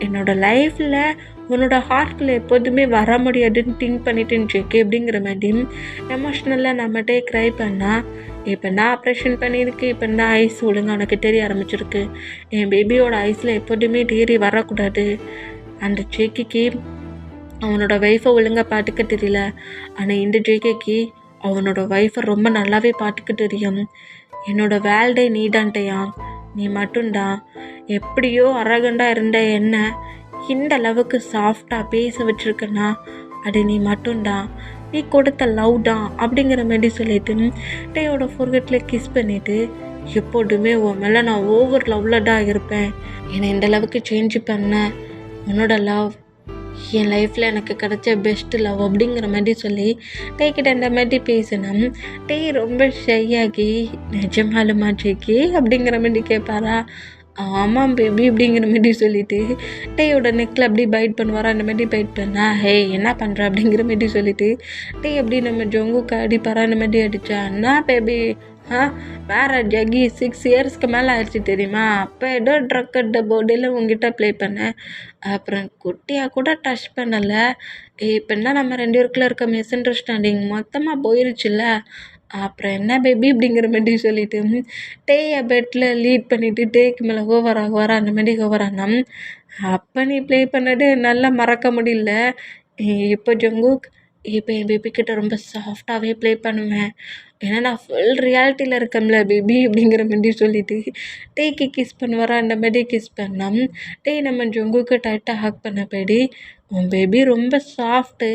என்னோடய லைஃப்பில் உன்னோட ஹார்ட்டில் எப்போதுமே வர முடியாதுன்னு திங்க் பண்ணிட்டேன் ஜேகே அப்படிங்கிற மாதிரி எமோஷ்னலாக நம்மகிட்டே க்ரை பண்ணால் இப்போ தான் ஆப்ரேஷன் பண்ணியிருக்கு, இப்போ தான் ஐஸ் ஒழுங்காக உனக்கு தெரிய ஆரம்பிச்சிருக்கு. என் பேபியோட ஐஸில் எப்போதுமே டேரி வரக்கூடாது. அந்த ஜேகேக்கு அவனோட ஒய்ஃபை ஒழுங்காக பார்த்துக்க தெரியல, ஆனால் இந்த ஜேகேக்கு அவனோட ஒய்ஃபை ரொம்ப நல்லாவே பார்த்துக்க தெரியும். என்னோடய வேல்டே நீ தான்ட்டையா, நீ மட்டும்தான். எப்படியோ அரகண்டாக இருந்த என்ன இந்த அளவுக்கு சாஃப்டாக பேச வச்சுருக்கேன்னா அது நீ மட்டும்தான், நீ கொடுத்த லவ் தான் அப்படிங்கிற மாதிரி சொல்லிட்டு டேயோட ஃபோர்கெட்டில் கிஸ் பண்ணிவிட்டு எப்போதுமே உன் மேலே நான் ஓவர் லவ்வில் தான் இருப்பேன். என்னை இந்த அளவுக்கு சேஞ்ச் பண்ண உன்னோட லவ் என் லைஃப்பில் எனக்கு கிடைச்ச பெஸ்ட் லவ் அப்படிங்கிற மாதிரி சொல்லி டேக்கிட்ட இந்த மாதிரி பேசினேன். டே ரொம்ப ஷையாகி நிஜமாலுமா ஜேகே அப்படிங்கிற மாதிரி கேட்பாரா, ஆமாம் பேபி அப்படிங்கிற மாதிரி சொல்லிவிட்டு டேயோட நெக்கில் அப்படி பைட் பண்ணுவார். அந்த மாதிரி பைட் பண்ணா ஹே என்ன பண்ணுற அப்படிங்கிற மாதிரி சொல்லிவிட்டு டே அப்படி நம்ம ஜங்குக்கு அடிப்பாரா. அந்த மாதிரி அடித்தா என்ன பேபி வேறு ஜகி 6 இயர்ஸ்க்கு மேலே ஆயிடுச்சு தெரியுமா, அப்போ ஏதோ ட்ரக் அட் த போர்டில் உங்ககிட்ட ப்ளே பண்ணேன், அப்புறம் குட்டியாக கூட டச் பண்ணலை. இப்போ என்ன நம்ம 2 பேருக்குள்ளே இருக்க மிஸ் அண்டர்ஸ்டாண்டிங் மொத்தமாக போயிருச்சுல்ல, அப்புறம் என்ன பேபி அப்படிங்கிற மாதிரி சொல்லிவிட்டு டேயை பெட்டில் லீட் பண்ணிவிட்டு டேக்கு மேலே ஓவர் அந்த மாதிரி ஓவர் ஆனாம். அப்போ நீ ப்ளே பண்ணது நல்லா மறக்க முடியல. இப்போ ஜங்குக் இப்போ என் பேபிக்கிட்ட ரொம்ப சாஃப்டாகவே ப்ளே பண்ணுவேன், ஏன்னா நான் ஃபுல் ரியாலிட்டியில் இருக்கேன்ல பேபி அப்படிங்கிற மாதிரி சொல்லிவிட்டு டேக்கு கிஸ் பண்ணுவாரா. அந்த மாதிரி கிஸ் பண்ணால் டே நம்ம ஜங்குக்கு டைட்டாக ஹக் பண்ண போய்டி உன் பேபி ரொம்ப சாஃப்ட்டு,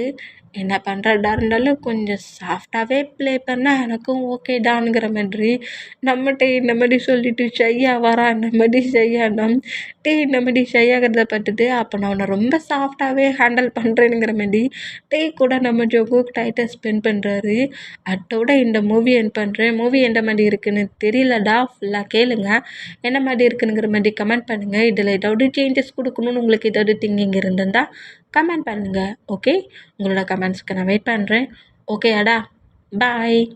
என்ன பண்ணுறதா இருந்தாலும் கொஞ்சம் சாஃப்டாகவே ப்ளே பண்ணால் எனக்கும் ஓகேடாங்கிற மாதிரி நம்மகிட்ட இந்த மாதிரி சொல்லிட்டு ஷையா வரா இந்த மாதிரி ஷையானா இந்த மாதிரி ஷையாகிறத பார்த்துட்டு அப்போ நான் உன்னை ரொம்ப சாஃப்டாகவே ஹேண்டில் பண்ணுறேனுங்கிற மாதிரி கூட நம்ம ஜோக்குக் டைத்தை ஸ்பெண்ட் பண்ணுறாரு. அதோட இந்த மூவி எண்ட் பண்ணுறேன். மூவி எந்த மாதிரி இருக்குன்னு தெரியலடா, ஃபுல்லாக கேளுங்க. என்ன மாதிரி இருக்குங்கிற மாதிரி கமெண்ட் பண்ணுங்கள். இதில் ஏதாவது சேஞ்சஸ் கொடுக்கணுன்னு உங்களுக்கு ஏதாவது திங்கிங் இருந்திருந்தால் கமெண்ட் பண்ணுங்கள். ஓகே, உங்களோட கமெண்ட்ஸ்க்கு நான் வெயிட் பண்ணுறேன். ஓகேயாடா, பாய்.